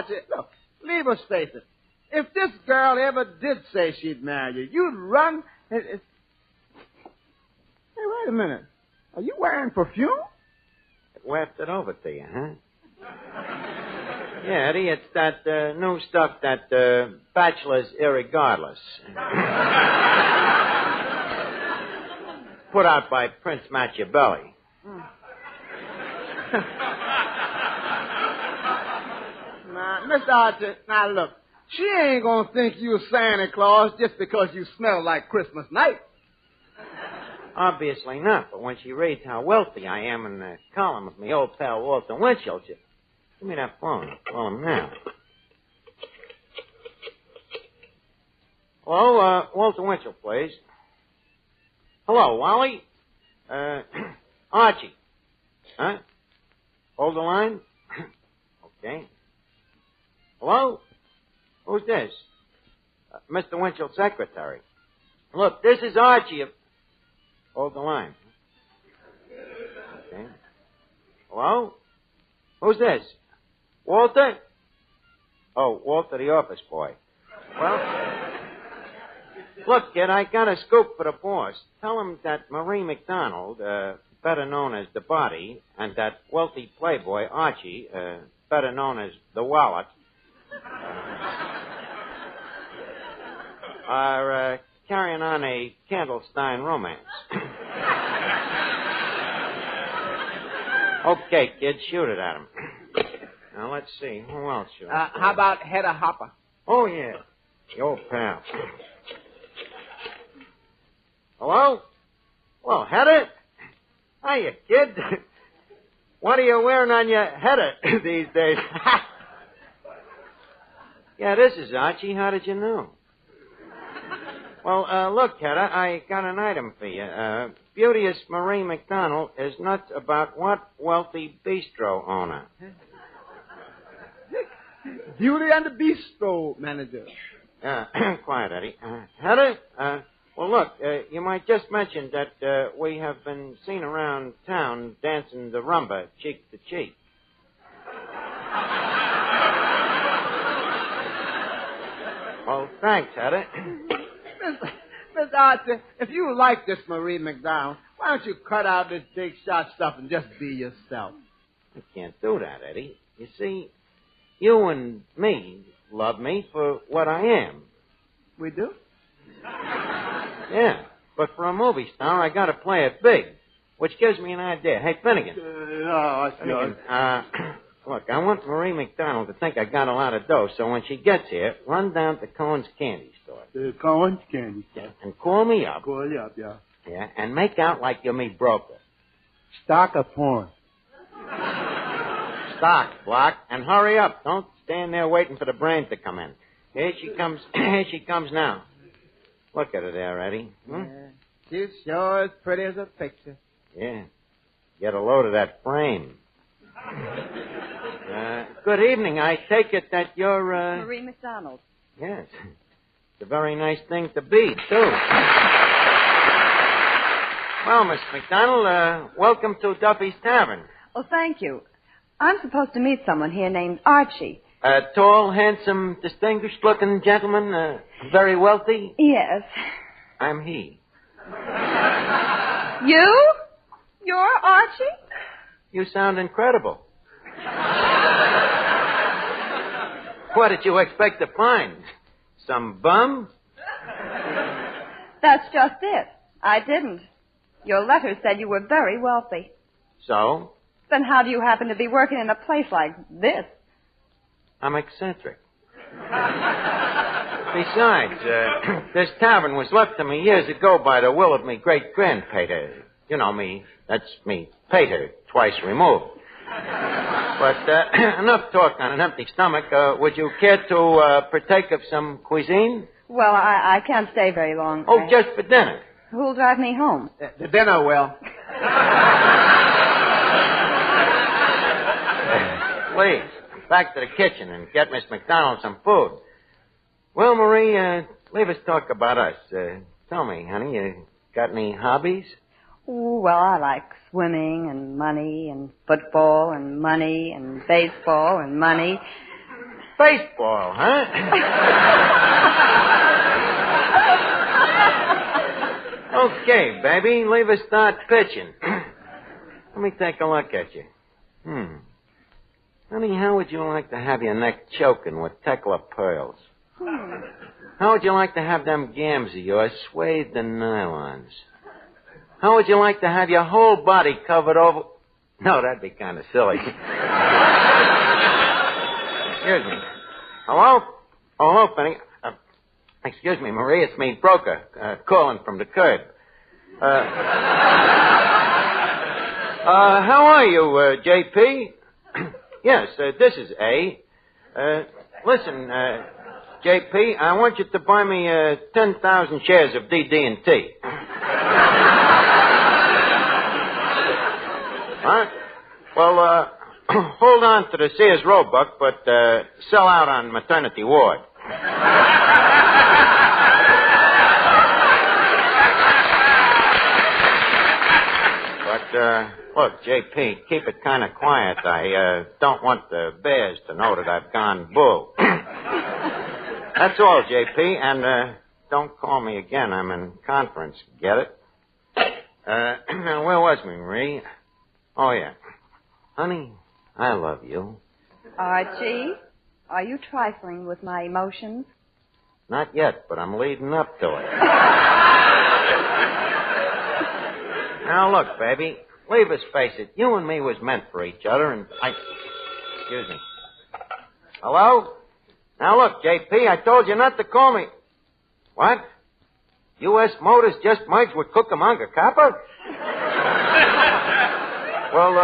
Archie, look, leave us face it. If this girl ever did say she'd marry you, you'd run. Hey, wait a minute. Are you wearing perfume? It wafted over to you, huh? Yeah, Eddie, it's that new stuff that bachelors irregardless. Put out by Prince Machiavelli. Now, Miss Archie, now look, she ain't gonna think you Santa Claus just because you smell like Christmas night. Obviously not, but when she reads how wealthy I am in the column of my old pal Walter Winchell, give me that phone. I'll call him now. Hello, Walter Winchell, please. Hello, Wally. Archie. Huh? Hold the line? Okay. Hello? Who's this? Mr. Winchell's secretary. Look, this is Archie. Hold the line. Okay. Hello? Who's this? Walter? Oh, Walter, the office boy. Well, look, kid, I got a scoop for the boss. Tell him that Marie McDonald, better known as the Body, and that wealthy playboy, Archie, better known as the Wallet, are carrying on a Candlestein romance. Okay, kid, shoot it at him. Now, let's see. Who else should I How about Hedda Hopper? Oh, yeah. The old pal. Hello? Well, Hedda? Hiya, kid. What are you wearing on your Hedda these days? Yeah, this is Archie. How did you know? Well, look, Hedda, I got an item for you. Beauteous Marie McDonald is nuts about what wealthy bistro owner? Beauty and the Bistro manager. Quiet, Eddie. Hedda, well, look, you might just mention that we have been seen around town dancing the rumba cheek to cheek. Well, thanks, Hedda. Miss Archie, if you like this Marie McDonald, why don't you cut out this big shot stuff and just be yourself? I can't do that, Eddie. You see, you and me love me for what I am. We do? Yeah, but for a movie star, I gotta play it big, which gives me an idea. Hey, Finnegan. Finnegan, look, I want Marie McDonald to think I got a lot of dough, so when she gets here, run down to Cohen's Candy Store. Cohen's Candy Store. And call me up. Call you up, yeah. Yeah, and make out like you're me broker. Stock of porn. Stock, Block, and hurry up. Don't stand there waiting for the brains to come in. Here she comes. Here she comes now. Look at her there, Eddie. Yeah, she's sure as pretty as a picture. Yeah. Get a load of that frame. Good evening. I take it that you're, Marie McDonald. Yes. It's a very nice thing to be, too. Well, Miss McDonald, welcome to Duffy's Tavern. Oh, thank you. I'm supposed to meet someone here named Archie. A tall, handsome, distinguished-looking gentleman, very wealthy? Yes. I'm he. You? You're Archie? You sound incredible. What did you expect to find? Some bum? That's just it. I didn't. Your letter said you were very wealthy. So? Then how do you happen to be working in a place like this? I'm eccentric. Besides, this tavern was left to me years ago by the will of me great-grandpater. You know me, that's me, pater, twice removed. But enough talk on an empty stomach. Would you care to partake of some cuisine? Well, I can't stay very long. Oh, just for dinner. Who'll drive me home? The dinner will. Please, back to the kitchen and get Miss McDonald some food. Well, Marie, leave us talk about us. Tell me, honey, you got any hobbies? Ooh, well, I like swimming and money and football and money and baseball and money. baseball, huh? Okay, baby, leave us start pitching. Let me take a look at you. Honey, how would you like to have your neck choking with Tekla pearls? How would you like to have them gams of yours swathed in nylons? How would you like to have your whole body covered over... No, that'd be kind of silly. Excuse me. Hello? Oh, hello, Penny. Excuse me, Marie. It's me, broker, calling from the curb. How are you, J.P.? Yes, this is A. Listen, J.P., I want you to buy me 10,000 shares of DD&T. Huh? Well, hold on to the Sears Roebuck, but sell out on maternity ward. But, look, J.P., keep it kind of quiet. I don't want the bears to know that I've gone bull. That's all, J.P., and don't call me again. I'm in conference. Get it? Now, where was we, Marie? Oh, yeah. Honey, I love you. Archie, are you trifling with my emotions? Not yet, but I'm leading up to it. Now, look, baby, leave us face it. You and me was meant for each other, and Excuse me. Hello? Now, look, J.P., I told you not to call me. What? U.S. Motors just merged with Cucamonga Copper? Well,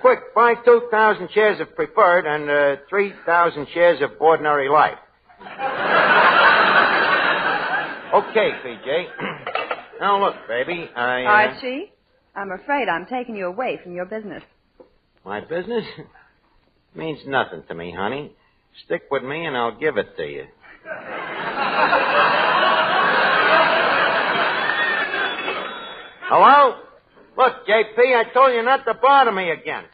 quick, buy 2,000 shares of preferred and 3,000 shares of ordinary life. Okay, PJ. Now, look, baby, Archie, I'm afraid I'm taking you away from your business. My business? Means nothing to me, honey. Stick with me and I'll give it to you. Hello? Look, J.P., I told you not to bother me again.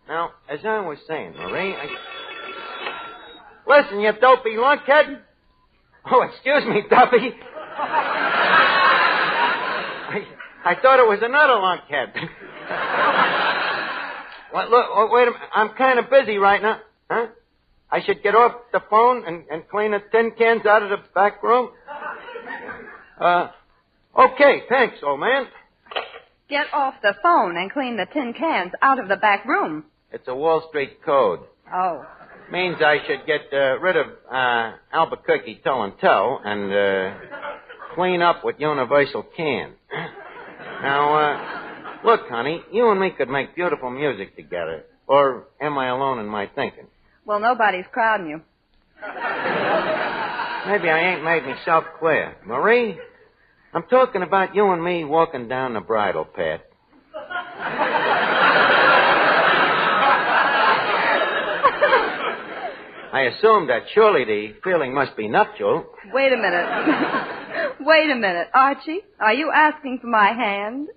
Now, as I was saying, Marie, Listen, you dopey lunkhead. Oh, excuse me, Duffy. I thought it was another lunkhead. Well, look, wait a minute. I'm kind of busy right now. Huh? I should get off the phone and clean the tin cans out of the back room? Okay, thanks, old man. Get off the phone and clean the tin cans out of the back room. It's a Wall Street code. Oh. Means I should get rid of Albuquerque Tell and Tell and clean up with Universal Can. Now, look, honey, you and me could make beautiful music together. Or am I alone in my thinking? Well, nobody's crowding you. Maybe I ain't made myself clear. Marie, I'm talking about you and me walking down the bridle path. I assume that surely the feeling must be nuptial. Wait a minute. Wait a minute. Archie, are you asking for my hand?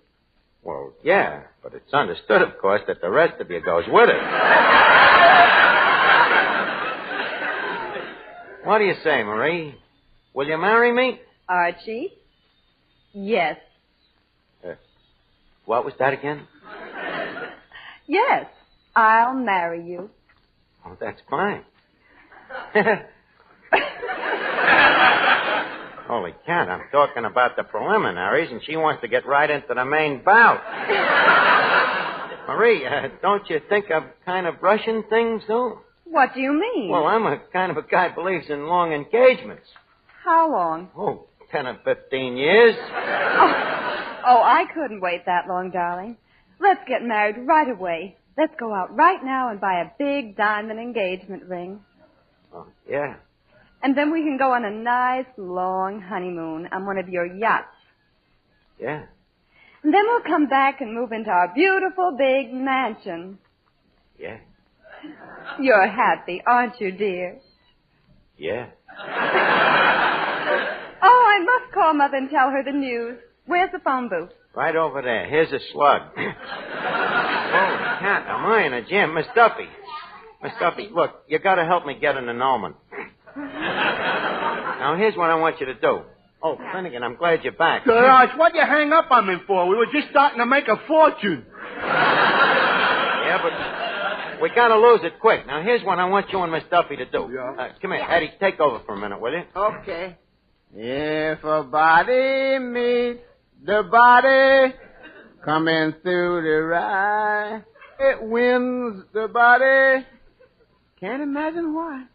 Well, yeah, but it's understood, of course, that the rest of you goes with it. What do you say, Marie? Will you marry me? Archie? Yes. What was that again? Yes, I'll marry you. Oh, that's fine. Holy cat, I'm talking about the preliminaries, and she wants to get right into the main bout. Marie, don't you think I'm kind of rushing things, though? What do you mean? Well, I'm a kind of a guy who believes in long engagements. How long? Oh, 10 or 15 years. Oh, I couldn't wait that long, darling. Let's get married right away. Let's go out right now and buy a big diamond engagement ring. Oh, yeah. And then we can go on a nice, long honeymoon on one of your yachts. Yeah. And then we'll come back and move into our beautiful big mansion. Yeah. You're happy, aren't you, dear? Yeah. Oh, I must call Mother and tell her the news. Where's the phone booth? Right over there. Here's a slug. Holy cat, am I in a jam? Miss Duffy. Miss Duffy, look, you got to help me get an annulment. Now, here's what I want you to do. Oh, Finnegan, I'm glad you're back. Arch, what you hang up on me for? We were just starting to make a fortune. Yeah, but we got to lose it quick. Now, here's what I want you and Miss Duffy to do. Come here, Eddie, take over for a minute, will you? Okay. If a body meets the body coming through the rye, it wins the body. Can't imagine why.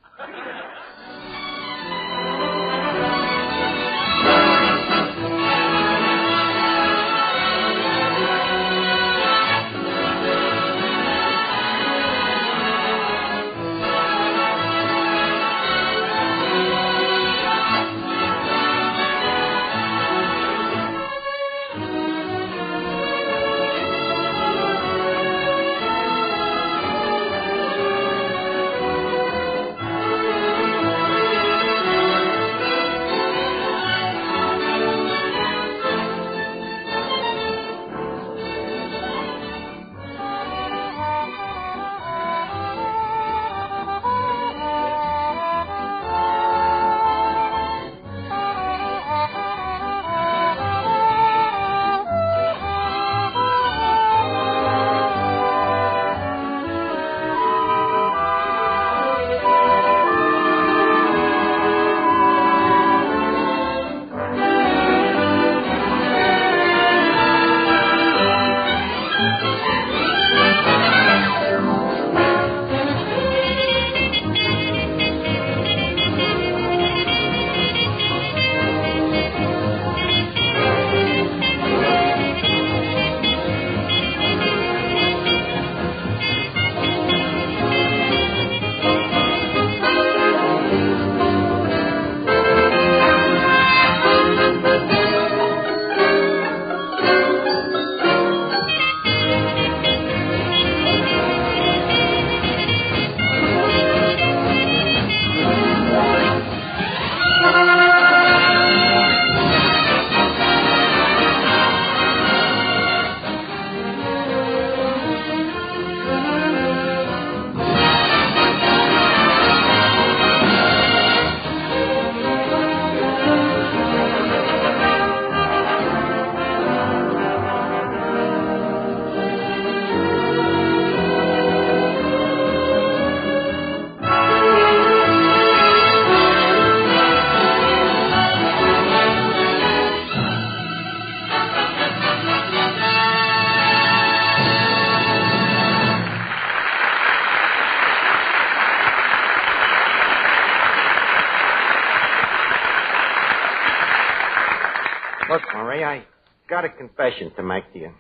Look, Marie, I got a confession to make to you.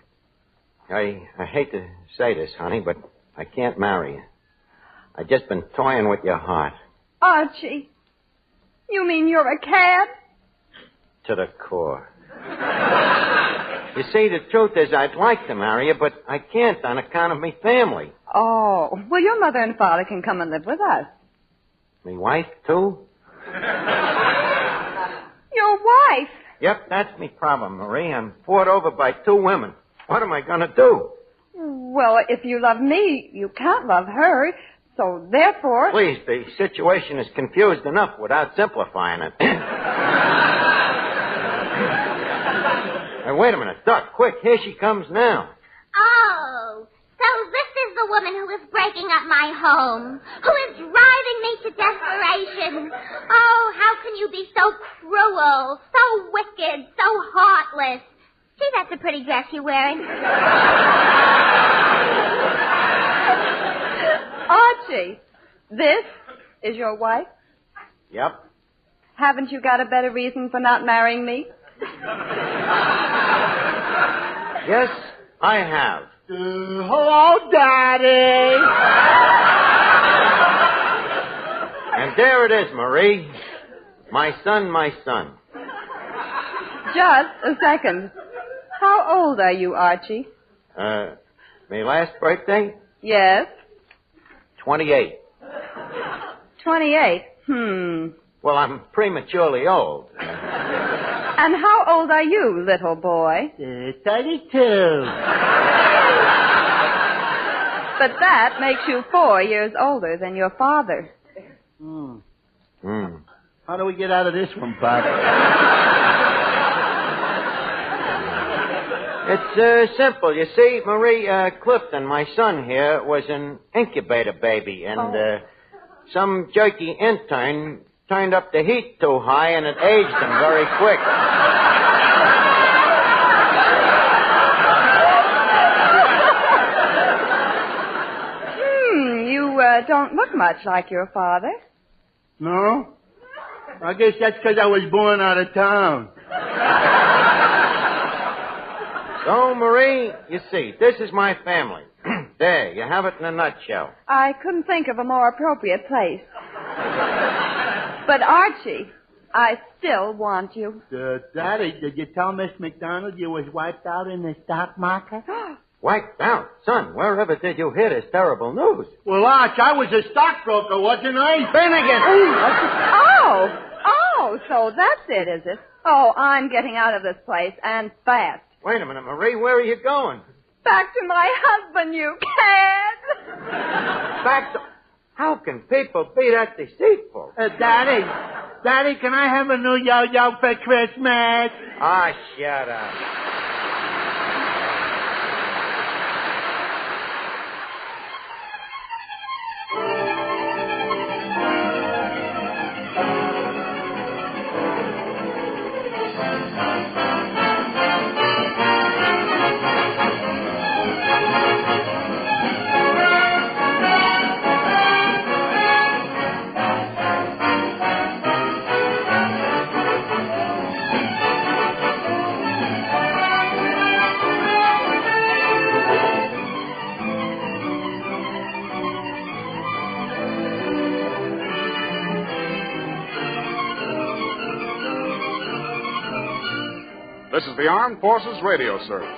I hate to say this, honey, but I can't marry you. I've just been toying with your heart. Archie, you mean you're a cad? To the core. You see, the truth is I'd like to marry you, but I can't on account of me family. Oh, well, your mother and father can come and live with us. Me wife, too? Your wife? Yep, that's me problem, Marie. I'm fought over by two women. What am I going to do? Well, if you love me, you can't love her. So, therefore... Please, the situation is confused enough without simplifying it. Hey, wait a minute. Duck, quick. Here she comes now. Oh, so this is the woman who is breaking up my home, who is driving me to desperation. Oh, how can you be so cruel, so wicked, so heartless? See, that's a pretty dress you're wearing. Archie, this is your wife? Yep. Haven't you got a better reason for not marrying me? Yes, I have. Hello, Daddy. And there it is, Marie. My son, my son. Just a second. How old are you, Archie? My last birthday? Yes. 28. 28? Well, I'm prematurely old. And how old are you, little boy? 32. But that makes you 4 years older than your father. How do we get out of this one, Pop? It's simple. You see, Marie Clifton, my son here, was an incubator baby, and some jerky intern turned up the heat too high, and it aged him very quick. You don't look much like your father. No? I guess that's because I was born out of town. So, Marie, you see, this is my family. There, you have it in a nutshell. I couldn't think of a more appropriate place. But, Archie, I still want you. Daddy, did you tell Miss McDonald you was wiped out in the stock market? Wiped out? Son, wherever did you hear this terrible news? Well, Arch, I was a stockbroker, wasn't I? Finnegan! Oh, so that's it, is it? Oh, I'm getting out of this place, and fast. Wait a minute, Marie, where are you going? Back to my husband, you cad! Back to... How can people be that deceitful? Daddy, can I have a new yo-yo for Christmas? Ah, shut up. This is the Armed Forces Radio Service.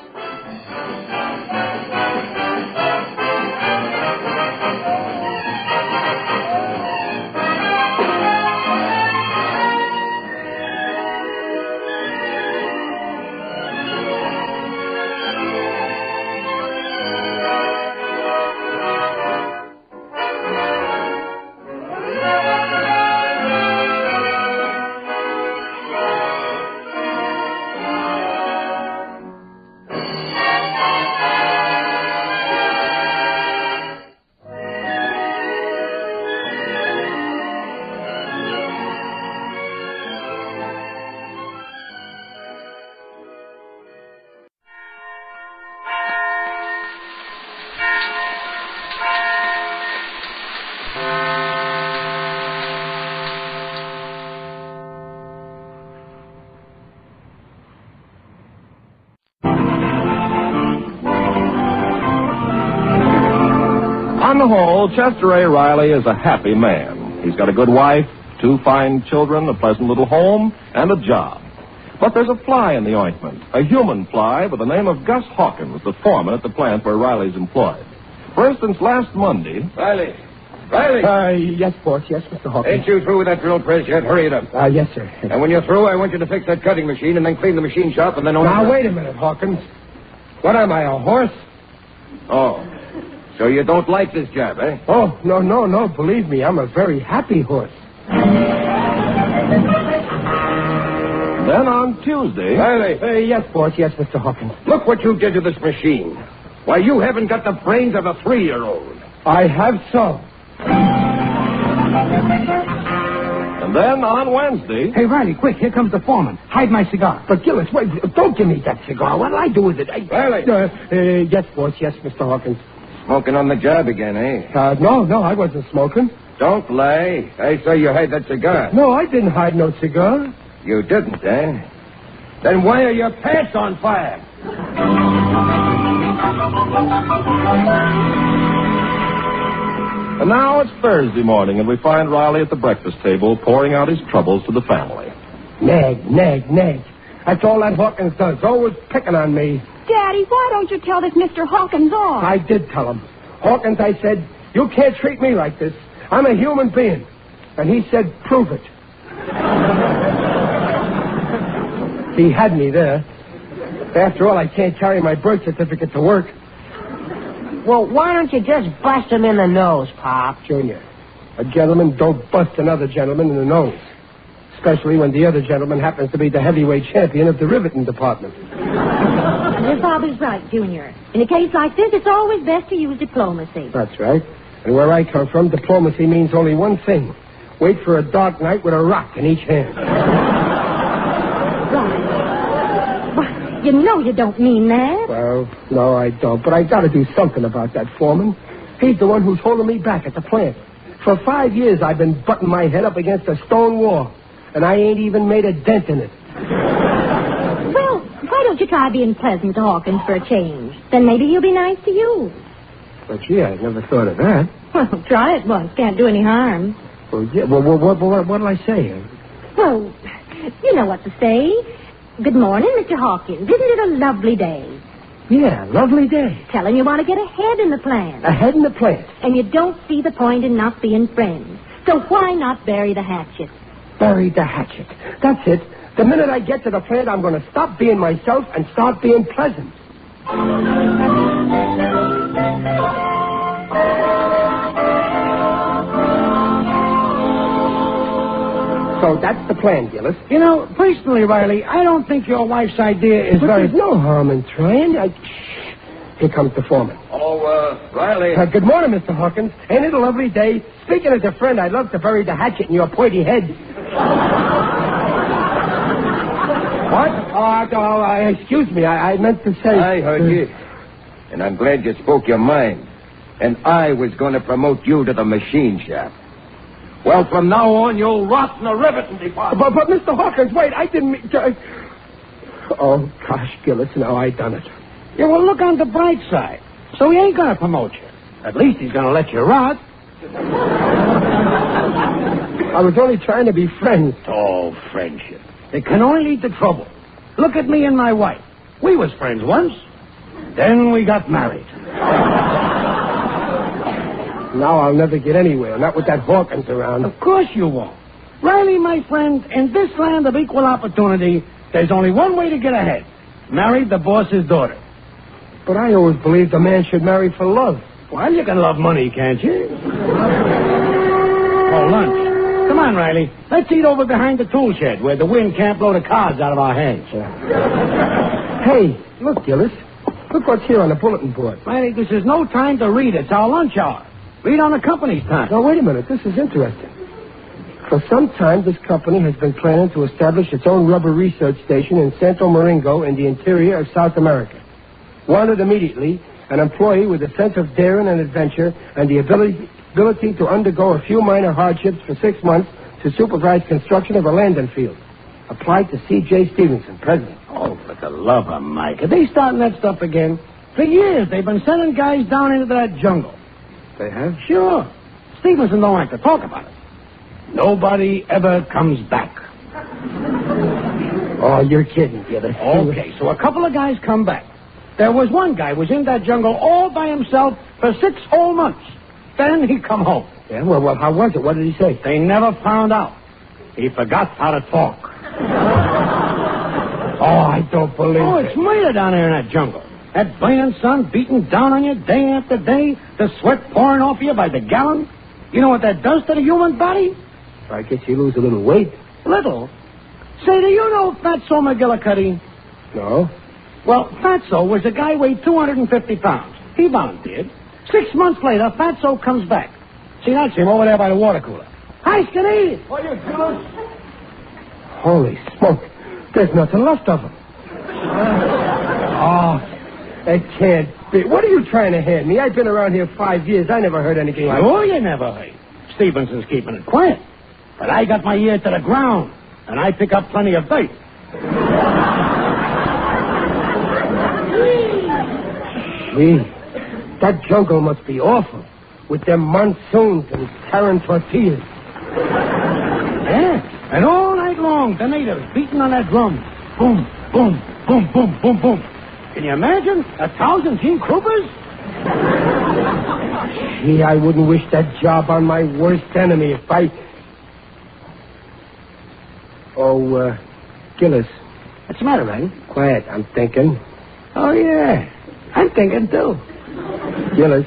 On the whole, Chester A. Riley is a happy man. He's got a good wife, 2 fine children, a pleasant little home, and a job. But there's a fly in the ointment, a human fly by the name of Gus Hawkins, the foreman at the plant where Riley's employed. For instance, last Monday... Riley! Yes, boss. Yes, Mr. Hawkins. Ain't you through with that drill press yet? Hurry it up. Yes, sir. And when you're through, I want you to fix that cutting machine and then clean the machine shop and then... Now, wait a minute, Hawkins. What am I, a horse? Oh. So you don't like this job, eh? Oh, no. Believe me, I'm a very happy horse. Then on Tuesday... Riley. Yes, boss. Yes, Mr. Hawkins. Look what you did to this machine. Why, you haven't got the brains of a 3-year-old. I have so. And then on Wednesday... Hey, Riley, quick, here comes the foreman. Hide my cigar. But, Gillis, wait, don't give me that cigar. What'll I do with it? Riley. Yes, boss. Yes, Mr. Hawkins. Smoking on the job again, eh? No, I wasn't smoking. Don't lie. I saw you hide that cigar. No, I didn't hide no cigar. You didn't, eh? Then why are your pants on fire? And now it's Thursday morning, and we find Riley at the breakfast table pouring out his troubles to the family. Nag. That's all that Hawkins does, always picking on me. Daddy, why don't you tell this Mr. Hawkins off? I did tell him. Hawkins, I said, you can't treat me like this. I'm a human being. And he said, prove it. He had me there. After all, I can't carry my birth certificate to work. Well, why don't you just bust him in the nose, Pop? Junior, a gentleman don't bust another gentleman in the nose. Especially when the other gentleman happens to be the heavyweight champion of the riveting department. Your father's right, Junior. In a case like this, it's always best to use diplomacy. That's right. And where I come from, diplomacy means only one thing. Wait for a dark night with a rock in each hand. But you know you don't mean that. Well, no, I don't. But I got to do something about that foreman. He's the one who's holding me back at the plant. For 5 years, I've been butting my head up against a stone wall. And I ain't even made a dent in it. Well, why don't you try being pleasant to Hawkins for a change? Then maybe he'll be nice to you. But, gee, I never thought of that. Well, try it once. Can't do any harm. Well, yeah, what'll I say? Well, you know what to say. Good morning, Mr. Hawkins. Isn't it a lovely day? Yeah, lovely day. Tell him you want to get ahead in the plan. Ahead in the plan? And you don't see the point in not being friends. So why not bury the hatchet? Bury the hatchet. That's it. The minute I get to the plant, I'm going to stop being myself and start being pleasant. So that's the plan, Gillis. You know, personally, Riley, I don't think your wife's idea is but very... There's no harm in trying. Here comes the foreman. Oh, Riley. Good morning, Mr. Hawkins. Ain't it a lovely day? Speaking as a friend, I'd love to bury the hatchet in your pointy head. What? Oh, excuse me. I meant to say... I heard you. And I'm glad you spoke your mind. And I was going to promote you to the machine shop. Well, from now on, you'll rot in the riveting department. But Mr. Hawkins, wait. I didn't mean... Oh, gosh, Gillis, now I done it. Yeah, well, look on the bright side. So he ain't going to promote you. At least he's going to let you rot. I was only trying to be friends. Oh, friendship. It can only lead to trouble. Look at me and my wife. We was friends once. Then we got married. Now I'll never get anywhere, not with that Hawkins around. Of course you won't. Riley, my friend, in this land of equal opportunity, there's only one way to get ahead. Marry the boss's daughter. But I always believed a man should marry for love. Well, you can love money, can't you? Oh, lunch. Come on, Riley. Let's eat over behind the tool shed where the wind can't blow the cards out of our hands. Hey, look, Gillis. Look what's here on the bulletin board. Riley, this is no time to read. It's our lunch hour. Read on the company's time. Now, wait a minute. This is interesting. For some time, this company has been planning to establish its own rubber research station in Santo Domingo in the interior of South America. Wanted immediately an employee with a sense of daring and adventure and the ability to undergo a few minor hardships for 6 months to supervise construction of a landing field. Applied to C.J. Stevenson, president. Oh, for the love of Mike. Are they starting that stuff again? For years, they've been sending guys down into that jungle. They have? Sure. Stevenson don't like to talk about it. Nobody ever comes back. Oh, you're kidding, Gillis. Okay, so a couple of guys come back. There was one guy who was in that jungle all by himself for 6 whole months. Then he come home. Yeah, well, how was it? What did he say? They never found out. He forgot how to talk. Oh, I don't believe it. Oh, it's murder down there in that jungle. That burning sun beating down on you day after day, the sweat pouring off you by the gallon. You know what that does to the human body? I guess you lose a little weight. Little? Say, do you know Fatso McGillicuddy? No. Well, Fatso was a guy weighed 250 pounds. He volunteered. 6 months later, Fatso comes back. See, that's him over there by the water cooler. Hi, Skinny. What are you doing? Holy smoke. There's nothing left of him. Oh, it can't be. What are you trying to hand me? I've been around here 5 years. I never heard anything like that. Oh, you never heard. Stevenson's keeping it quiet. But I got my ear to the ground, and I pick up plenty of bait. Gee, that jungle must be awful, with them monsoons and carrying tortillas. Yeah, and all night long, the natives beating on that drum. Boom, boom, boom, boom, boom, boom. Can you imagine 1,000 Team Croupers? Gee, I wouldn't wish that job on my worst enemy if I... Oh, Gillis. What's the matter, man? Quiet, I'm thinking. Oh, yeah. I'm thinking, too. Gillis,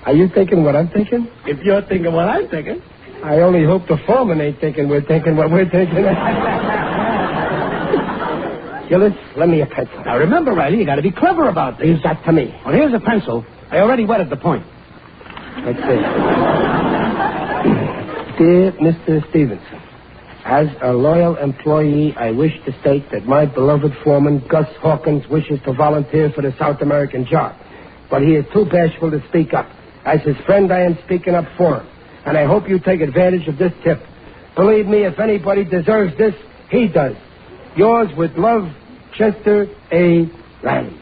are you thinking what I'm thinking? If you're thinking what I'm thinking. I only hope the foreman ain't thinking we're thinking what we're thinking. Gillis, lend me a pencil. Now, remember, Riley, you got to be clever about this. Leave that to me. Well, here's a pencil. I already wetted the point. Let's see. Dear Mr. Stevenson, as a loyal employee, I wish to state that my beloved foreman, Gus Hawkins, wishes to volunteer for the South American job. But he is too bashful to speak up. As his friend, I am speaking up for him. And I hope you take advantage of this tip. Believe me, if anybody deserves this, he does. Yours with love, Chester A. Riley.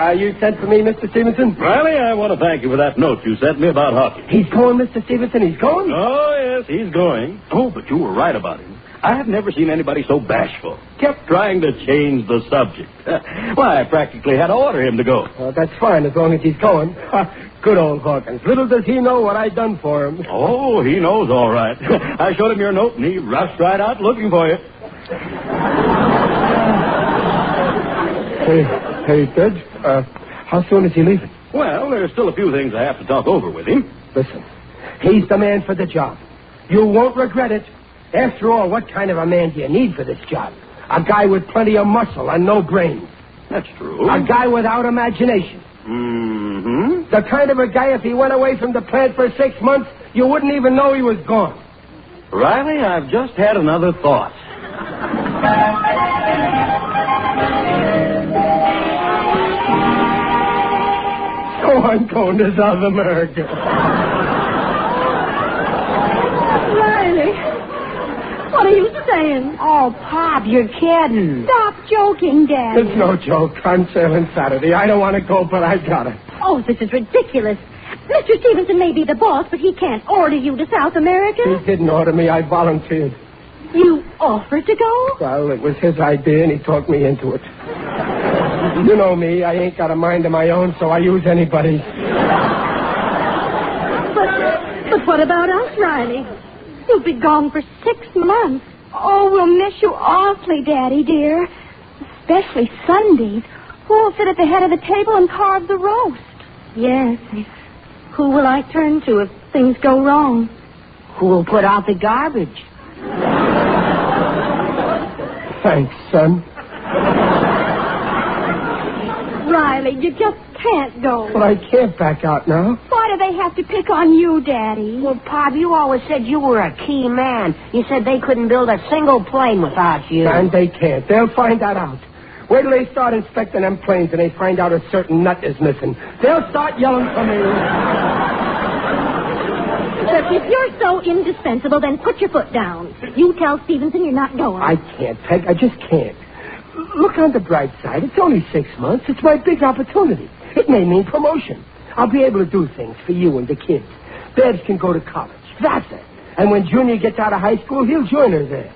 You sent for me, Mr. Stevenson? Riley, I want to thank you for that note you sent me about hockey. He's going, Mr. Stevenson? He's going? Oh, yes, he's going. Oh, but you were right about him. I have never seen anybody so bashful. Kept trying to change the subject. Why, I practically had to order him to go. Well, that's fine as long as he's going. Good old Hawkins. Little does he know what I done for him. Oh, he knows all right. I showed him your note, and he rushed right out looking for you. Hey, Judge, how soon is he leaving? Well, there's still a few things I have to talk over with him. Listen, he's the man for the job. You won't regret it. After all, what kind of a man do you need for this job? A guy with plenty of muscle and no brains. That's true. A guy without imagination. Mm-hmm. The kind of a guy, if he went away from the plant for 6 months, you wouldn't even know he was gone. Riley, I've just had another thought. So I'm going to South America. Riley, what are you saying? Oh, Pop, you're kidding. Stop joking, Daddy. It's no joke. I'm sailing Saturday. I don't want to go, but I gotta. Oh, this is ridiculous. Mr. Stevenson may be the boss, but he can't order you to South America. He didn't order me. I volunteered. You offered to go? Well, it was his idea, and he talked me into it. You know me. I ain't got a mind of my own, so I use anybody's. But what about us, Riley? You'll be gone for 6 months. Oh, we'll miss you awfully, Daddy, dear. Especially Sundays. Who'll sit at the head of the table and carve the roast? Yes. Who will I turn to if things go wrong? Who will put out the garbage? Thanks, son. Riley, you just can't go. But I can't back out now. Why do they have to pick on you, Daddy? Well, Pop, you always said you were a key man. You said they couldn't build a single plane without you. And they can't. They'll find that out. Wait till they start inspecting them planes and they find out a certain nut is missing. They'll start yelling for me. But if you're so indispensable, then put your foot down. You tell Stevenson you're not going. I can't, Peg. I just can't. Look on the bright side. It's only 6 months. It's my big opportunity. It may mean promotion. I'll be able to do things for you and the kids. Babs can go to college. That's it. And when Junior gets out of high school, he'll join her there.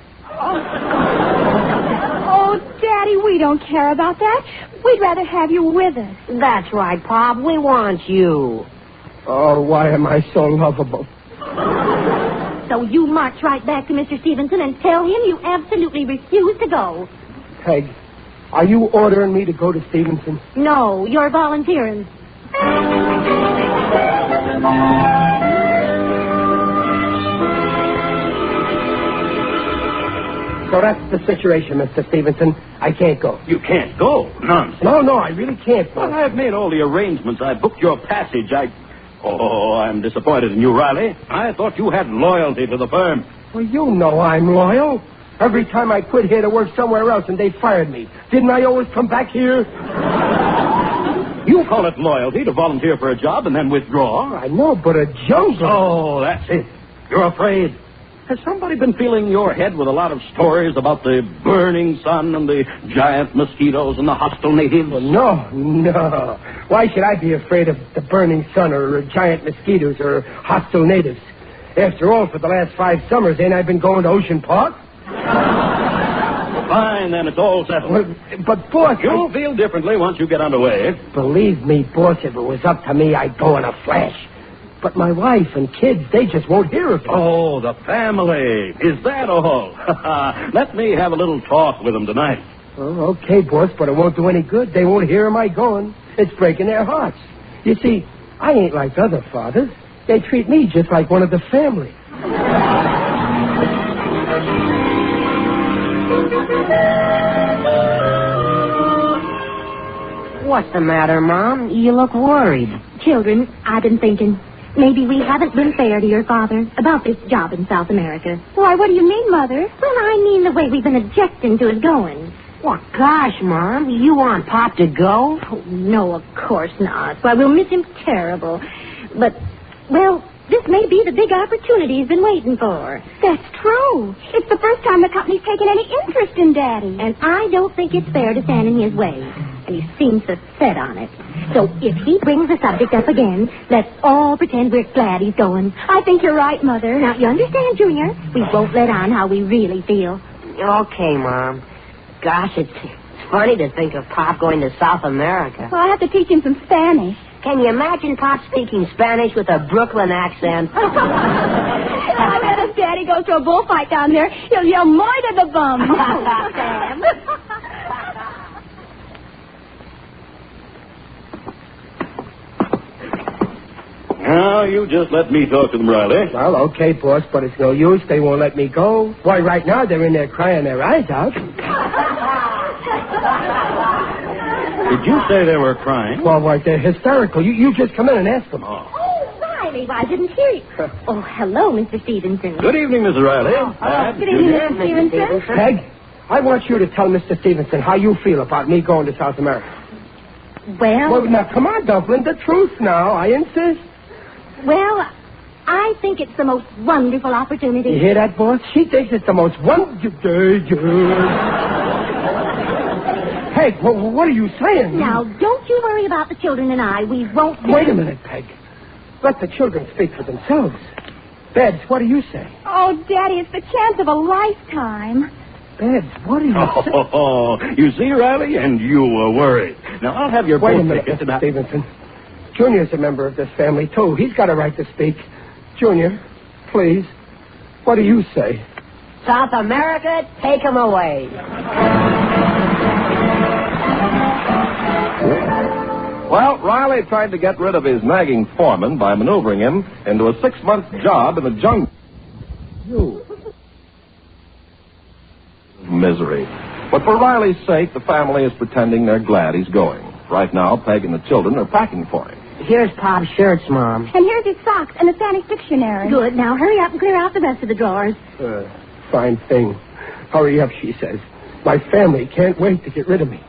Oh, Daddy, we don't care about that. We'd rather have you with us. That's right, Pop. We want you. Oh, why am I so lovable? So you march right back to Mr. Stevenson and tell him you absolutely refuse to go. Peg, are you ordering me to go to Stevenson? No, you're volunteering. So that's the situation, Mr. Stevenson. I can't go. You can't go? Nonsense. No, I really can't go. Well, I've made all the arrangements. I booked your passage. Oh, I'm disappointed in you, Riley. I thought you had loyalty to the firm. Well, you know I'm loyal. Every time I quit here to work somewhere else and they fired me, didn't I always come back here? You call it loyalty to volunteer for a job and then withdraw. I know, but a jungle. Oh, that's it. You're afraid. Has somebody been filling your head with a lot of stories about the burning sun and the giant mosquitoes and the hostile natives? Well, no. Why should I be afraid of the burning sun or giant mosquitoes or hostile natives? After all, for the last 5 summers, ain't I been going to Ocean Park? Fine, then it's all settled. Well, but, boss... You'll feel differently once you get underway. Believe me, boss, if it was up to me, I'd go in a flash. But my wife and kids, they just won't hear of it. Oh, the family. Is that all? Let me have a little talk with them tonight. Oh, okay, boss, but it won't do any good. They won't hear of my going. It's breaking their hearts. You see, I ain't like other fathers. They treat me just like one of the family. What's the matter, Mom? You look worried. Children, I've been thinking, maybe we haven't been fair to your father about this job in South America. Why, what do you mean, Mother? Well, I mean the way we've been objecting to it going. Well, gosh, Mom, you want Pop to go? Oh, no, of course not. Why, we'll miss him terrible. But, well, this may be the big opportunity he's been waiting for. That's true. It's the first time the company's taken any interest in Daddy. And I don't think it's fair to stand in his way. And he seems so set on it. So if he brings the subject up again, let's all pretend we're glad he's going. I think you're right, Mother. Now, you understand, Junior? We won't let on how we really feel. Okay, Mom. Gosh, it's funny to think of Pop going to South America. Well, I have to teach him some Spanish. Can you imagine Pop speaking Spanish with a Brooklyn accent? I bet if Daddy goes to a bullfight down there, he'll yell more to the bum. Sam. Now, you just let me talk to them, Riley. Well, okay, boss, but it's no use. They won't let me go. Why, right now they're in there crying their eyes out. Did you say they were crying? Well, why, they're hysterical. You just come in and ask them. Oh, Riley, I didn't hear you. Oh, hello, Mr. Stevenson. Good evening, Mrs. Riley. Good evening, Mr. Stevenson. Peg, I want you to tell Mr. Stevenson how you feel about me going to South America. Well, now, come on, Dumpling, the truth now. I insist. Well, I think it's the most wonderful opportunity. You hear that, boss? She thinks it's the most wonderful... Peg, what are you saying? Now, don't you worry about the children and I. We won't... Wait a minute, Peg. Let the children speak for themselves. Babs, what do you say? Oh, Daddy, it's the chance of a lifetime. Babs, what do you say? Oh, you see, Riley, and you were worried. Now, I'll have your Wait a boat minute, tickets. Mr. Stevenson. Junior's a member of this family, too. He's got a right to speak. Junior, please, what do you say? South America, take him away. Well, Riley tried to get rid of his nagging foreman by maneuvering him into a 6-month job in the jungle. Misery. But for Riley's sake, the family is pretending they're glad he's going. Right now, Peg and the children are packing for him. Here's Pop's shirts, Mom. And here's his socks and the Spanish dictionary. Good. Now, hurry up and clear out the rest of the drawers. Fine thing. Hurry up, she says. My family can't wait to get rid of me.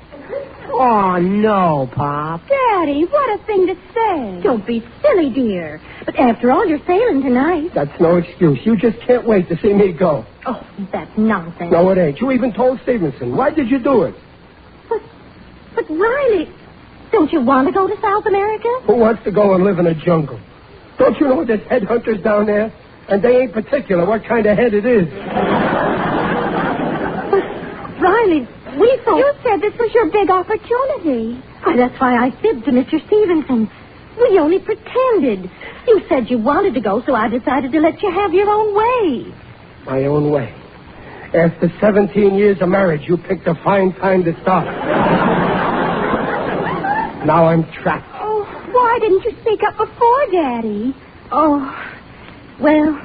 Oh, no, Pop. Daddy, what a thing to say. Don't be silly, dear. But after all, you're sailing tonight. That's no excuse. You just can't wait to see me go. Oh, that's nonsense. No, it ain't. You even told Stevenson. Why did you do it? But Riley, don't you want to go to South America? Who wants to go and live in a jungle? Don't you know there's headhunters down there? And they ain't particular what kind of head it is. But, Riley, we thought... You said this was your big opportunity. Why, that's why I fibbed to Mr. Stevenson. We only pretended. You said you wanted to go, so I decided to let you have your own way. My own way? After 17 years of marriage, you picked a fine time to start. Now I'm trapped. Oh, why didn't you speak up before, Daddy? Oh, well,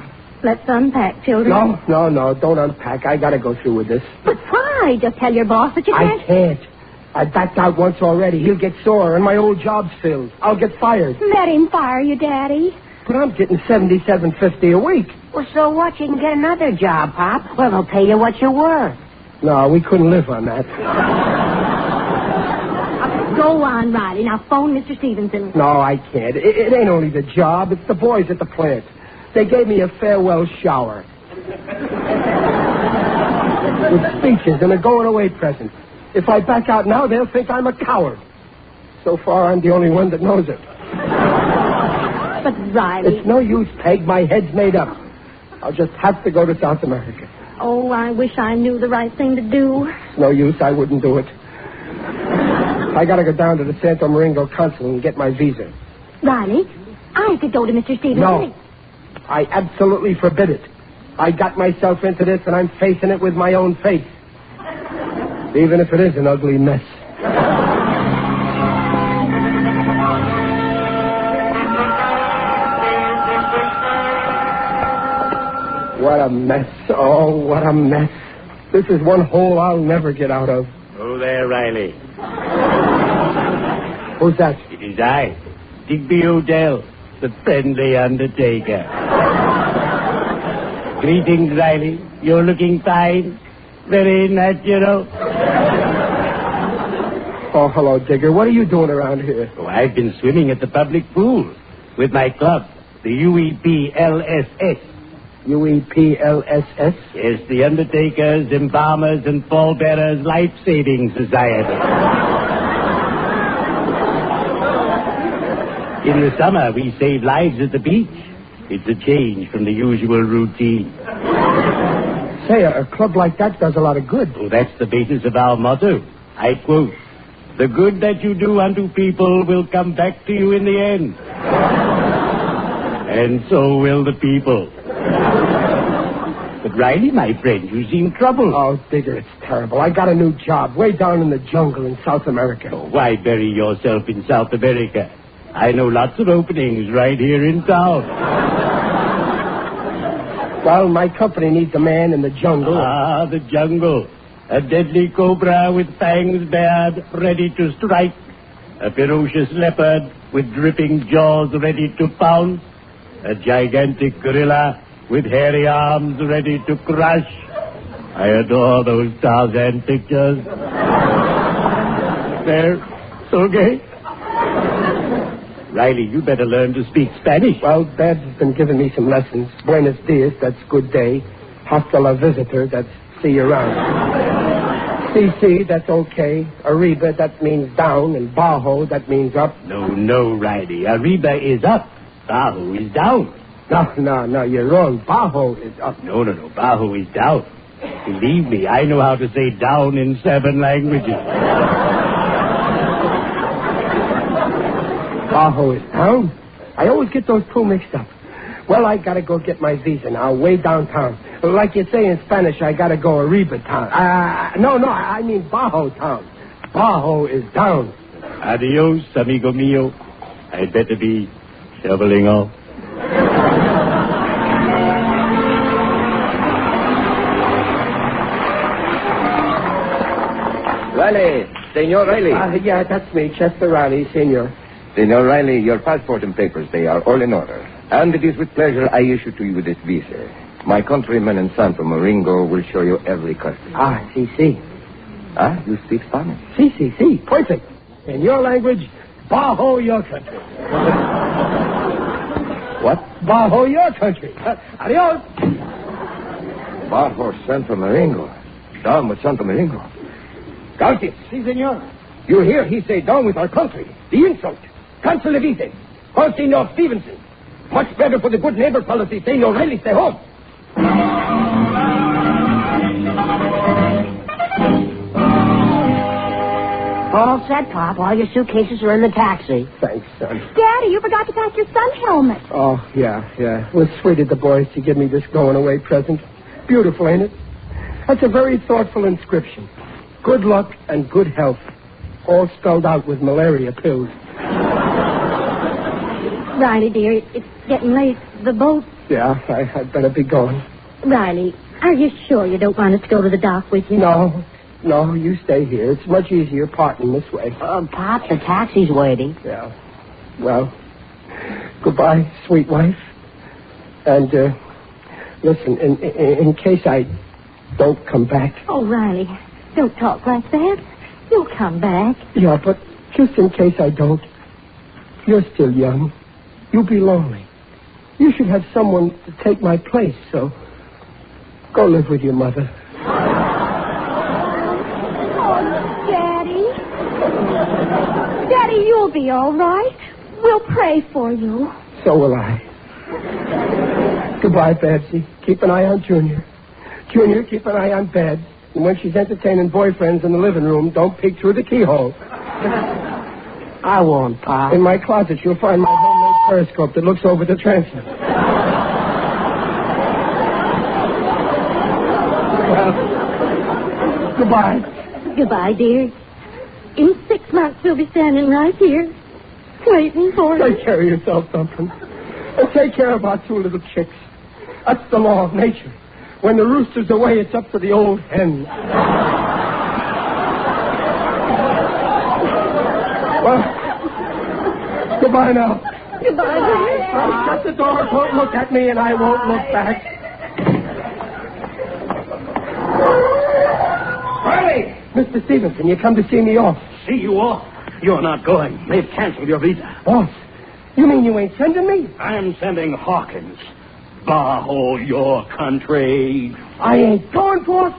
let's unpack, children. No, don't unpack. I gotta go through with this. But why? Just tell your boss that you can't. I can't. I backed out once already. He'll get sore, and my old job's filled. I'll get fired. Let him fire you, Daddy. But I'm getting $77.50 a week. Well, so what? You can get another job, Pop. Well, they'll pay you what you're worth. No, we couldn't live on that. Go on, Riley. Now phone Mr. Stevenson. No, I can't. It ain't only the job. It's the boys at the plant. They gave me a farewell shower. With speeches and a going-away present. If I back out now, they'll think I'm a coward. So far, I'm the only one that knows it. But, Riley... It's no use, Peg. My head's made up. I'll just have to go to South America. Oh, I wish I knew the right thing to do. It's no use. I wouldn't do it. I gotta go down to the Santo Domingo consulate and get my visa. Riley, I could go to Mr. Stevens. No. I absolutely forbid it. I got myself into this, and I'm facing it with my own face. Even if it is an ugly mess. What a mess. Oh, what a mess. This is one hole I'll never get out of. Oh, there, Riley. Who's that? It is I, Digby Odell, the friendly undertaker. Greetings, Riley. You're looking fine. Very natural. Oh, hello, Digger. What are you doing around here? Oh, I've been swimming at the public pool with my club, the UEPLSS. UEPLSS? Yes, the Undertakers, Embalmers, and Pallbearers Life-Saving Society. In the summer, we save lives at the beach. It's a change from the usual routine. Say, a club like that does a lot of good. Oh, that's the basis of our motto. I quote, "The good that you do unto people will come back to you in the end." And so will the people. But Riley, my friend, you seem troubled. Oh, Digger, it's terrible. I got a new job way down in the jungle in South America. Oh, why bury yourself in South America? I know lots of openings right here in town. Well, my company needs a man in the jungle. Ah, the jungle. A deadly cobra with fangs bared, ready to strike. A ferocious leopard with dripping jaws ready to pounce. A gigantic gorilla with hairy arms ready to crush. I adore those Tarzan pictures. They're so gay. Riley, you better learn to speak Spanish. Well, Dad's been giving me some lessons. Buenos dias, that's good day. Hasta la visitor, that's see you around. CC, that's okay. Arriba, that means down. And Bajo, that means up. No, Riley. Arriba is up. Bajo is down. No, you're wrong. Bajo is up. No. Bajo is down. Believe me, I know how to say down in 7 languages. Bajo is down? I always get those two mixed up. Well, I gotta go get my visa now, way downtown. Like you say in Spanish, I gotta go Arriba town. No, I mean Bajo town. Bajo is down. Adios, amigo mío. I'd better be shoveling off. Riley, Senor Riley. Yeah, that's me, Chester Riley, Senor. Senor Riley, your passport and papers, they are all in order. And it is with pleasure I issue to you this visa. My countrymen in Santo Domingo will show you every custom. Si. You speak Spanish? Si. Perfect. In your language, Bajo your country. What? Bajo your country. Adios. Bajo Santo Domingo. Down with Santo Domingo. Gracie. Si, senor. You hear he say down with our country. The insult. Cancel the visa. Call Senor Stevenson. Much better for the good neighbor policy. Senor Riley, stay home. All set, Pop. All your suitcases are in the taxi. Thanks, son. Daddy, you forgot to pack your sun helmet. Oh, yeah. It was sweet of the boys to give me this going-away present. Beautiful, ain't it? That's a very thoughtful inscription. Good luck and good health. All spelled out with malaria pills. Riley, dear, it's getting late. The boat... Yeah, I'd better be going. Riley, are you sure you don't want us to go to the dock with you? No, you stay here. It's much easier parting this way. Pop, the taxi's waiting. Yeah. Well, goodbye, sweet wife. And, listen, in case I don't come back... Oh, Riley, don't talk like that. You'll come back. Yeah, but just in case I don't, you're still young. You'll be lonely. You should have someone to take my place, so go live with your mother. Daddy, you'll be all right. We'll pray for you. So will I. Goodbye, Babsy. Keep an eye on Junior. Junior, keep an eye on Babs. And when she's entertaining boyfriends in the living room, don't peek through the keyhole. I won't, Pop. In my closet, you'll find my homemade periscope that looks over the transom. Well, goodbye. Goodbye, dear. In 6 months, we'll be standing right here, waiting for you. Take care of yourself, Dumpling. And take care of our 2 little chicks. That's the law of nature. When the rooster's away, it's up to the old hen. Well, goodbye now. Goodbye, dear. I'll shut the door. Don't look at me, and I won't look back. Riley! Mr. Stevenson, you come to see me off. See you off? You're not going. They've canceled your visa. Boss, you mean you ain't sending me? I'm sending Hawkins. Bajo your country. I ain't going, boss.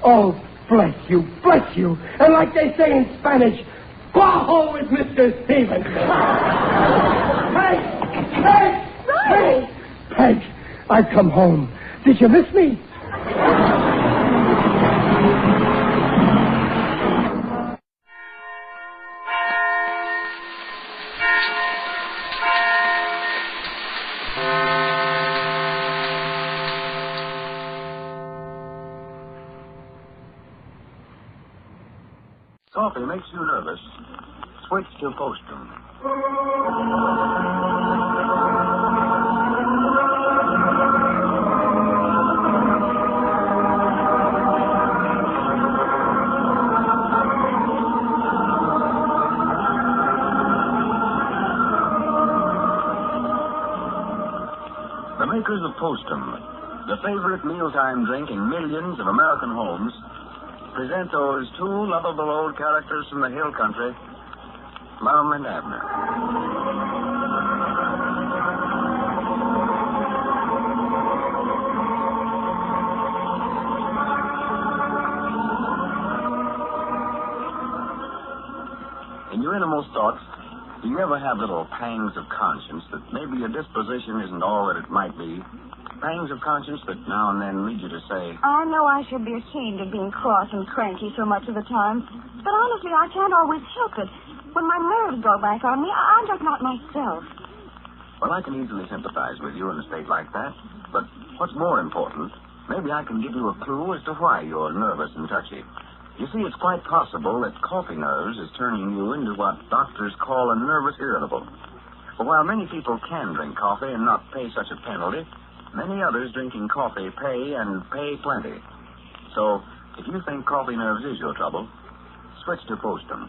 Oh, bless you, bless you. And like they say in Spanish, bajo is Mr. Stevenson. Peg! Peg! Peg, I've come home. Did you miss me? Coffee makes you nervous. Switch to Postrum. The makers of Postrum, the favorite mealtime drink in millions of American homes, present those 2 lovable old characters from the hill country, Lum and Abner. In your innermost thoughts, do you ever have little pangs of conscience that maybe your disposition isn't all that it might be? Pangs of conscience that now and then lead you to say, I know I should be ashamed of being cross and cranky so much of the time, but honestly, I can't always help it. When my nerves go back on me, I'm just not myself. well, I can easily sympathize with you in a state like that. But what's more important, maybe I can give you a clue as to why you're nervous and touchy. You see, it's quite possible that coffee nerves is turning you into what doctors call a nervous irritable. But while many people can drink coffee and not pay such a penalty, many others drinking coffee pay and pay plenty. So, if you think coffee nerves is your trouble, switch to Postrum.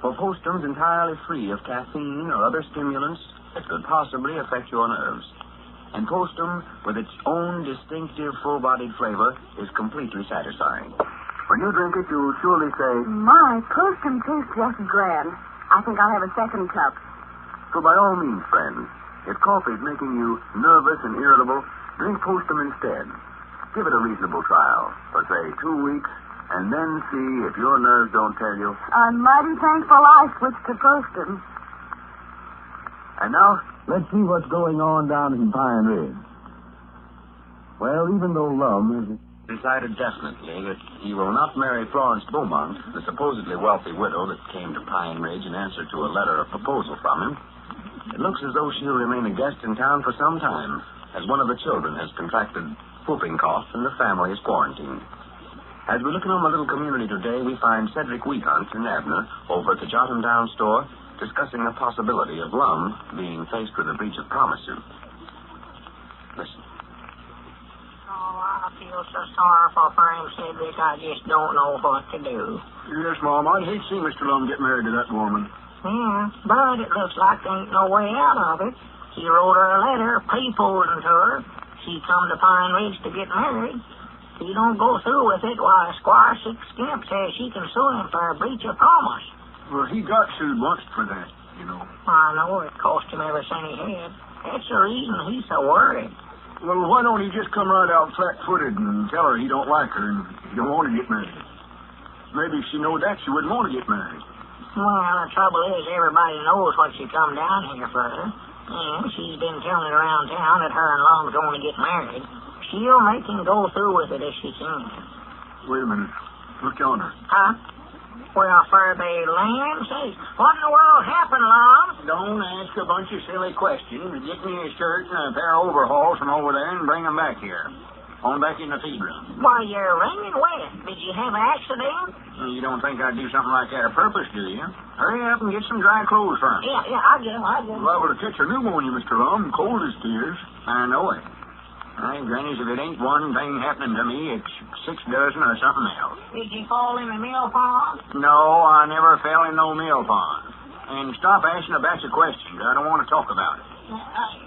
For Postrum's entirely free of caffeine or other stimulants that could possibly affect your nerves. And Postrum, with its own distinctive full-bodied flavor, is completely satisfying. When you drink it, you'll surely say, My, Postrum tastes just grand. I think I'll have a second cup. So by all means, friends, if coffee's making you nervous and irritable, drink Postrum instead. Give it a reasonable trial for, say, 2 weeks, and then see if your nerves don't tell you. I'm mighty thankful I switched to Postrum. And now, let's see what's going on down in Pine Ridge. Well, even though Lum has decided definitely that he will not marry Florence Beaumont, the supposedly wealthy widow that came to Pine Ridge in answer to a letter of proposal from him, it looks as though she'll remain a guest in town for some time, as one of the children has contracted whooping cough and the family is quarantined. As we look in on the little community today, we find Cedric Wheathunt and Abner over at the Jot 'em Down store discussing the possibility of Lum being faced with a breach of promise suit. Listen. Oh, I feel so sorrowful for him, Cedric. I just don't know what to do. Yes, Mom, I'd hate to see Mr. Lum get married to that woman. Yeah, but it looks like there ain't no way out of it. He wrote her a letter, proposing to her. She come to Pine Ridge to get married. If he don't go through with it, why, Squire Six Skimp says she can sue him for a breach of promise. Well, he got sued once for that, you know. I know it cost him every cent he had. That's the reason he's so worried. Well, why don't he just come right out flat-footed and tell her he don't like her and he don't want to get married? Maybe if she knowed that, she wouldn't want to get married. Well, the trouble is everybody knows what she come down here for. And she's been telling it around town that her and Lum's going to get married. She'll make him go through with it if she can. Wait a minute. Look yonder. Huh? Well, for the land's sake, what in the world happened, Lum? Don't ask a bunch of silly questions. Get me a shirt and a pair of overalls from over there and bring them back here. On back in the feed room. Why, you're raining wet. Did you have an accident? You don't think I'd do something like that on purpose, do you? Hurry up and get some dry clothes for me. Yeah, I get them. Liable to catch a pneumonia, Mr. Lum. Cold as tears. I know it. Grannies, if it ain't one thing happening to me, it's 6 dozen or something else. Did you fall in the mill pond? No, I never fell in no mill pond. And stop asking a batch of questions. I don't want to talk about it.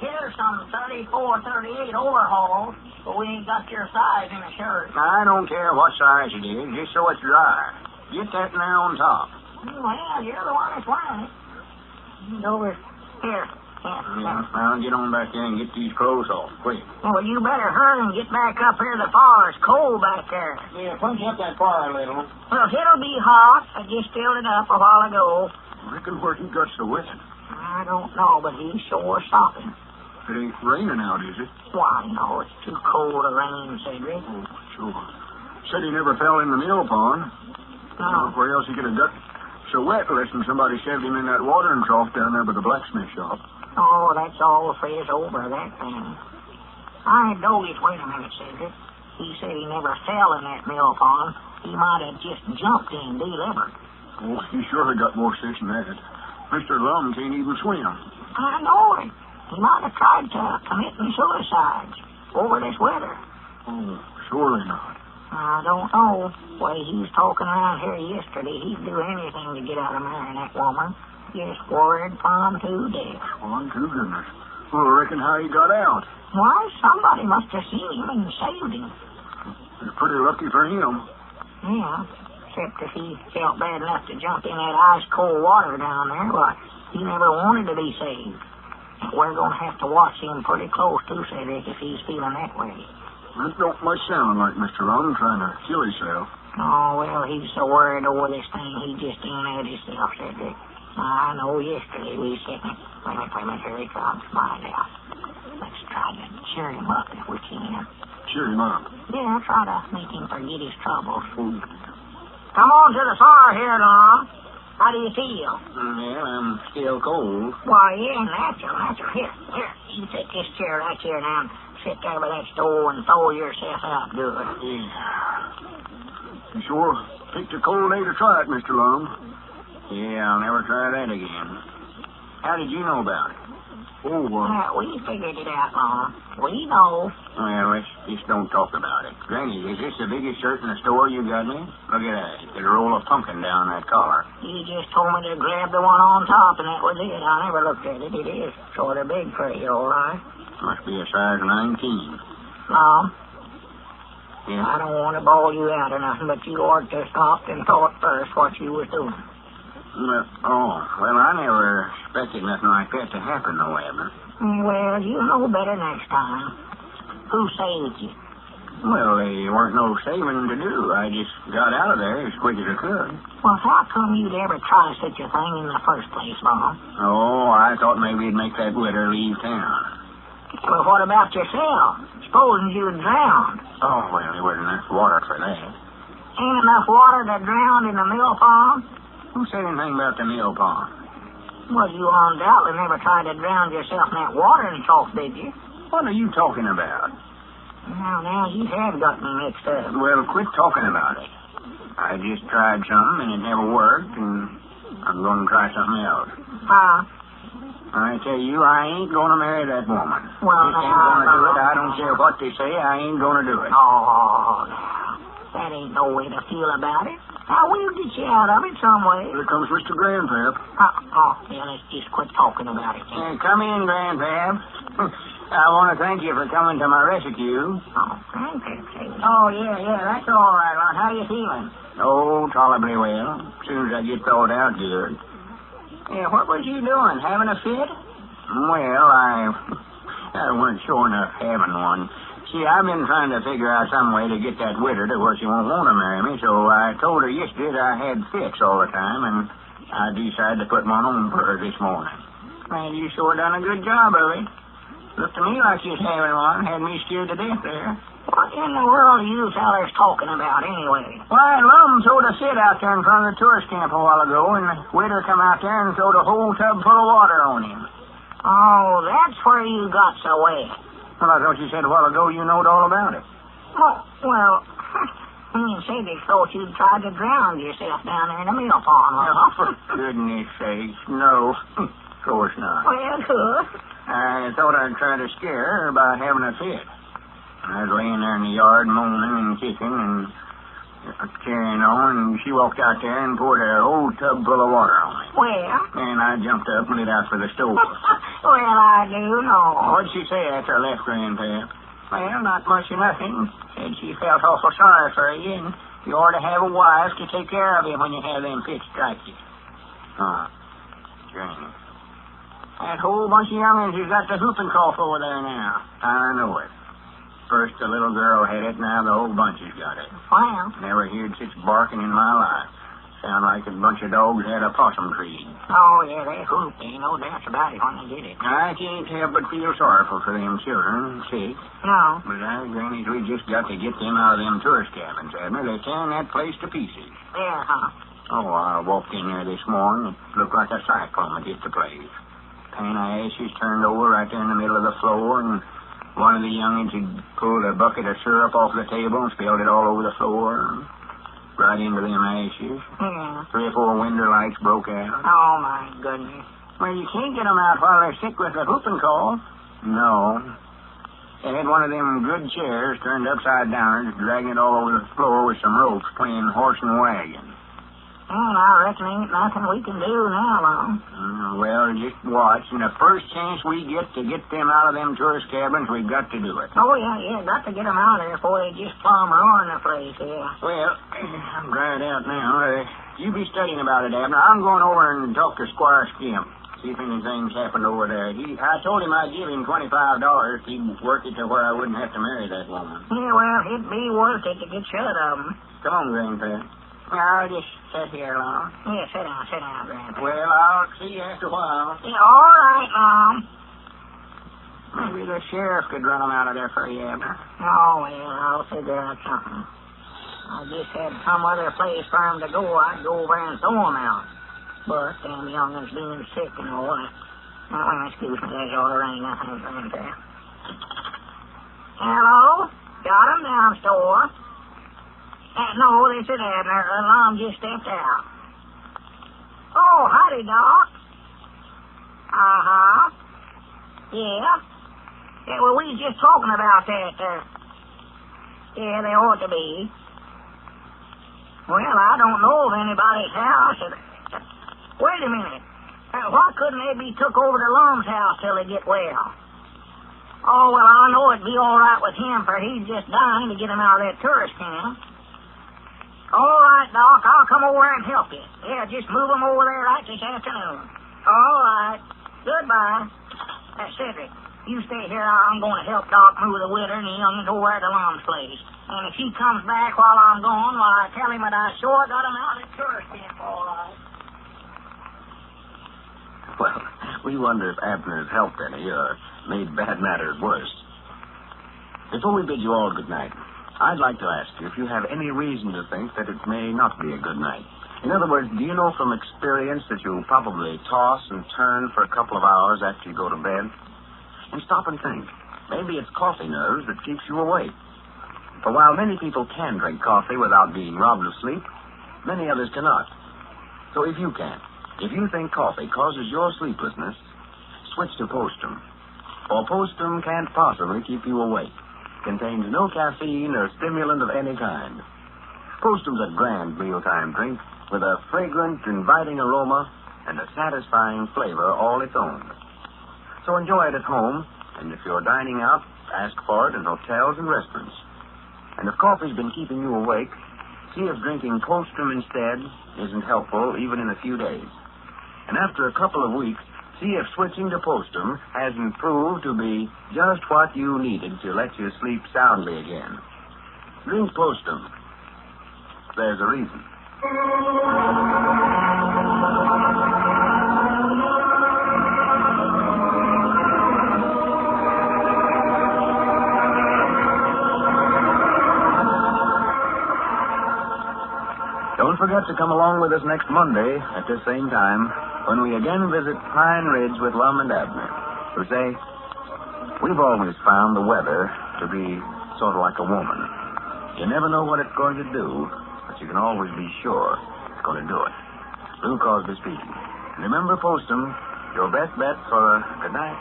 Here's some 34, 38 overhauls, but we ain't got your size in a shirt. I don't care what size it is, just so it's dry. Get that in there on top. Well, you're the one that's wearing it. Over here. Yeah, well, get on back there and get these clothes off, quick. Well, you better hurry and get back up here to the fire. It's cold back there. Yeah, punch up that fire a little. Well, it'll be hot. I just filled it up a while ago. I reckon where he got so wet. I don't know, but he's sure stopping. It ain't raining out, is it? Why, no, it's too cold to rain, Cedric. Oh, sure. Said he never fell in the mill pond. No. Where else he could have got so wet unless somebody shoved him in that watering trough down there by the blacksmith shop. Oh, that's all fizz over, that thing. I Doggett, wait a minute, Cedric. He said he never fell in that mill pond. He might have just jumped in, delivered. Oh, he sure had got more sense than that. Mr. Lum can't even swim. I know it. He might have tried to committing suicide over this weather. Oh, surely not. I don't know. The way he was talking around here yesterday, he'd do anything to get out of marrying that woman. Just worried Tom to death. Oh, to goodness. Well, I reckon how he got out. Why, somebody must have seen him and saved him. It's pretty lucky for him. Yeah, except if he felt bad enough to jump in that ice-cold water down there, well, he never wanted to be saved. We're going to have to watch him pretty close, too, Cedric, if he's feeling that way. That don't much sound like Mr. Lum trying to kill himself. Oh, well, he's so worried over this thing, he just ain't at himself, Cedric. I know yesterday we said, wait a minute, here he comes, find out. Let's try to cheer him up if we can. Cheer him up? Yeah, try to make him forget his troubles. Come on to the fire here, Lum. How do you feel? Well, I'm still cold. Why, yeah, natural. Here, you take this chair right here now and sit there by that stove and throw yourself out good. Yeah. You sure picked a cold day to try it, Mr. Lum. Yeah, I'll never try that again. How did you know about it? Oh, we figured it out, Mom. We know. Well, let's just don't talk about it. Granny, is this the biggest shirt in the store you got me? Look at that. There's a roll of pumpkin down that collar. You just told me to grab the one on top, and that was it. I never looked at it. It is sort of big for you, all right. Must be a size 19. Mom? Yeah? I don't want to bawl you out or nothing, but you ought to stop and thought first what you was doing. Well, I never expected nothing like that to happen, though, Abner. Well, you know better next time. Who saved you? Well, there weren't no saving to do. I just got out of there as quick as I could. Well, how come you'd ever try such a thing in the first place, Mom? Oh, I thought maybe it'd make that widder leave town. Well, what about yourself? Supposing you'd drowned. Oh, well, there wasn't enough water for that. Ain't enough water to drown in the mill pond? Who said anything about the mill pond? Well, you undoubtedly never tried to drown yourself in that watering trough, did you? What are you talking about? Now, you have gotten mixed up. Well, quit talking about it. I just tried something, and it never worked, and I'm going to try something else. I tell you, I ain't going to marry that woman. Well, ain't going to do it. I don't care what they say. I ain't going to do it. Oh, that ain't no way to feel about it. I will get you out of it some way. Here comes Mr. Grandpap. Yeah, let's just quit talking about it. Come in, Grandpap. I want to thank you for coming to my rescue. Oh, Grandpap. Oh, yeah, that's all right, Lon. How you feeling? Oh, tolerably well. As soon as I get thawed out good. Yeah, what was you doing? Having a fit? Well, I wasn't sure enough having one. See, I've been trying to figure out some way to get that widder to where she won't want to marry me, so I told her yesterday that I had fits all the time, and I decided to put one on for her this morning. Man, you sure done a good job of it. Looked to me like you was having one. Had me scared to death there. What in the world are you fellers talking about, anyway? Why, Lum throwed a sit out there in front of the tourist camp a while ago, and Widder come out there and throwed a whole tub full of water on him. Oh, that's where you got so wet. Well, I thought you said a while ago you knowed all about it. Oh, well, me and Sadie thought you'd tried to drown yourself down there in the mill pond. Oh, for goodness sakes, no. Of course not. Well, good. I thought I'd try to scare her by having a fit. I was laying there in the yard moaning and kicking and carrying on, and she walked out there and poured a whole tub full of water on me. Well? And I jumped up and lit out for the stove. Well, I do know. What'd she say after I left, Grandpa? Well, not much of nothing. Said she felt awful sorry for you, and you ought to have a wife to take care of you when you have them fits strike you. Oh, Granny. That whole bunch of young'uns has got the whooping cough over there now. I know it. First the little girl had it, now the whole bunch has got it. Well? Never heard such barking in my life. Sound like a bunch of dogs had a possum tree. Oh, yeah, they whoop. Ain't no doubt about it when they get it. I can't help but feel sorrowful for them children, sick. No. But Granny, we just got to get them out of them tourist cabins, Abner. They're tearing that place to pieces. Yeah, huh? Oh, I walked in there this morning. It looked like a cyclone had hit the place. Pan of ashes turned over right there in the middle of the floor, and one of the young'uns had pulled a bucket of syrup off the table and spilled it all over the floor, right into them ashes. Yeah. 3 or 4 window lights broke out. Oh, my goodness. Well, you can't get them out while they're sick with the whooping cough. No. They had one of them good chairs turned upside down, just dragging it all over the floor with some ropes, playing horse and wagon. Well, I reckon ain't nothing we can do now, Lum. Well, just watch, and the first chance we get to get them out of them tourist cabins, we've got to do it. Oh, yeah, got to get them out of there before they just plumb ruin the place, yeah. Well, I'm dried out now. You be studying about it, Abner. I'm going over and talk to Squire Skimp, see if anything's happened over there. I told him I'd give him $25 if he'd work it to where I wouldn't have to marry that woman. Yeah, well, it'd be worth it to get shut of them. Come on, Grandpa. I'll just sit here, Lum. Yeah, sit down, Grandpa. Well, I'll see you after a while. Yeah, all right, Lum. Maybe the sheriff could run them out of there for you, Abner. Oh, well, I'll figure out something. I just had some other place for him to go. I'd go over and throw him out. But them young'uns being sick and all that. Well, excuse me, there's all the rain. Nothing, Grandpa. Hello? Got him down, store. No, this is Abner. Lum just stepped out. Oh, howdy, Doc. Uh-huh. Yeah. Yeah, well, we was just talking about that. Yeah, they ought to be. Well, I don't know of anybody's house. Wait a minute. Why couldn't they be took over to Lum's house till they get well? Oh, well, I know it'd be all right with him, for he's just dying to get him out of that tourist camp. All right, Doc, I'll come over and help you. Yeah, just move them over there right this afternoon. All right. Goodbye. Cedric, you stay here. I'm going to help Doc move the Widder and the young'uns over at the Lum's place. And if he comes back while I'm gone, why, tell him that I sure got him out at tourist camp, all right. Well, we wonder if Abner's helped any or made bad matters worse. Before we bid you all good night, I'd like to ask you if you have any reason to think that it may not be a good night. In other words, do you know from experience that you'll probably toss and turn for a couple of hours after you go to bed? And stop and think. Maybe it's coffee nerves that keeps you awake. For while many people can drink coffee without being robbed of sleep, many others cannot. So if you can, if you think coffee causes your sleeplessness, switch to Postum. For Postum can't possibly keep you awake. Contains no caffeine or stimulant of any kind. Postum's a grand mealtime drink with a fragrant, inviting aroma and a satisfying flavor all its own. So enjoy it at home, and if you're dining out, ask for it in hotels and restaurants. And if coffee's been keeping you awake, see if drinking Postum instead isn't helpful even in a few days. And after a couple of weeks, see if switching to Postum hasn't proved to be just what you needed to let you sleep soundly again. Drink Postum. There's a reason. forget to come along with us next Monday at this same time when we again visit Pine Ridge with Lum and Abner, who say, we've always found the weather to be sort of like a woman. You never know what it's going to do, but you can always be sure it's going to do it. Bill Cosby speaking. Remember, Postum, your best bet for a good night.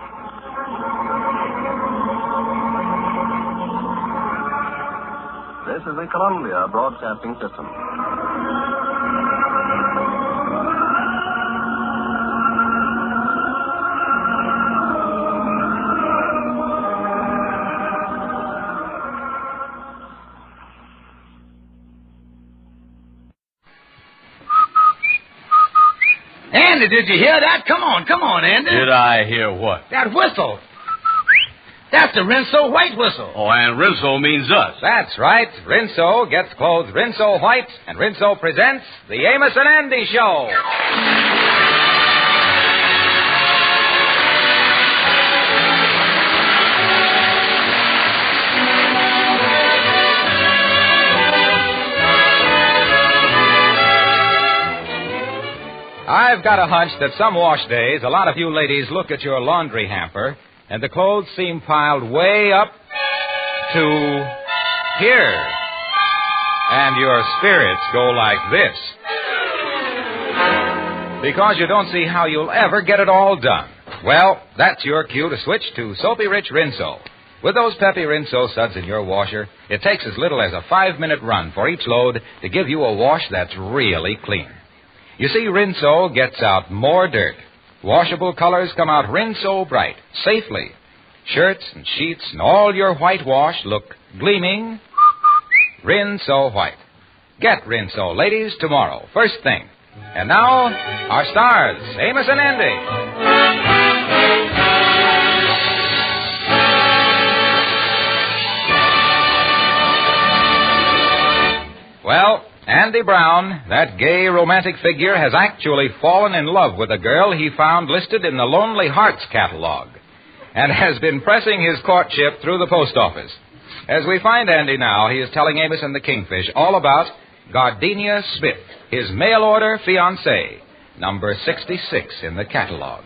This is the Columbia Broadcasting System. Andy, did you hear that? Come on, Andy. Did I hear what? That whistle. That's the Rinso White whistle. Oh, and Rinso means us. That's right. Rinso gets clothes Rinso White, and Rinso presents the Amos and Andy Show. I've got a hunch that some wash days, a lot of you ladies look at your laundry hamper, and the clothes seem piled way up to here. And your spirits go like this. Because you don't see how you'll ever get it all done. Well, that's your cue to switch to Soapy Rich Rinso. With those peppy Rinso suds in your washer, it takes as little as a 5-minute run for each load to give you a wash that's really clean. You see, Rinso gets out more dirt. Washable colors come out Rinso bright, safely. Shirts and sheets and all your whitewash look gleaming Rinso white. Get Rinso, ladies, tomorrow, first thing. And now, our stars, Amos and Andy. Well, Andy Brown, that gay, romantic figure, has actually fallen in love with a girl he found listed in the Lonely Hearts catalog and has been pressing his courtship through the post office. As we find Andy now, he is telling Amos and the Kingfish all about Gardenia Smith, his mail-order fiancée, number 66 in the catalog.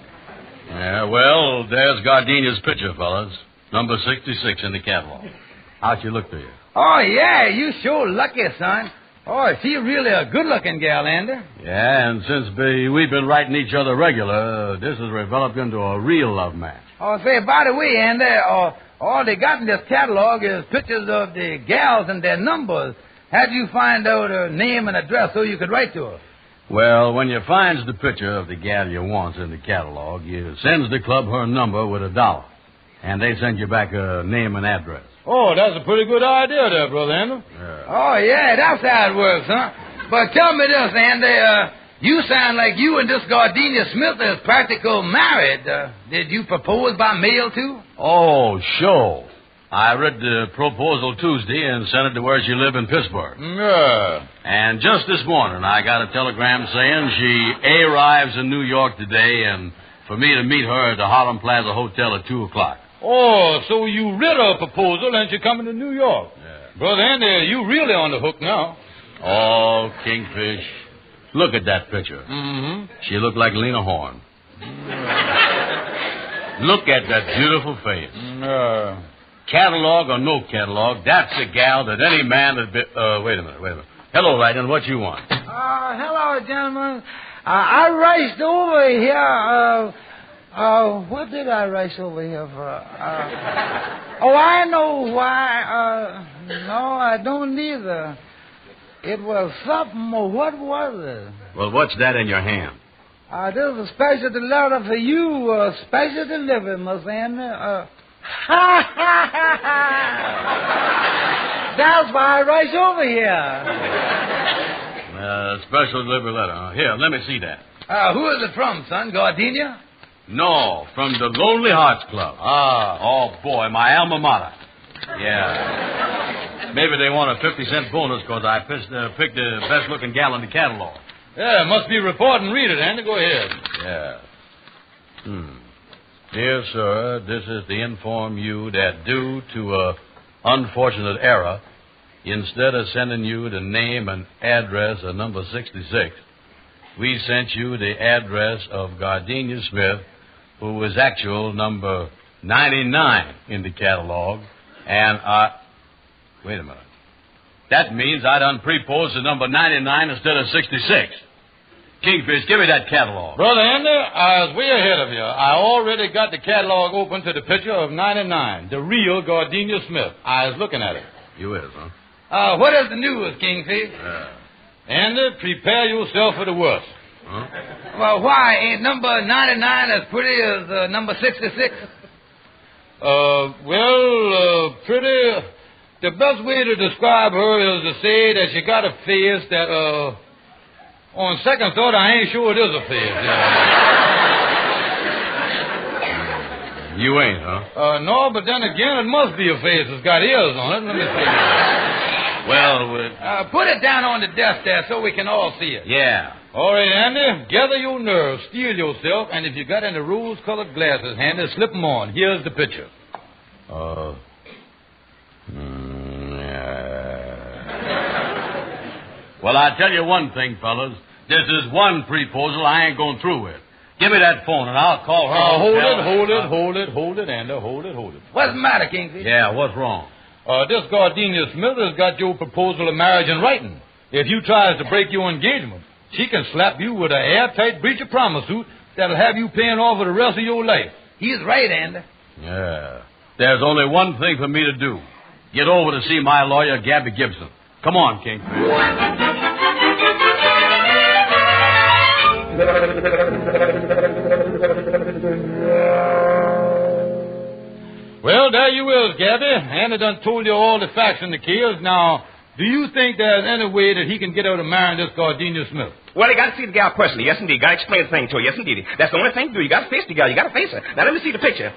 Yeah, well, there's Gardenia's picture, fellas. Number 66 in the catalog. How'd she look to you? Oh, yeah, you sure lucky, son. Oh, is she really a good-looking gal, Andy? Yeah, and since we've been writing each other regular, this has developed into a real love match. Oh, say, by the way, Andy, all they got in this catalog is pictures of the gals and their numbers. How'd you find out her name and address so you could write to her? Well, when you finds the picture of the gal you wants in the catalog, you sends the club her number with $1. And they send you back her name and address. Oh, that's a pretty good idea there, Brother Andy. Yeah. Oh, yeah, that's how it works, huh? But tell me this, Andy, you sound like you and this Gardenia Smith is practical married. Did you propose by mail, too? Oh, sure. I read the proposal Tuesday and sent it to where she lived in Pittsburgh. Yeah. And just this morning, I got a telegram saying she arrives in New York today and for me to meet her at the Harlem Plaza Hotel at 2 o'clock. Oh, so you read her proposal and she's coming to New York. Yeah. Brother Andy, you really on the hook now. Oh, Kingfish. Look at that picture. Mm-hmm. She looked like Lena Horne. Look at that beautiful face. Catalog or no catalog, that's a gal that any man that... Wait a minute. Hello, Lightning, what you want? Hello, gentlemen. I raced over here, what did I race over here for? I know why. No, I don't either. It was something, what was it? Well, what's that in your hand? This is a special letter for you, special delivery, Miss Andy. That's why I race over here. Special delivery letter. Here, let me see that. Who is it from, son? Gardenia? No, from the Lonely Hearts Club. Oh, boy, my alma mater. Yeah. Maybe they want a 50-cent bonus because I picked the best-looking gal in the catalog. Yeah, must be report and read it, Andy. Go ahead. Yeah. Dear sir, this is to inform you that due to an unfortunate error, instead of sending you the name and address of number 66, we sent you the address of Gardenia Smith, who was actual number 99 in the catalog, and wait a minute. That means I done preposed to number 99 instead of 66. Kingfish, give me that catalog. Brother Andy, I was way ahead of you. I already got the catalog open to the picture of 99, the real Gardenia Smith. I was looking at it. You is, huh? What is the news, Kingfish? Andy, prepare yourself for the worst. Huh? Well, why? Ain't number 99 as pretty as number 66? Pretty... The best way to describe her is to say that she got a face that, on second thought, I ain't sure it is a face. Yeah. You ain't, huh? No, but then again, it must be a face that's got ears on it. Let me see. Well, put it down on the desk there so we can all see it. Yeah. All right, Andy, gather your nerves, steel yourself, and if you got any rose-colored glasses handy, slip them on. Here's the picture. Well, I tell you one thing, fellas. This is one proposal I ain't going through with. Give me that phone, and I'll call her. Hold it, Andy. Hold it. What's the matter, Kingfish? Yeah, what's wrong? This Gardenia Smith has got your proposal of marriage in writing. If you tries to break your engagement, she can slap you with an airtight breach of promise suit that'll have you paying off for the rest of your life. He's right, Andy. Yeah. There's only one thing for me to do. Get over to see my lawyer, Gabby Gibson. Come on, Kingfish. Well, there you is, Gabby. Andy done told you all the facts in the case. Now, do you think there's any way that he can get out of marrying this Gardenia Smith? Well, you got to see the gal personally. Yes, indeed. Got to explain the thing to her. Yes, indeed. That's the only thing to do. You got to face the gal. You got to face her. Now, let me see the picture.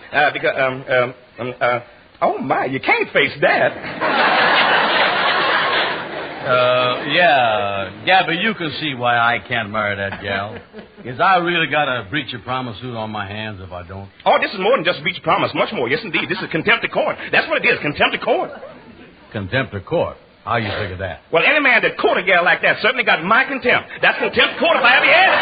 Oh, my. You can't face that. Yeah. Gabby, you can see why I can't marry that gal. Because I really got a breach of promise suit on my hands if I don't. Oh, this is more than just a breach of promise. Much more. Yes, indeed. This is contempt of court. That's what it is. Contempt of court. Contempt of court? How you figure that? Well, any man that court a gal like that certainly got my contempt. That's contempt of court if I ever had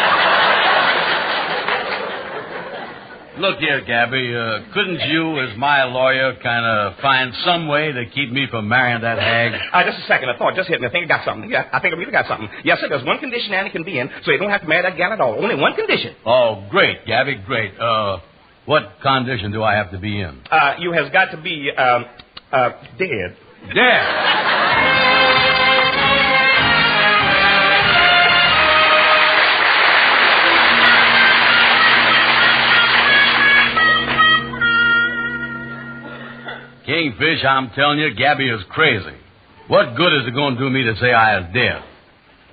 it. Look here, Gabby. Couldn't you, as my lawyer, kind of find some way to keep me from marrying that hag? Just a second. I thought just hit me. I think I got something. Yeah, I think I really got something. Yes, sir. There's one condition Annie can be in, so you don't have to marry that gal at all. Only one condition. Oh, great, Gabby, great. What condition do I have to be in? You has got to be, dead. Dead? Kingfish, I'm telling you, Gabby is crazy. What good is it going to do me to say I is dead?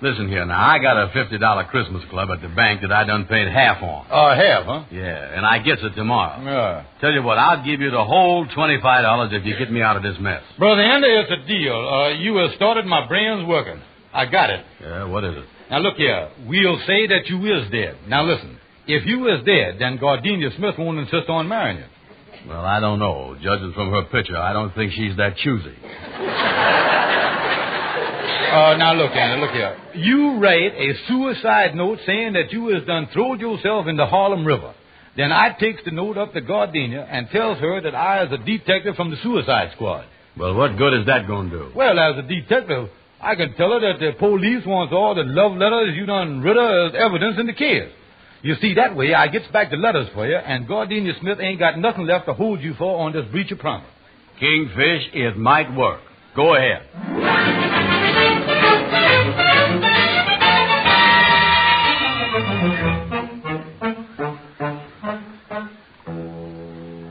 Listen here now, I got a $50 Christmas club at the bank that I done paid half on. Half, huh? Yeah, and I gets it tomorrow. Yeah. Tell you what, I'll give you the whole $25 if you get me out of this mess. Brother Andy, it's a deal. You have started my brains working. I got it. Yeah, what is it? Now, look here. We'll say that you is dead. Now, listen. If you is dead, then Gardenia Smith won't insist on marrying you. Well, I don't know. Judging from her picture, I don't think she's that choosy. Now, look, Andy, look here. You write a suicide note saying that you has done throwed yourself in the Harlem River. Then I takes the note up to Gardenia and tells her that I is a detective from the suicide squad. Well, what good is that going to do? Well, as a detective, I can tell her that the police wants all the love letters you done writ her as evidence in the case. You see, that way I gets back the letters for you, and Gardenia Smith ain't got nothing left to hold you for on this breach of promise. Kingfish, it might work. Go ahead.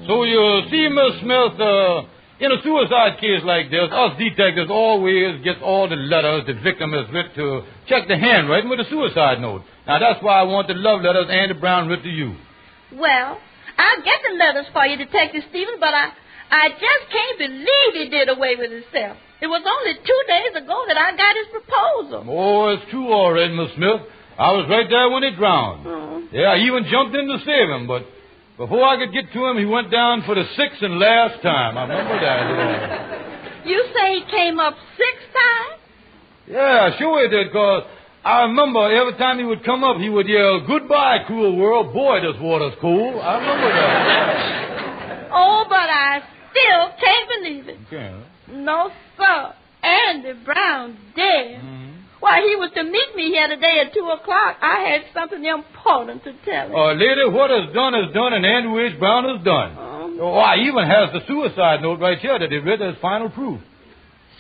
So you see, Miss Smith, in a suicide case like this, us detectives always get all the letters the victim has written to check the handwriting with a suicide note. Now, that's why I want the love letters Andy Brown writ to you. Well, I'll get the letters for you, Detective Stevens, but I just can't believe he did away with himself. It was only 2 days ago that I got his proposal. Oh, it's true all right, Miss Smith. I was right there when he drowned. Yeah, I even jumped in to save him, but before I could get to him, he went down for the 6th and last time. I remember that. You say he came up 6 times? Yeah, sure he did, 'cause I remember every time he would come up, he would yell, "Goodbye, cruel world. Boy, this water's cool." I remember that. Oh, but I still can't believe it. Okay. No, sir. Andy Brown dead. Why, he was to meet me here today at 2 o'clock. I had something important to tell him. Lady, what is done, and Andrew H. Brown is done. Oh, I even has the suicide note right here that he read as final proof.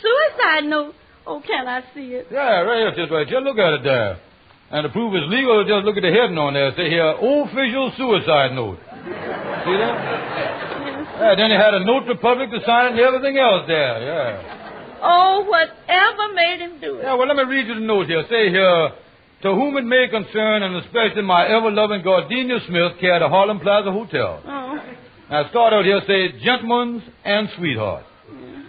Suicide note? Oh, can I see it? Yeah, right here, just right here. Look at it there. And to prove it's legal, just look at the heading on there. Say here, official suicide note. See that? Yeah, then he had a note to public to sign it and everything else there, yeah. Oh, whatever made him do it. Yeah, well, let me read you the note here. Say here, to whom it may concern, and especially my ever-loving Gardenia Smith, care the Harlem Plaza Hotel. Oh. Now, start out here, say, gentlemen and sweetheart.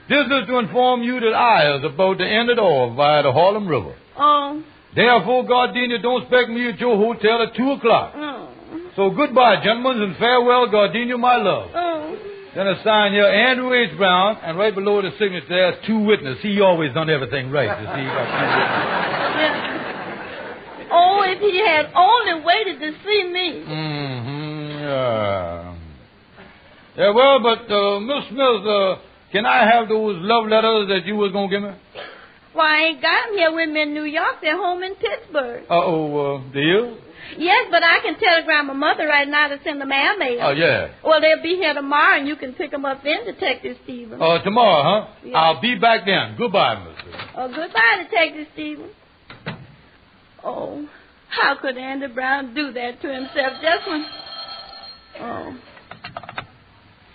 This is to inform you that I is about to end it all via the Harlem River. Oh. Therefore, Gardenia, don't expect me at your hotel at 2 o'clock. Oh. So goodbye, gentlemen, and farewell, Gardenia, my love. Oh. Then a sign here, Andrew H. Brown, and right below the signature there's 2 witnesses. He always done everything right, you see. Yeah. Oh, if he had only waited to see me. Yeah. Yeah, well, but, Miss Smith, can I have those love letters that you was going to give me? Why, I ain't got them here with me in New York. They're home in Pittsburgh. Do you? Yes, but I can telegram my mother right now to send them airmail. Oh, yeah. Well, they'll be here tomorrow, and you can pick them up then, Detective Stevens. Tomorrow, huh? Yeah. I'll be back then. Goodbye, mister. Oh, goodbye, Detective Stevens. Oh, how could Andy Brown do that to himself just when... Oh.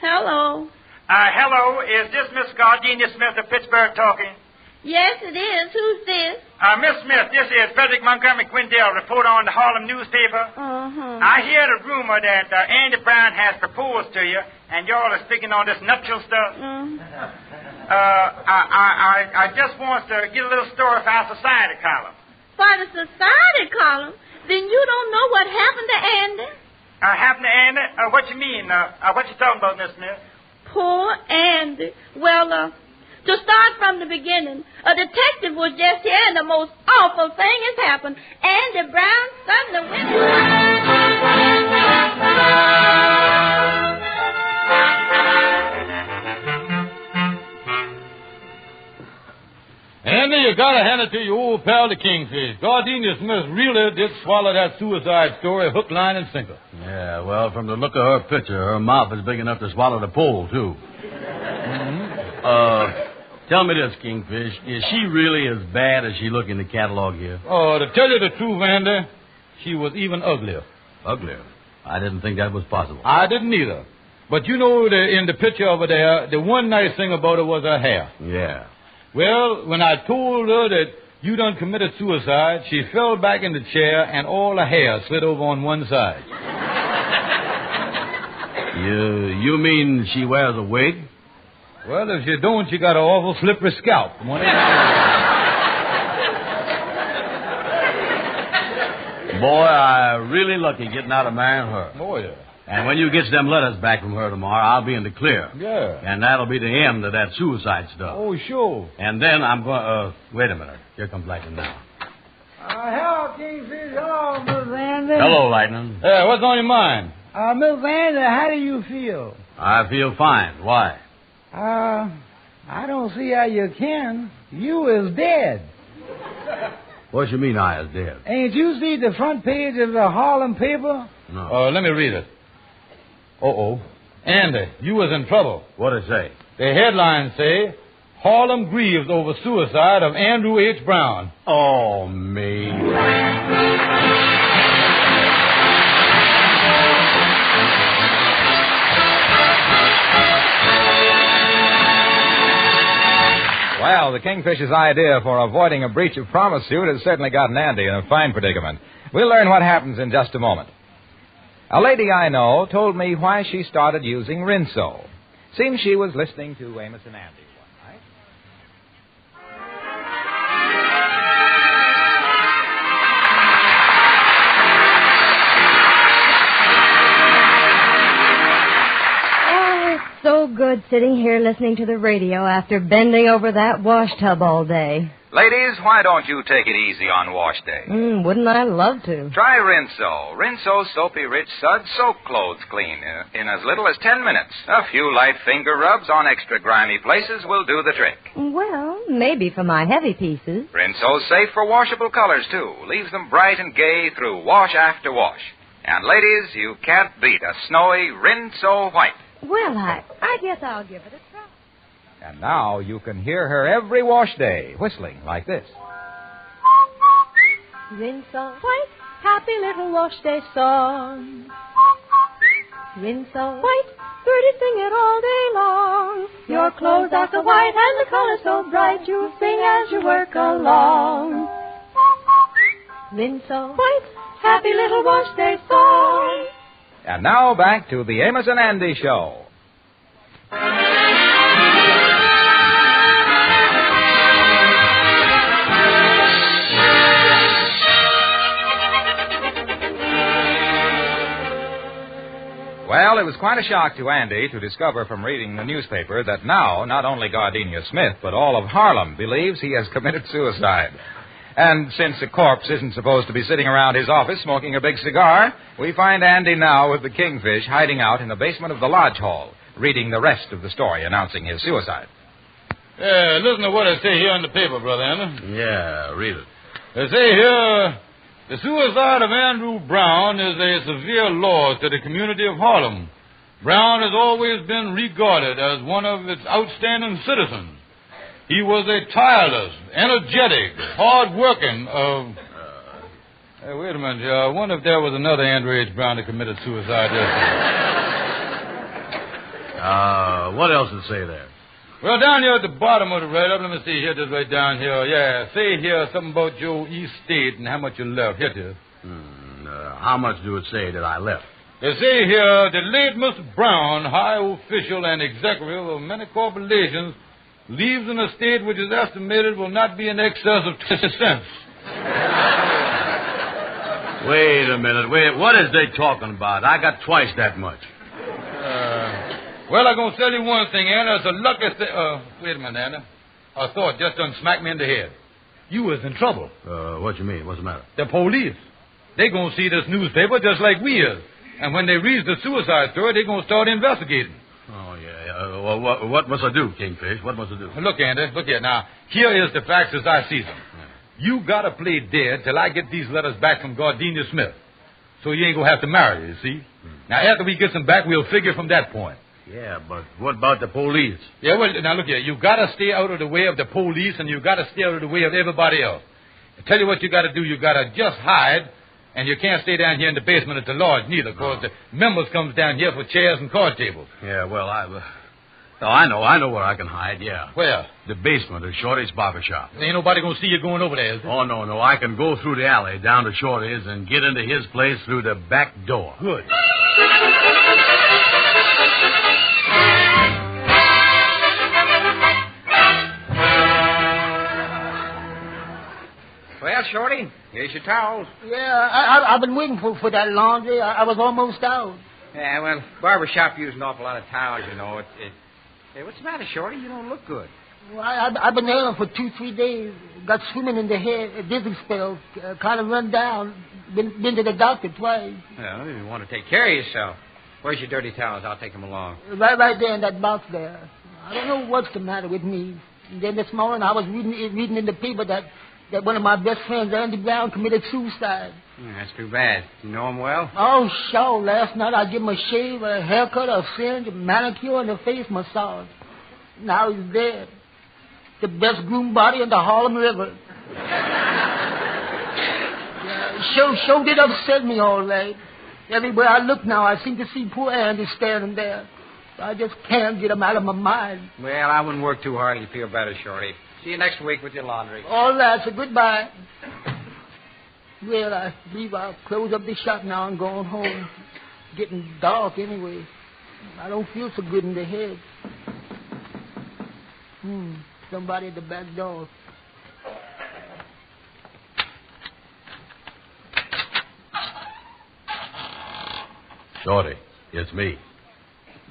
Hello. Hello. Is this Miss Gardenia Smith of Pittsburgh talking? Yes, it is. Who's this? Miss Smith, this is Frederick Montgomery Quindell, reporter on the Harlem newspaper. I hear the rumor that Andy Brown has proposed to you, and y'all are speaking on this nuptial stuff. I just want to get a little story for our society column. For the society column? Then you don't know what happened to Andy? Happened to Andy? What you mean? What you talking about, Miss Smith? Poor Andy. Well, to start from the beginning, a detective was just here and the most awful thing has happened. Andy Brown suddenly went... Andy, you gotta hand it to your old pal, the Kingfish. Gardenia Smith really did swallow that suicide story hook, line, and sinker. Yeah, well, from the look of her picture, her mouth is big enough to swallow the pole, too. Tell me this, Kingfish. Is she really as bad as she look in the catalog here? To tell you the truth, Andy, she was even uglier. Uglier? I didn't think that was possible. I didn't either. But you know, in the picture over there, the one nice thing about her was her hair. Yeah. Well, when I told her that you done committed suicide, she fell back in the chair and all her hair slid over on one side. You mean she wears a wig? Well, if she don't, she got an awful slippery scalp. Boy, I'm really lucky getting out of marrying her. Oh, yeah. And when you get them letters back from her tomorrow, I'll be in the clear. Yeah. And that'll be the end of that suicide stuff. Oh, sure. And then I'm going wait a minute. Here comes Lightning now. Hello, Kingfish. Hello, Miss Andy. Hello, Lightning. Yeah, what's on your mind? Miss Andy, how do you feel? I feel fine. Why? I don't see how you can. You is dead. What you mean I is dead? Ain't you see the front page of the Harlem paper? No. Let me read it. Andy, you was in trouble. What'd it say? The headlines say, Harlem grieves over suicide of Andrew H. Brown. Oh, me. Well, the Kingfish's idea for avoiding a breach of promise suit has certainly gotten Andy in a fine predicament. We'll learn what happens in just a moment. A lady I know told me why she started using Rinso. Seems she was listening to Amos and Andy one night. Oh, it's so good sitting here listening to the radio after bending over that wash tub all day. Ladies, why don't you take it easy on wash day? Wouldn't I love to? Try Rinso. Rinso's soapy rich suds soak clothes clean in as little as 10 minutes. A few light finger rubs on extra grimy places will do the trick. Well, maybe for my heavy pieces. Rinso's safe for washable colors, too. Leaves them bright and gay through wash after wash. And ladies, you can't beat a snowy Rinso white. Well, I guess I'll give it a try. And now you can hear her every wash day, whistling like this. Rinso white, happy little wash day song. Rinso white, birdies sing it all day long. Your clothes are so white and the color so bright, you sing as you work along. Rinso white, happy little wash day song. And now back to the Amos and Andy Show. Well, it was quite a shock to Andy to discover from reading the newspaper that now not only Gardenia Smith, but all of Harlem believes he has committed suicide. And since a corpse isn't supposed to be sitting around his office smoking a big cigar, we find Andy now with the Kingfish hiding out in the basement of the lodge hall, reading the rest of the story announcing his suicide. Yeah, listen to what I say here in the paper, Brother Anna. Yeah, read it. They say here, the suicide of Andrew Brown is a severe loss to the community of Harlem. Brown has always been regarded as one of its outstanding citizens. He was a tireless, energetic, hard-working, Hey, wait a minute. I wonder if there was another Andrew H. Brown that committed suicide yesterday. What else does it say there? Well, down here at the bottom of the write-up, let me see here, just right down here. Yeah, say here something about your East State and how much you left. Here it is. How much do it say that I left? They say here, the late Mr. Brown, high official and executive of many corporations, leaves an estate which is estimated will not be in excess of 20 cents. Wait a minute. Wait, what is they talking about? I got twice that much. Well, I'm going to tell you one thing, Anna. It's a lucky thing. Wait a minute, Anna. A thought just done smacked me in the head. You was in trouble. What you mean? What's the matter? The police. They going to see this newspaper just like we is. And when they read the suicide story, they going to start investigating. Oh, yeah. Well, what must I do, Kingfish? What must I do? Look, Andy, look here. Now, here is the facts as I see them. You got to play dead till I get these letters back from Gardenia Smith. So you ain't going to have to marry her, you see? Now, after we get them back, we'll figure from that point. Yeah, but what about the police? Yeah, well, now look here. You got to stay out of the way of the police, and you got to stay out of the way of everybody else. I tell you what you got to do. You got to just hide, and you can't stay down here in the basement at the lodge neither, because the members comes down here for chairs and card tables. Yeah, well, I know where I can hide. Yeah. Where? The basement of Shorty's barber shop. Ain't nobody gonna see you going over there, is there? Oh no, I can go through the alley down to Shorty's and get into his place through the back door. Good. Well, Shorty, here's your towels. Yeah, I've been waiting for that laundry. I was almost out. Yeah, well, barbershop use an awful lot of towels, you know. Hey, what's the matter, Shorty? You don't look good. Well, I've been ailing for 2-3 days. Got swimming in the head, dizzy spells, kind of run down. Been to the doctor twice. Well, you want to take care of yourself. Where's your dirty towels? I'll take them along. Right there in that box there. I don't know what's the matter with me. And then this morning I was reading in the paper that one of my best friends, Andy Brown, committed suicide. That's too bad. You know him well? Oh, sure. Last night I gave him a shave, a haircut, a singe, a manicure, and a face massage. Now he's dead. The best groomed body in the Harlem River. Sure did upset me all right. Everywhere I look now, I seem to see poor Andy standing there. I just can't get him out of my mind. Well, I wouldn't work too hard. You feel better, Shorty. See you next week with your laundry. All right, so goodbye. Well, I believe I'll close up the shop now and go on home. It's getting dark anyway. I don't feel so good in the head. Somebody at the back door. Shorty, it's me.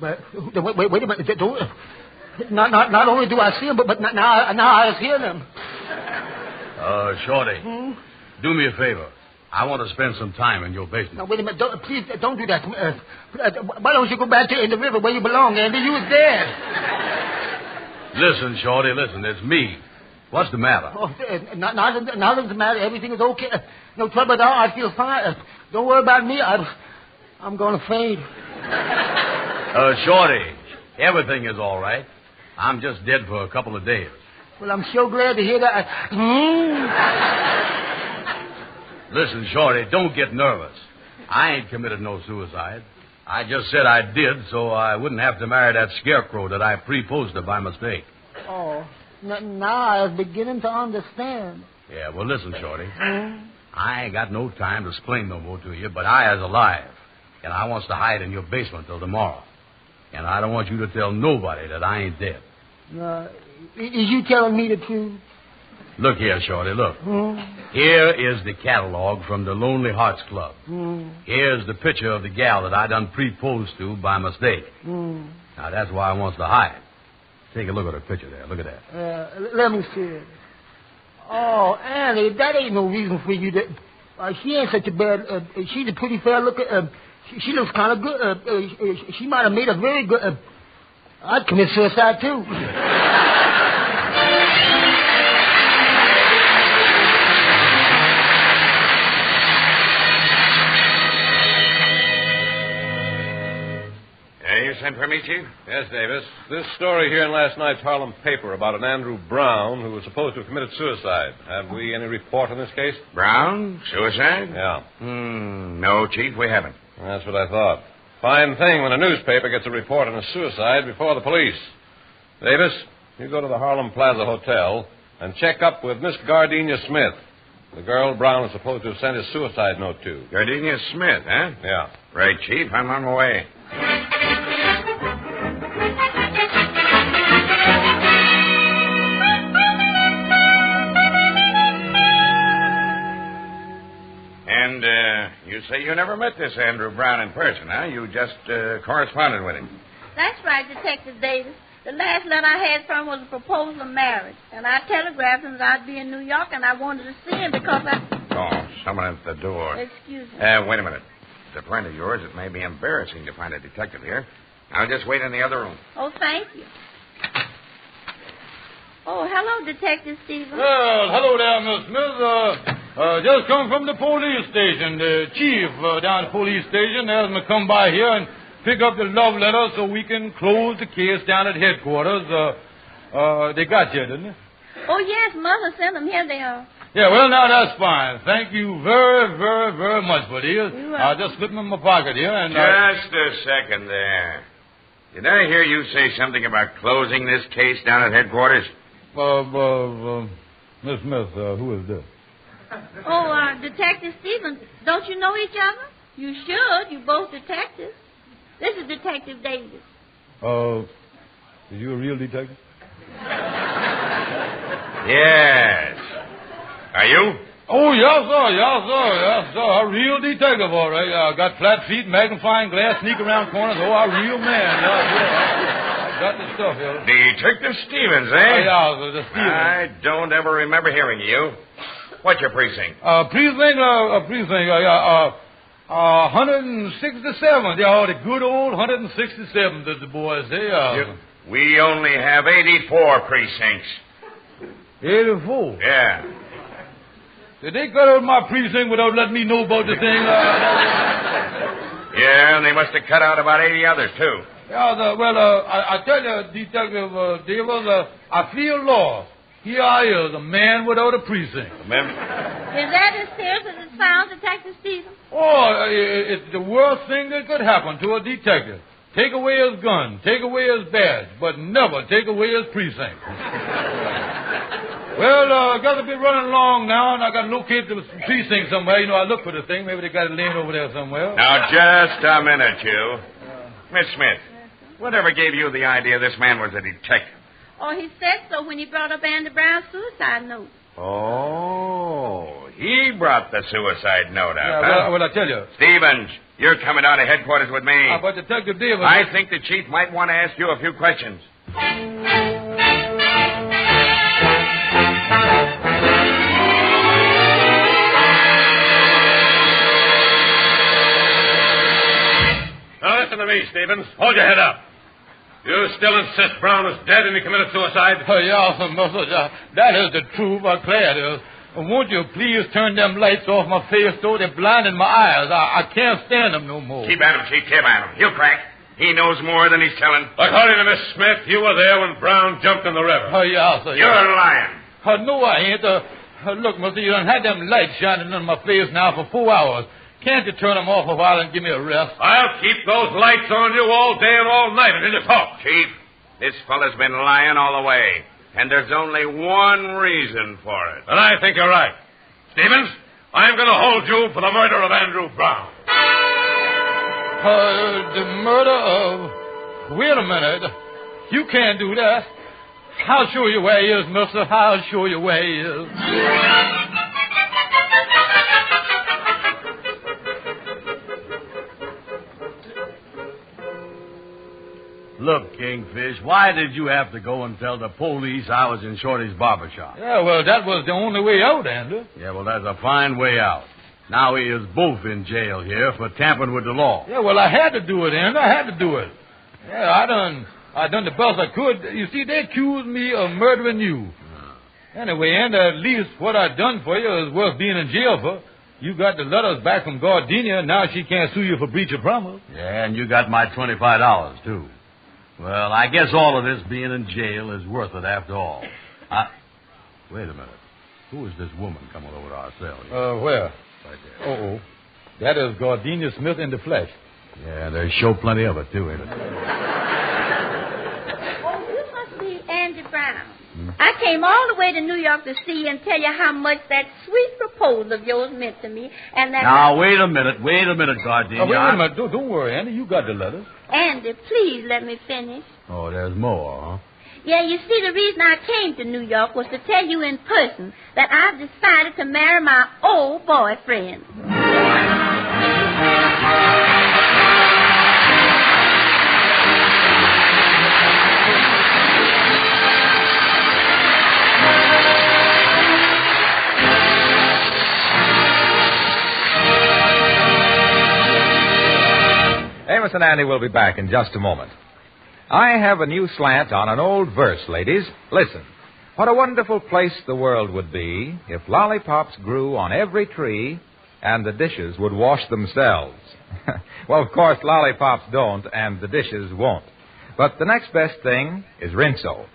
But wait a minute. Not only do I see them, but now I hear them. Shorty, do me a favor. I want to spend some time in your basement. Now, wait a minute. Please don't do that. Why don't you go back in the river where you belong, Andy? You was there. Listen, Shorty, listen. It's me. What's the matter? Oh, nothing's the matter. Everything is okay. No trouble at all. I feel fine. Don't worry about me. I'm going to fade. Shorty, everything is all right. I'm just dead for a couple of days. Well, I'm so glad to hear that. Listen, Shorty, don't get nervous. I ain't committed no suicide. I just said I did so I wouldn't have to marry that scarecrow that I pre-posted by mistake. Oh, now I was beginning to understand. Yeah, well, listen, Shorty. I ain't got no time to explain no more to you, but I is alive. And I wants to hide in your basement till tomorrow. And I don't want you to tell nobody that I ain't dead. Is you telling me the truth? Look here, Shorty, look. Here is the catalog from the Lonely Hearts Club. Here's the picture of the gal that I done pre-posed to by mistake. Now, that's why I wants to hide. Take a look at her picture there. Look at that. Let me see it. Oh, Annie, that ain't no reason for you to... she ain't such a bad... she's a pretty fair looking... she looks kind of good. She might have made a very good... I'd commit suicide, too. You sent for me, Chief? Yes, Davis. This story here in last night's Harlem paper about an Andrew Brown who was supposed to have committed suicide. Have we any report on this case? Brown? Suicide? Yeah. No, Chief, we haven't. That's what I thought. Fine thing when a newspaper gets a report on a suicide before the police. Davis, you go to the Harlem Plaza Hotel and check up with Miss Gardenia Smith, the girl Brown was supposed to have sent his suicide note to. Gardenia Smith, huh? Yeah. Right, Chief. I'm on my way. And you say you never met this Andrew Brown in person, huh? You just corresponded with him. That's right, Detective Davis. The last letter I had from him was a proposal of marriage. And I telegraphed him that I'd be in New York and I wanted to see him because I... Oh, someone at the door. Excuse me. Wait a minute. As a friend of yours, it may be embarrassing to find a detective here. I'll just wait in the other room. Oh, thank you. Oh, hello, Detective Stevens. Well, hello there, Miss Smith. Just come from the police station. The chief down at the police station has me come by here and pick up the love letter so we can close the case down at headquarters. They got you, didn't they? Oh, yes, Mother sent them. Here they are. Yeah, well, now that's fine. Thank you very, very, very much for these. I'll just slip them in my pocket here and... Just a second there. Did I hear you say something about closing this case down at headquarters? Miss Smith, who is this? Oh, Detective Stevens, don't you know each other? You should. You're both detectives. This is Detective Davis. Are you a real detective? Yes. Are you? Oh, yes, sir. A real detective, all right. I got flat feet, magnifying glass, sneak around corners. Oh, a real man. I got the stuff here. Detective Stevens, eh? Oh, yeah, the Stevens. I don't ever remember hearing you. What's your precinct? Precinct, 167th. Yeah, the good old 167th, as the boys say. We only have 84 precincts. 84? Yeah. Did they cut out my precinct without letting me know about the thing? Yeah, and they must have cut out about 80 others, too. Yeah, I tell you, Detective Davis, I feel lost. Here I is, a man without a precinct. Is that as serious as it sounds, Detective Stevens? Oh, it's the worst thing that could happen to a detective. Take away his gun, take away his badge, but never take away his precinct. Well, I got to be running along now, and I got to locate the precinct somewhere. You know, I look for the thing. Maybe they got it laying over there somewhere. Now, just a minute, you. Miss Smith, whatever gave you the idea this man was a detective? Oh, he said so when he brought up Andy Brown's suicide note. Oh, He brought the suicide note out. Yeah, well, I tell you. Stevens, you're coming down to headquarters with me. But Detective Davis... I think the chief might want to ask you a few questions. Now, listen to me, Stevens. Hold your head up. You still insist Brown is dead and he committed suicide? Oh, yeah, Mister. That is the truth, I declare it is. Won't you please turn them lights off my face, though? They're blinding my eyes. I can't stand them no more. Keep at him, Chief. Keep at him. He'll crack. He knows more than he's telling. According to Miss Smith, you were there when Brown jumped in the river. Oh, yeah, sir. You're lying. No, I ain't. Look, Mister, you done had them lights shining in my face now for 4 hours. Can't you turn them off a while and give me a rest? I'll keep those lights on you all day and all night until you talk. Chief, this fella's been lying all the way. And there's only one reason for it. And I think you're right. Stevens, I'm going to hold you for the murder of Andrew Brown. The murder of... Wait a minute. You can't do that. I'll show you where he is, mister. I'll show you where he is. Look, Kingfish, why did you have to go and tell the police I was in Shorty's barber shop? Yeah, well, that was the only way out, Andrew. Yeah, well, that's a fine way out. Now he is both in jail here for tampering with the law. Yeah, well, I had to do it, Andrew. I had to do it. Yeah, I done the best I could. You see, they accused me of murdering you. Anyway, Andrew, at least what I done for you is worth being in jail for. You got the letters back from Gardenia, and now she can't sue you for breach of promise. Yeah, and you got my $25, too. Well, I guess all of this being in jail is worth it after all. Wait a minute. Who is this woman coming over to our cell? Where? Right there. Oh. That is Gardenia Smith in the flesh. Yeah, there's sure plenty of it, too, ain't it? Oh, you must be Andy Brown. I came all the way to New York to see you and tell you how much that sweet proposal of yours meant to me. And that... Now, wait a minute, Gardenia. Wait a minute. Don't worry, Andy. You got the letters. Andy, please let me finish. Oh, there's more, huh? Yeah, you see, the reason I came to New York was to tell you in person that I've decided to marry my old boyfriend. Amos and Andy will be back in just a moment. I have a new slant on an old verse, ladies. Listen. What a wonderful place the world would be if lollipops grew on every tree and the dishes would wash themselves. Well, of course, lollipops don't and the dishes won't. But the next best thing is Rinso.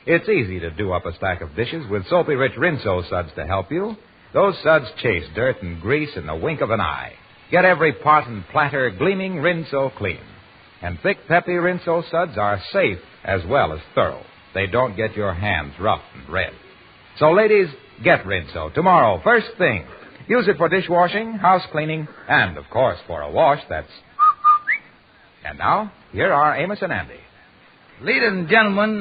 It's easy to do up a stack of dishes with soapy rich Rinso suds to help you. Those suds chase dirt and grease in the wink of an eye. Get every pot and platter gleaming Rinso clean. And thick, peppy Rinso suds are safe as well as thorough. They don't get your hands rough and red. So, ladies, get Rinso tomorrow, first thing. Use it for dishwashing, house cleaning, and, of course, for a wash that's... And now, here are Amos and Andy. Ladies and gentlemen,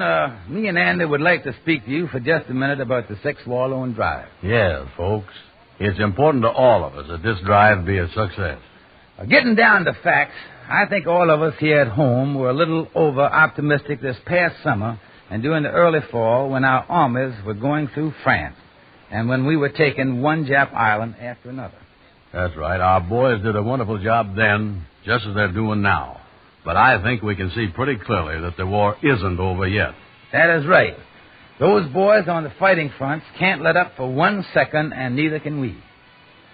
me and Andy would like to speak to you for just a minute about the 6 Warlow Drive. Yes, folks. It's important to all of us that this drive be a success. Getting down to facts, I think all of us here at home were a little over-optimistic this past summer and during the early fall when our armies were going through France and when we were taking one Jap island after another. That's right. Our boys did a wonderful job then, just as they're doing now. But I think we can see pretty clearly that the war isn't over yet. That is right. Those boys on the fighting fronts can't let up for 1 second, and neither can we.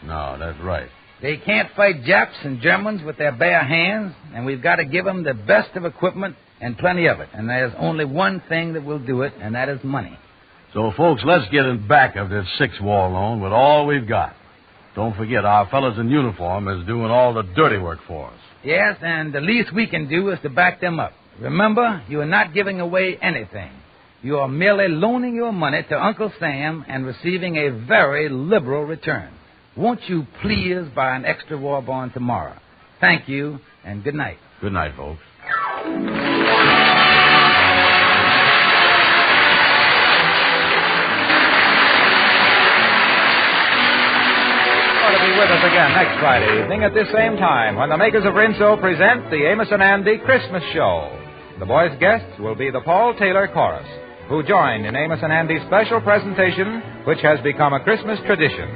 No, that's right. They can't fight Japs and Germans with their bare hands, and we've got to give them the best of equipment and plenty of it. And there's only one thing that will do it, and that is money. So, folks, let's get in back of this 6 war loan with all we've got. Don't forget, our fellows in uniform is doing all the dirty work for us. Yes, and the least we can do is to back them up. Remember, you are not giving away anything. You are merely loaning your money to Uncle Sam and receiving a very liberal return. Won't you please buy an extra war bond tomorrow? Thank you, and good night. Good night, folks. with us again next Friday evening at this same time when the makers of Rinso present the Amos and Andy Christmas Show. The boys' guests will be the Paul Taylor Chorus, who join in Amos and Andy's special presentation, which has become a Christmas tradition.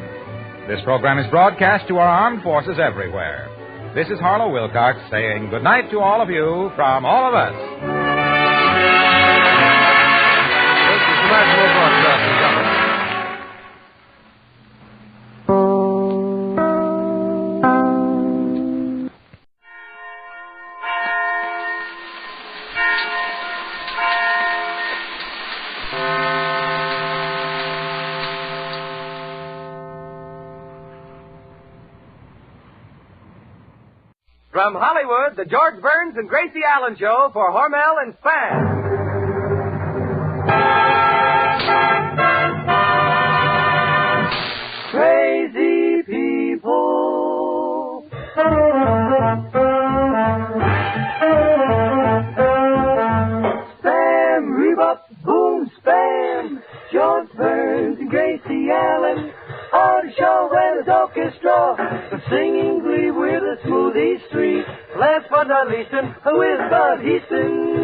This program is broadcast to our armed forces everywhere. This is Harlow Wilcox saying good night to all of you from all of us. This is the National Broadcasting Company. From Hollywood, the George Burns and Gracie Allen Show for Hormel and Spam. Crazy people. Spam, Rebop, Boom, Spam. George Burns and Gracie Allen. On the show and his orchestra, but singing glee with a smooth East Street. Last but not least, with Bud Easton.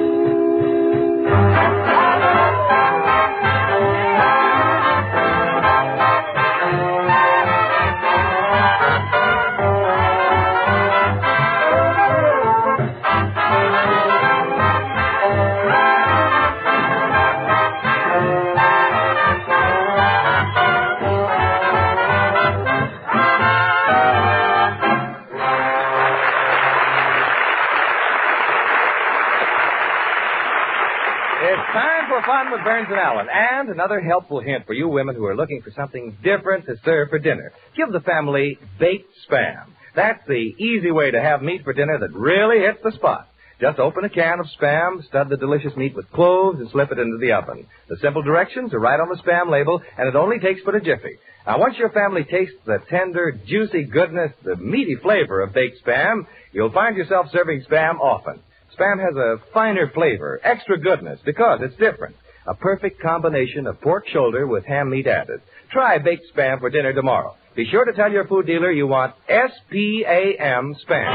Fun with Burns and Allen. And another helpful hint for you women who are looking for something different to serve for dinner. Give the family baked Spam. That's the easy way to have meat for dinner that really hits the spot. Just open a can of Spam, stud the delicious meat with cloves, and slip it into the oven. The simple directions are right on the Spam label, and it only takes but a jiffy. Now, once your family tastes the tender, juicy goodness, the meaty flavor of baked Spam, you'll find yourself serving Spam often. Spam has a finer flavor, extra goodness, because it's different. A perfect combination of pork shoulder with ham meat added. Try baked Spam for dinner tomorrow. Be sure to tell your food dealer you want S-P-A-M Spam.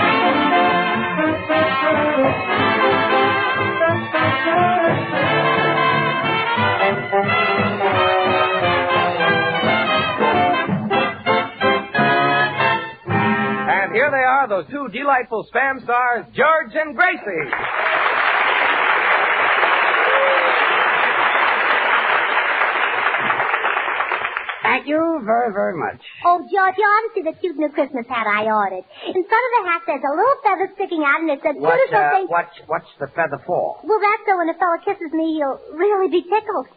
And here they are, those two delightful Spam stars, George and Gracie. Thank you very, very much. Oh, George, you ought to see the cute new Christmas hat I ordered. In front of the hat, there's a little feather sticking out, and it's a beautiful thing. What's the feather for? Well, that's so when a fellow kisses me, he'll really be tickled.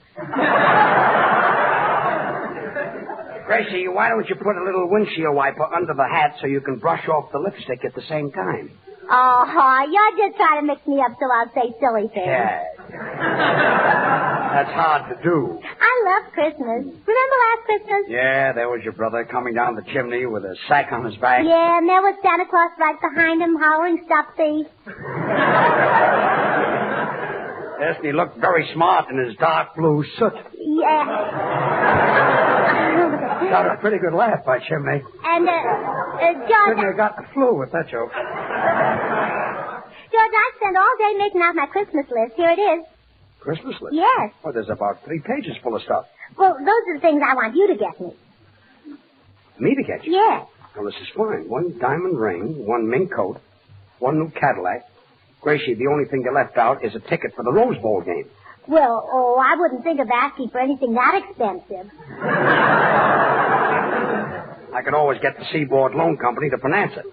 Gracie, why don't you put a little windshield wiper under the hat so you can brush off the lipstick at the same time? Oh, you're just trying to mix me up so I'll say silly things. Yeah. That's hard to do. I love Christmas. Remember last Christmas? Yeah, there was your brother coming down the chimney with a sack on his back. Yeah, and there was Santa Claus right behind him hollering, "Stop thief." Yes, and he looked very smart in his dark blue suit. Yeah. Got a pretty good laugh by chimney. And, George... Couldn't have got the flu with that joke. George, I spent all day making out my Christmas list. Here it is. Christmas list? Yes. Well, there's about 3 pages full of stuff. Well, those are the things I want you to get me. Me to get you? Yes. Well, this is fine. 1 diamond ring, 1 mink coat, 1 new Cadillac. Gracie, the only thing you left out is a ticket for the Rose Bowl game. Well, I wouldn't think of asking for anything that expensive. I could always get the Seaboard Loan Company to finance it.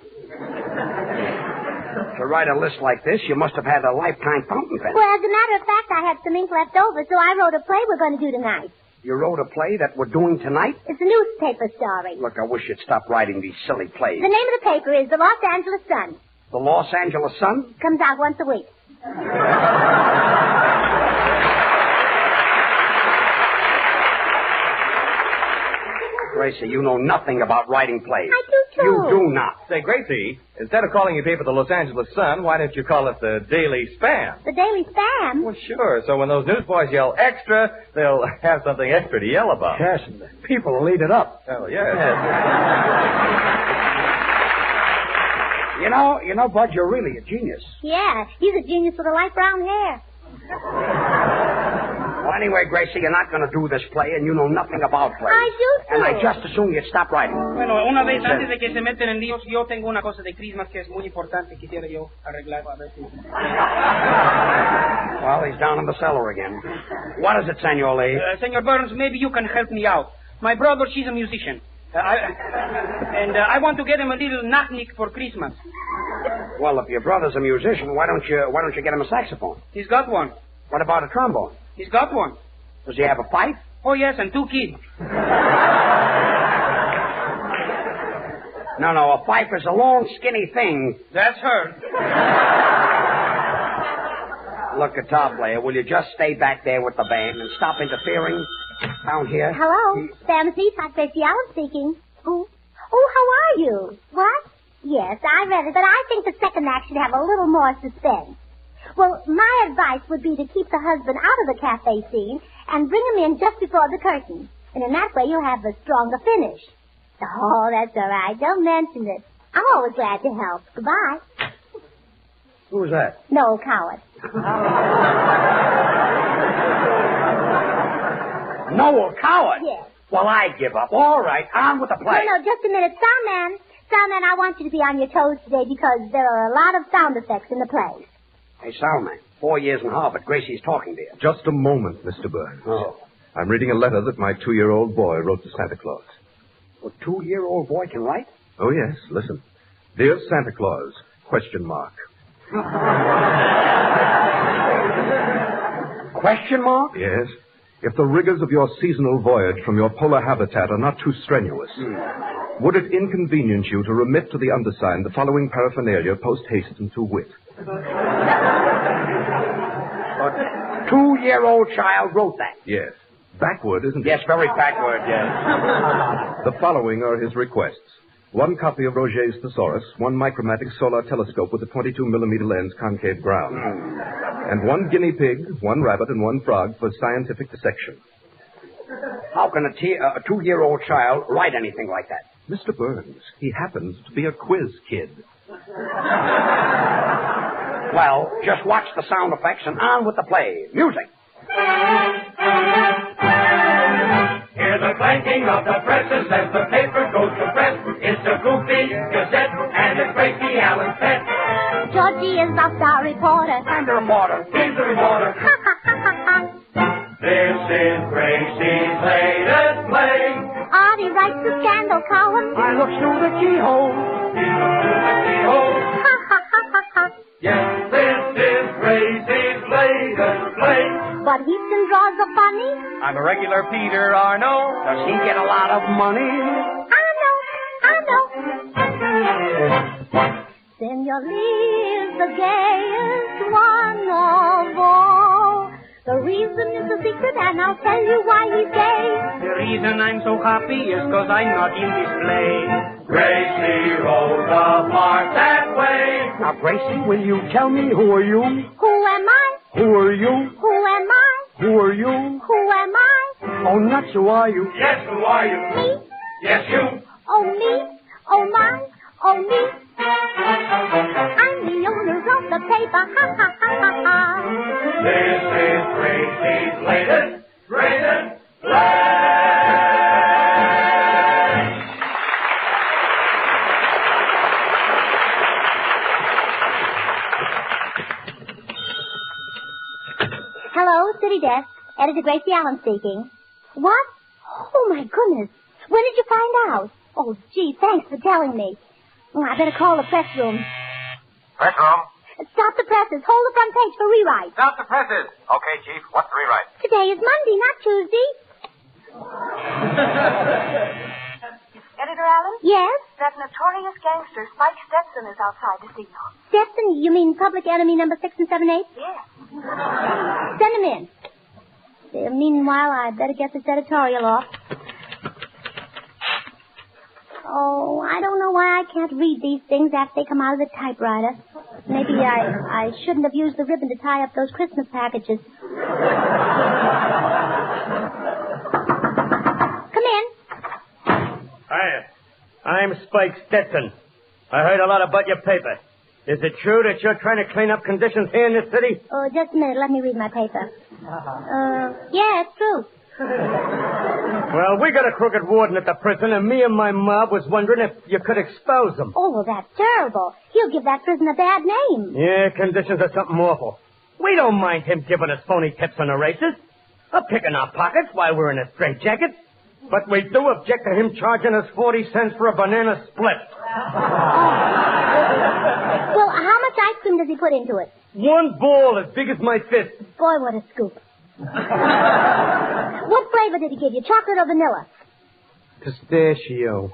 To write a list like this, you must have had a lifetime fountain pen. Well, as a matter of fact, I had some ink left over, so I wrote a play we're going to do tonight. You wrote a play that we're doing tonight? It's a newspaper story. Look, I wish you'd stop writing these silly plays. The name of the paper is the Los Angeles Sun. The Los Angeles Sun? Comes out once a week. Gracie, you know nothing about writing plays. I do, too. You do not. Say, Gracie, instead of calling your paper the Los Angeles Sun, why don't you call it the Daily Spam? The Daily Spam? Well, sure. So when those newsboys yell extra, they'll have something extra to yell about. Yes, people will eat it up. Oh, yes. You know, Bud, you're really a genius. Yeah, he's a genius with the light brown hair. Well, anyway, Gracie, you're not going to do this play, and you know nothing about plays. I do, too. And I just assume you'd stop writing. Bueno, una vez antes de que se meten en líos, yo tengo una cosa de Christmas que es muy importante. Quisiera yo arreglar. A ver si... Well, he's down in the cellar again. What is it, Senor Lee? Senor Burns, maybe you can help me out. My brother, she's a musician. I want to get him a little knock-knick for Christmas. Well, if your brother's a musician, why don't you get him a saxophone? He's got one. What about a trombone? He's got one. Does he have a fife? Oh, yes, and 2 kids. No, a fife is a long, skinny thing. That's her. Look, guitar player, will you just stay back there with the band and stop interfering down here? Hello, Sam Seaside, Gracie Allen speaking. Oh, how are you? What? Yes, I read it, but I think the second act should have a little more suspense. Well, my advice would be to keep the husband out of the cafe scene and bring him in just before the curtain. And in that way, you'll have a stronger finish. Oh, that's all right. Don't mention it. I'm always glad to help. Goodbye. Who was that? No, coward. Noel Coward? Yes. Well, I give up. All right, on with the play. No, just a minute. Soundman, I want you to be on your toes today because there are a lot of sound effects in the play. Hey, Soundman, 4 years in Harvard. Gracie's talking to you. Just a moment, Mr. Burns. Oh. I'm reading a letter that my 2-year-old boy wrote to Santa Claus. A 2-year-old boy can write? Oh, yes. Listen. Dear Santa Claus, ? Question mark? Yes. If the rigors of your seasonal voyage from your polar habitat are not too strenuous, would it inconvenience you to remit to the undersigned the following paraphernalia post haste and to wit? A 2-year-old child wrote that? Yes. Backward, isn't it? Yes, very backward, yes. The following are his requests. 1 copy of Roget's Thesaurus, 1 micromatic solar telescope with a 22-millimeter lens concave ground, and 1 guinea pig, 1 rabbit, and 1 frog for scientific dissection. How can a 2-year-old child write anything like that? Mr. Burns, he happens to be a quiz kid. Well, just watch the sound effects and on with the play. Music. Hear the clanking of the presses as the paper goes to press. It's a goofy Gazette, and it's Gracie Allen's pet. Georgie is the star reporter. I'm the reporter. He's the reporter. This is Gracie's latest play. Artie writes the scandal column. I look through the keyhole. He looks through the keyhole. Yes, this is Gracie's latest play. But Heaton draws the funny. I'm a regular Peter Arno. Does he get a lot of money? I know. Senor Lee is the gayest one of all. The reason is a secret, and I'll tell you why he's gay. The reason I'm so happy is 'cause I'm not in this play. Gracie rolls the part that way. Now, Gracie, will you tell me who are you? Who am I? Who are you? Who am I? Who are you? Who am I? Oh, nuts, who are you? Yes, who are you? Me? Yes, you. Oh, me? Oh, my? Oh, me? I'm the owner of the paper. Ha, ha, ha, ha, ha. This is Gracie's latest, greatest play. Hello, City Desk. Editor Gracie Allen speaking. What? Oh, my goodness. When did you find out? Oh, gee, thanks for telling me. Oh, I better call the press room. Press room. Stop the presses. Hold the front page for rewrite. Stop the presses. Okay, Chief. What's the rewrite? Today is Monday, not Tuesday. Editor Allen? Yes? That notorious gangster, Spike Stetson, is outside to see you. Stetson, you mean public enemy number 6 and 7, 8? Yes. Send him in. Meanwhile, I'd better get this editorial off. Oh, I don't know why I can't read these things after they come out of the typewriter. Maybe I shouldn't have used the ribbon to tie up those Christmas packages. Come in. Hi. I'm Spike Stetson. I heard a lot about your paper. Is it true that you're trying to clean up conditions here in this city? Oh, just a minute. Let me read my paper. Yeah, it's true. Well, we got a crooked warden at the prison, and me and my mob was wondering if you could expose him. Oh, well, that's terrible. He'll give that prison a bad name. Yeah, conditions are something awful. We don't mind him giving us phony tips on the races, or picking our pockets while we're in a straitjacket. But we do object to him charging us 40 cents for a banana split. Well, how much ice cream does he put into it? One ball as big as my fist. Boy, what a scoop. What flavor did he give you, chocolate or vanilla? Pistachio.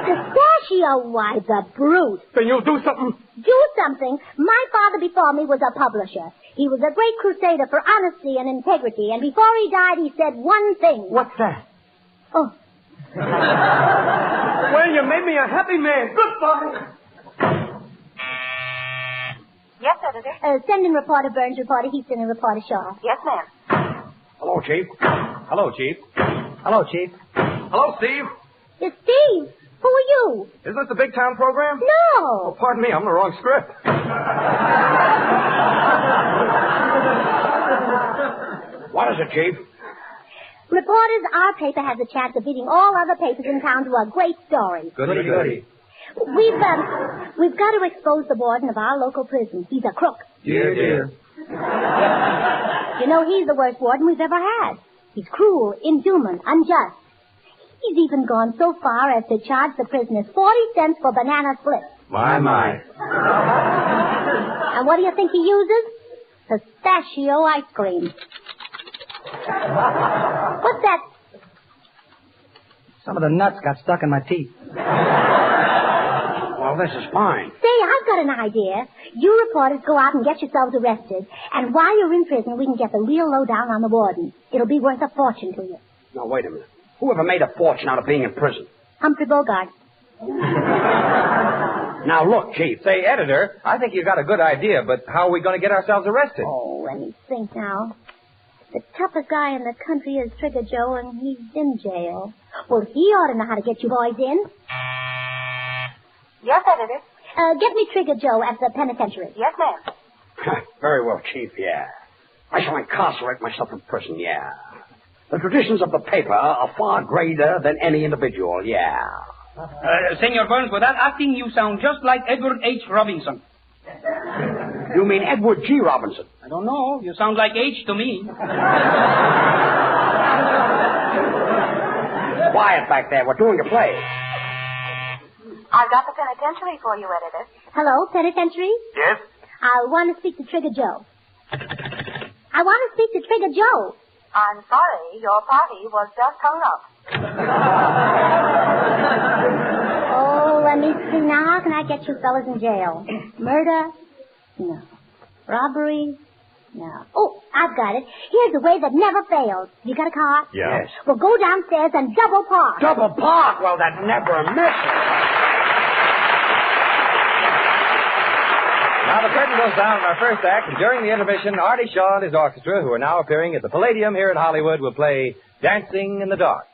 Pistachio? Why, the brute. Then you'll do something? Do something? My father before me was a publisher. He was a great crusader for honesty and integrity, and before he died, he said one thing. What's that? Oh. Well, you made me a happy man. Goodbye. Yes, Editor. Send in reporter Burns, reporter Heaston, and reporter Shaw. Yes, ma'am. Hello, Chief. Hello, Chief. Hello, Chief. Hello, Steve. It's Steve. Who are you? Isn't this the Big Town program? No. Oh, pardon me. I'm the wrong script. What is it, Chief? Reporters, our paper has a chance of beating all other papers in town to a great story. Goody. We've got to expose the warden of our local prison. He's a crook. Dear. You know, he's the worst warden we've ever had. He's cruel, inhuman, unjust. He's even gone so far as to charge the prisoners 40 cents for banana splits. My. And what do you think he uses? Pistachio ice cream. What's that? Some of the nuts got stuck in my teeth. Well, this is fine. Say, I've got an idea. You reporters go out and get yourselves arrested, and while you're in prison, we can get the real lowdown on the warden. It'll be worth a fortune to you. Now, wait a minute. Who ever made a fortune out of being in prison? Humphrey Bogart. Now, look, Chief. Say, Editor, I think you've got a good idea, but how are we going to get ourselves arrested? Oh, let me think now. The toughest guy in the country is Trigger Joe, and he's in jail. Well, he ought to know how to get you boys in. Yes, Editor. Get me Trigger Joe at the penitentiary. Yes, ma'am. Very well, Chief, yeah. I shall incarcerate myself in prison, yeah. The traditions of the paper are far greater than any individual, yeah. Senor Burns, with that acting, you sound just like Edward H. Robinson. You mean Edward G. Robinson? I don't know. You sound like H to me. Quiet back there. We're doing a play. I've got the penitentiary for you, Editor. Hello, penitentiary? Yes? I want to speak to Trigger Joe. I want to speak to Trigger Joe. I'm sorry, your party was just hung up. Oh, let me see. Now, how can I get you fellas in jail? Murder? No. Robbery? No. Oh, I've got it. Here's a way that never fails. You got a car? Yes. Well, go downstairs and double park. Double park? Well, that never misses. Now, the curtain goes down in our first act, and during the intermission, Artie Shaw and his orchestra, who are now appearing at the Palladium here in Hollywood, will play Dancing in the Dark.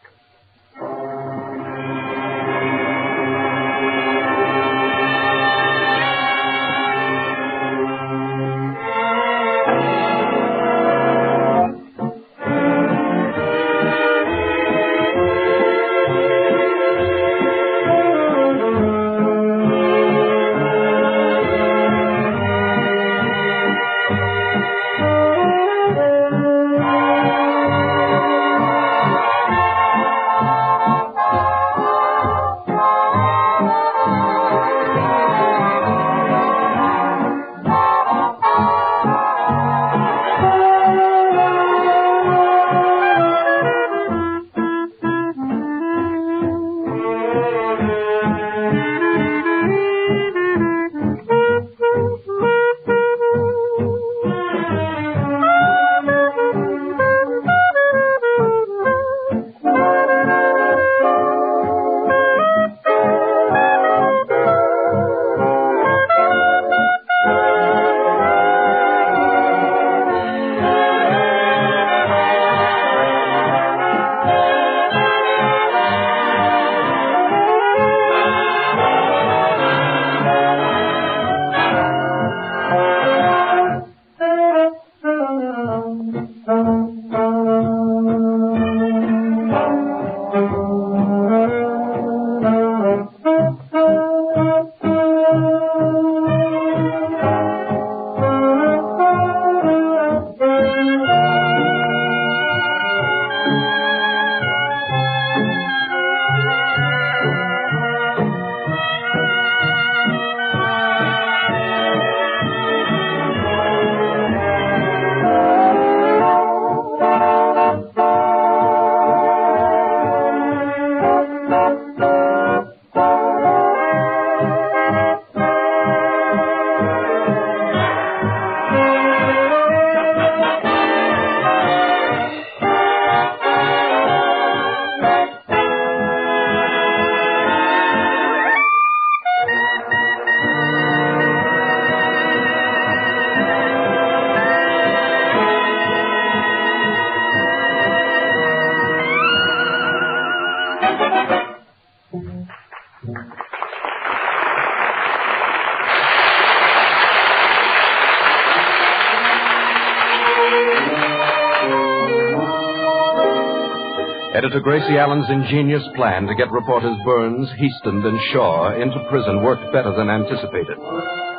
Editor Gracie Allen's ingenious plan to get reporters Burns, Heaston, and Shaw into prison worked better than anticipated.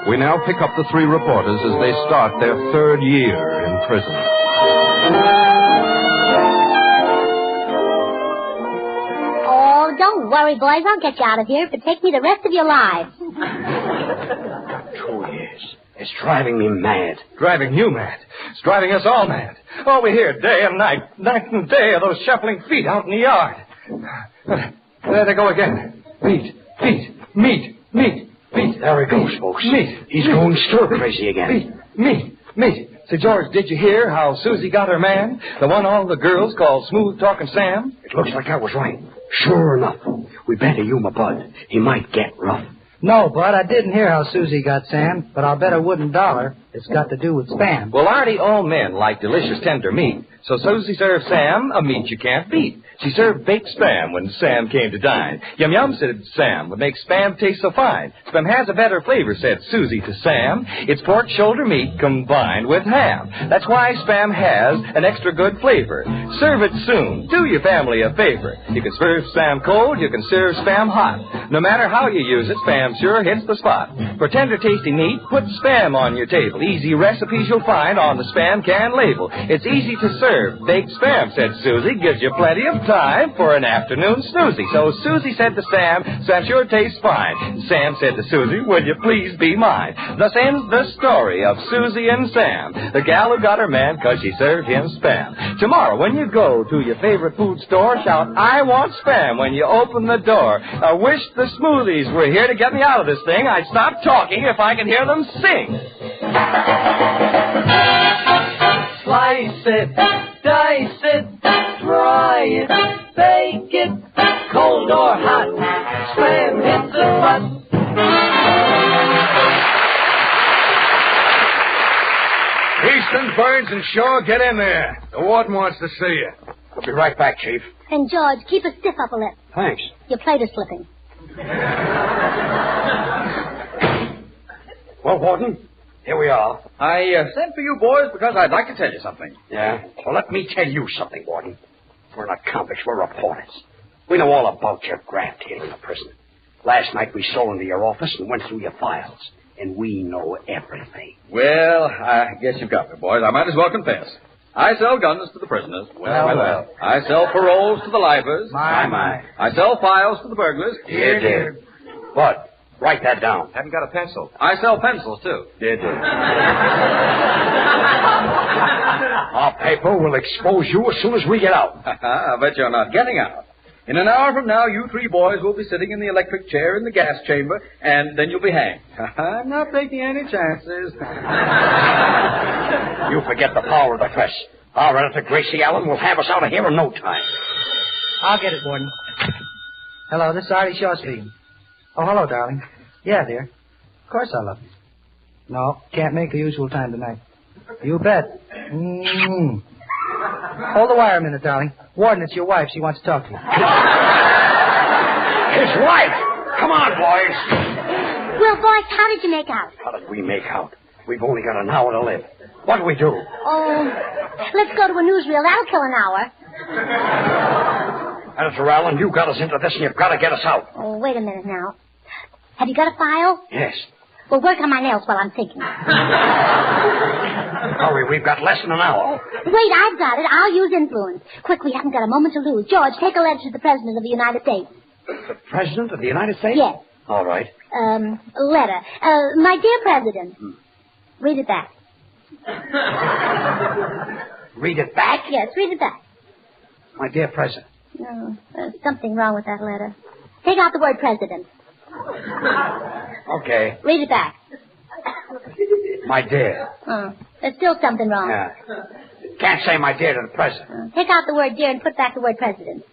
We now pick up the three reporters as they start their third year in prison. Oh, don't worry, boys. I'll get you out of here if it takes me the rest of your lives. 2 years. It's driving me mad. Driving you mad. It's driving us all mad. All we hear day and night, night and day, are those shuffling feet out in the yard. There they go again. Meat, meat. There he goes, folks. Meat. He's going stir crazy again. Meat. Say, George, did you hear how Susie got her man? The one all the girls call Smooth Talking Sam? It looks like I was right. Sure enough. We better humor Bud. He might get rough. No, Bud, I didn't hear how Susie got Sam, but I'll bet a wooden dollar it's got to do with Spam. Well, Artie, all men like delicious tender meat. So Susie served Sam a meat you can't beat. She served baked Spam when Sam came to dine. Yum Yum said Sam would make Spam taste so fine. Spam has a better flavor, said Susie to Sam. It's pork shoulder meat combined with ham. That's why Spam has an extra good flavor. Serve it soon. Do your family a favor. You can serve Spam cold, you can serve Spam hot. No matter how you use it, Spam sure hits the spot. For tender tasty meat, put Spam on your table. Easy recipes you'll find on the Spam can label. It's easy to serve. Baked Spam, said Susie, gives you plenty of time for an afternoon snoozy. So Susie said to Sam, Sam sure tastes fine. Sam said to Susie, would you please be mine? Thus ends the story of Susie and Sam, the gal who got her man 'cause she served him Spam. Tomorrow, when you go to your favorite food store, shout, I want Spam when you open the door. I wish the Smoothies were here to get me out of this thing. I'd stop talking if I could hear them sing. Slice it, dice it, fry it, bake it, cold or hot, Spam hits the spot. Easton, Burns, and Shaw, get in there. The warden wants to see you. We'll be right back, Chief. And, George, keep a stiff upper lip. Thanks. Your plate is slipping. Well, Warden, here we are. I sent for you boys because I'd like to tell you something. Yeah? Well, let me tell you something, Warden. We're not convicts, we're reporters. We know all about your graft here in the prison. Last night we stole into your office and went through your files. And we know everything. Well, I guess you've got me, boys. I might as well confess. I sell guns to the prisoners. Well. I sell paroles to the lifers. My. I sell files to the burglars. Dear. Bud, write that down. Haven't got a pencil. I sell pencils, too. Dear. Our paper will expose you as soon as we get out. I bet you're not getting out. In an hour from now, you three boys will be sitting in the electric chair in the gas chamber, and then you'll be hanged. I'm not taking any chances. You forget the power of the press. Our editor, Gracie Allen, will have us out of here in no time. I'll get it, Warden. Hello, this is Artie Shaw speaking. Oh, hello, darling. Yeah, dear. Of course I love you. No, can't make the usual time tonight. You bet. Hold the wire a minute, darling. Warden, it's your wife. She wants to talk to you. His wife! Come on, boys. Well, boys, how did you make out? How did we make out? We've only got an hour to live. What do we do? Oh, let's go to a newsreel. That'll kill an hour. Editor Allen, you got us into this and you've got to get us out. Oh, wait a minute now. Have you got a file? Yes. Well, work on my nails while I'm thinking. Hurry, we've got less than an hour. Wait, I've got it. I'll use influence. Quick, we haven't got a moment to lose. George, take a letter to the President of the United States. The President of the United States? Yes. All right. Letter. My dear President. Read it back. Read it back? Yes, read it back. My dear President. No, there's something wrong with that letter. Take out the word President. Okay. Read it back. My dear. Oh, there's still something wrong. Yeah. Can't say my dear to the President. Take out the word dear and put back the word President.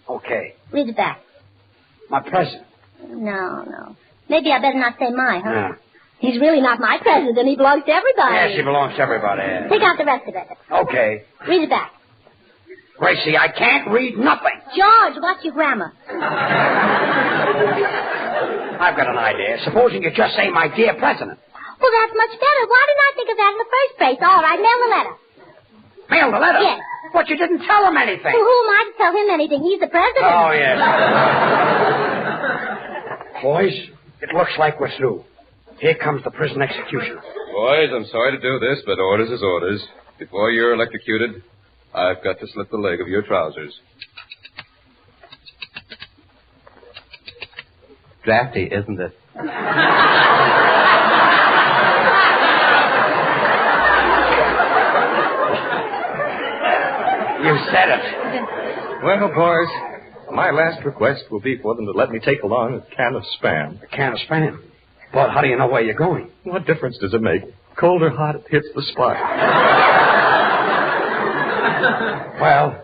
Okay. Read it back. My President. No. Maybe I better not say my, huh? Yeah. He's really not my president. He belongs to everybody. Yes, he belongs to everybody. Take out the rest of it. Okay. Read it back. Gracie, I can't read nothing. George, watch your grammar. I've got an idea. Supposing you just say my dear President. Well, that's much better. Why didn't I think of that in the first place? All right, mail the letter. Mail the letter? Yes. But you didn't tell him anything. Well, who am I to tell him anything? He's the president. Oh, yes. Boys, it looks like we're through. Here comes the prison executioner. Boys, I'm sorry to do this, but orders is orders. Before you're electrocuted, I've got to slip the leg of your trousers. Drafty, isn't it? You said it. Well, boys, my last request will be for them to let me take along a can of Spam. A can of Spam? But how do you know where you're going? What difference does it make? Cold or hot, it hits the spot. Well,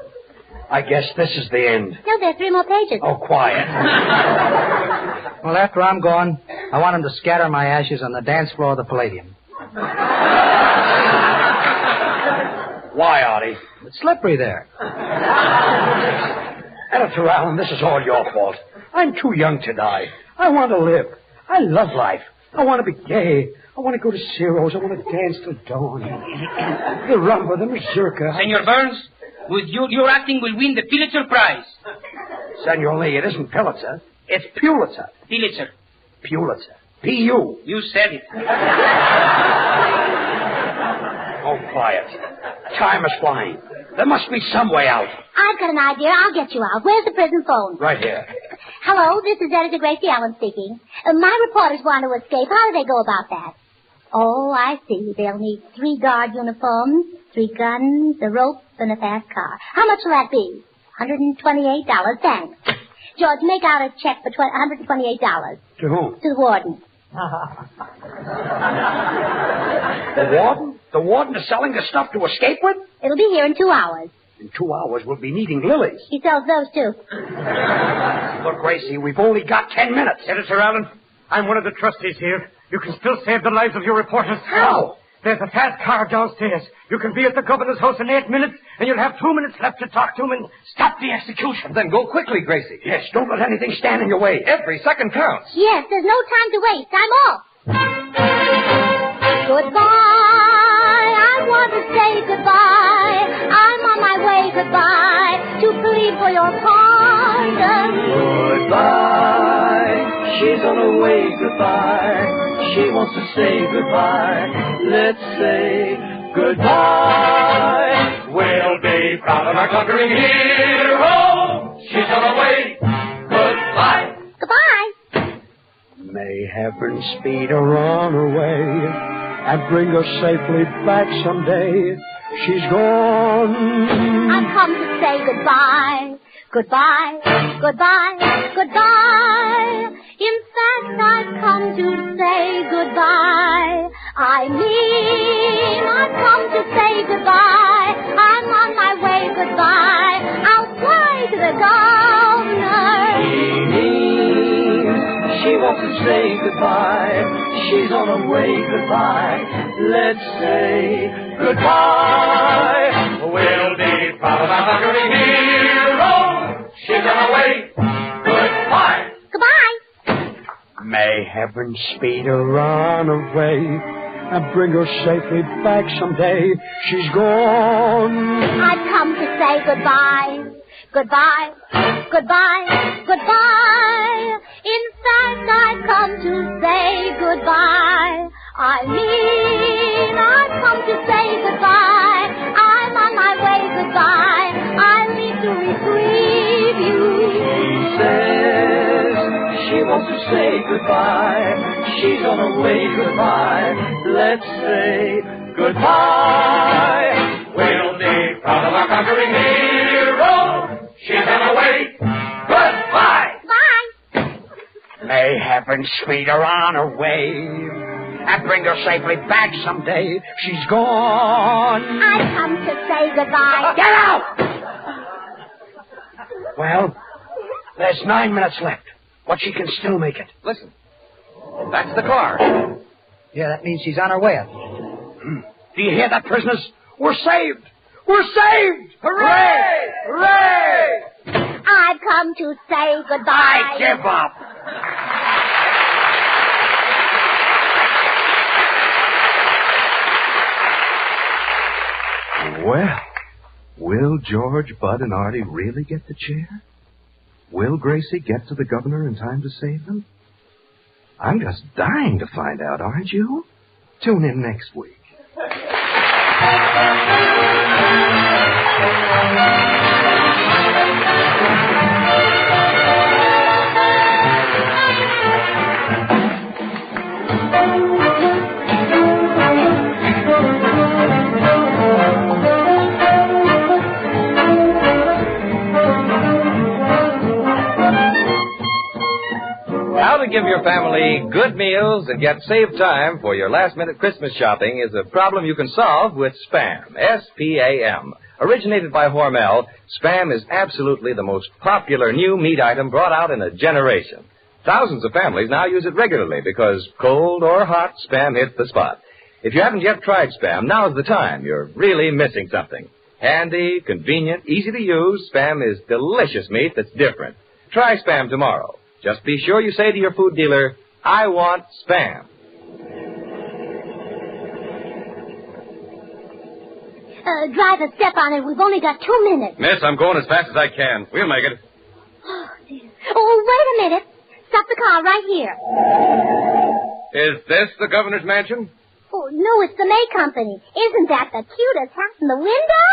I guess this is the end. No, there's 3 more pages. Oh, quiet. Well, after I'm gone, I want him to scatter my ashes on the dance floor of the Palladium. Why, Artie? It's slippery there. Editor Allen, this is all your fault. I'm too young to die. I want to live. I love life. I want to be gay. I want to go to Ciro's. I want to dance till dawn. The rumba, the mazurka. Senor Burns, with your acting will win the Pulitzer Prize. Senor Lee, it isn't Pulitzer. It's Pulitzer. Pulitzer. Pulitzer. P.U. You said it. Oh, quiet. Time is flying. There must be some way out. I've got an idea. I'll get you out. Where's the prison phone? Right here. Hello, this is Editor Gracie Allen speaking. My reporters want to escape. How do they go about that? Oh, I see. They'll need 3 guard uniforms, 3 guns, a rope, and a fast car. How much will that be? $128. Thanks. George, make out a check for $128. To whom? To the warden. The warden? The warden is selling the stuff to escape with? It'll be here in 2 hours. In 2 hours, we'll be needing lilies. He sells those, too. Look, Gracie, we've only got 10 minutes. Editor Allen, I'm one of the trustees here. You can still save the lives of your reporters. How? There's a fast car downstairs. You can be at the governor's house in 8 minutes, and you'll have 2 minutes left to talk to him and stop the execution. Then go quickly, Gracie. Yes, don't let anything stand in your way. Every second counts. Yes, there's no time to waste. I'm off. Goodbye. I want to say goodbye. I'm on my way. Goodbye. To plead for your pardon. Goodbye. She's on her way. Goodbye. She wants to say goodbye. Let's say goodbye. We'll be proud of our conquering hero. She's on her way. Goodbye. Goodbye. May heaven speed her on her way and bring her safely back someday. She's gone. I've come to say goodbye. Goodbye. Goodbye. Goodbye. In fact, I've come to say goodbye. I mean, I've come to say goodbye. I'm on my way. Goodbye. I'll fly to the governor. She wants to say goodbye. She's on her way. Goodbye. Let's say goodbye. We'll be proud of our conquering hero. She's on her way. Goodbye. Goodbye. May heaven speed her on her way and bring her safely back someday. She's gone. I've come to say goodbye. Goodbye. Goodbye. Goodbye. In fact, I've come to say goodbye. I mean, I've come to say goodbye. I'm on my way. Goodbye. I need to retrieve you. She says she wants to say goodbye. She's on her way. Goodbye. Let's say goodbye. We'll be proud of our conquering hero. She's on her way. Goodbye. Bye. May heaven speed her on her way and bring her safely back someday. She's gone. I've come to say goodbye. Get out! Well, there's 9 minutes left, but she can still make it. Listen. That's the car. Yeah, that means she's on her way. Do you hear that, prisoners? We're saved! We're saved! Hooray! Hooray! I've come to say goodbye. I give up. Well, we'll George, Bud, and Artie really get the chair? Will Gracie get to the governor in time to save them? I'm just dying to find out, aren't you? Tune in next week. How to give your family good meals and yet save time for your last-minute Christmas shopping is a problem you can solve with Spam, S-P-A-M. Originated by Hormel, Spam is absolutely the most popular new meat item brought out in a generation. Thousands of families now use it regularly because cold or hot, Spam hits the spot. If you haven't yet tried Spam, now's the time. You're really missing something. Handy, convenient, easy to use, Spam is delicious meat that's different. Try Spam tomorrow. Just be sure you say to your food dealer, I want Spam. Driver, step on it. We've only got 2 minutes. Miss, I'm going as fast as I can. We'll make it. Oh, dear. Oh, wait a minute. Stop the car right here. Is this the governor's mansion? Oh, no, it's the May Company. Isn't that the cutest house in the window?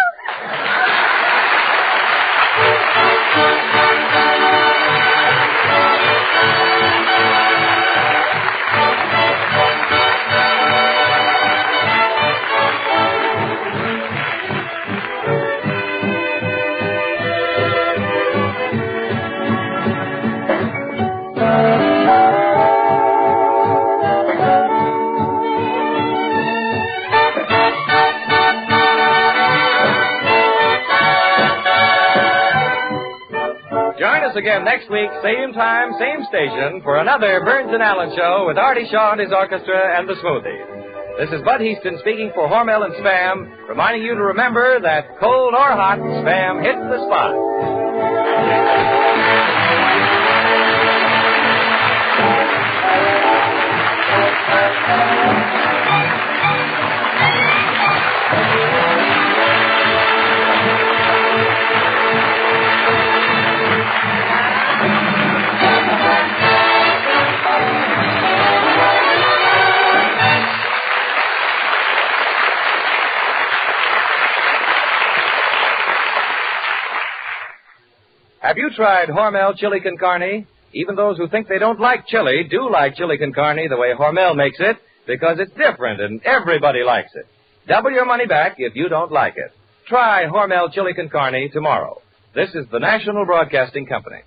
Join us again next week, same time, same station, for another Burns and Allen show with Artie Shaw and his orchestra and the Smoothies. This is Bud Heaston speaking for Hormel and Spam, reminding you to remember that cold or hot, Spam hits the spot. Have you tried Hormel chili con carne? Even those who think they don't like chili do like chili con carne the way Hormel makes it because it's different and everybody likes it. Double your money back if you don't like it. Try Hormel chili con carne tomorrow. This is the National Broadcasting Company.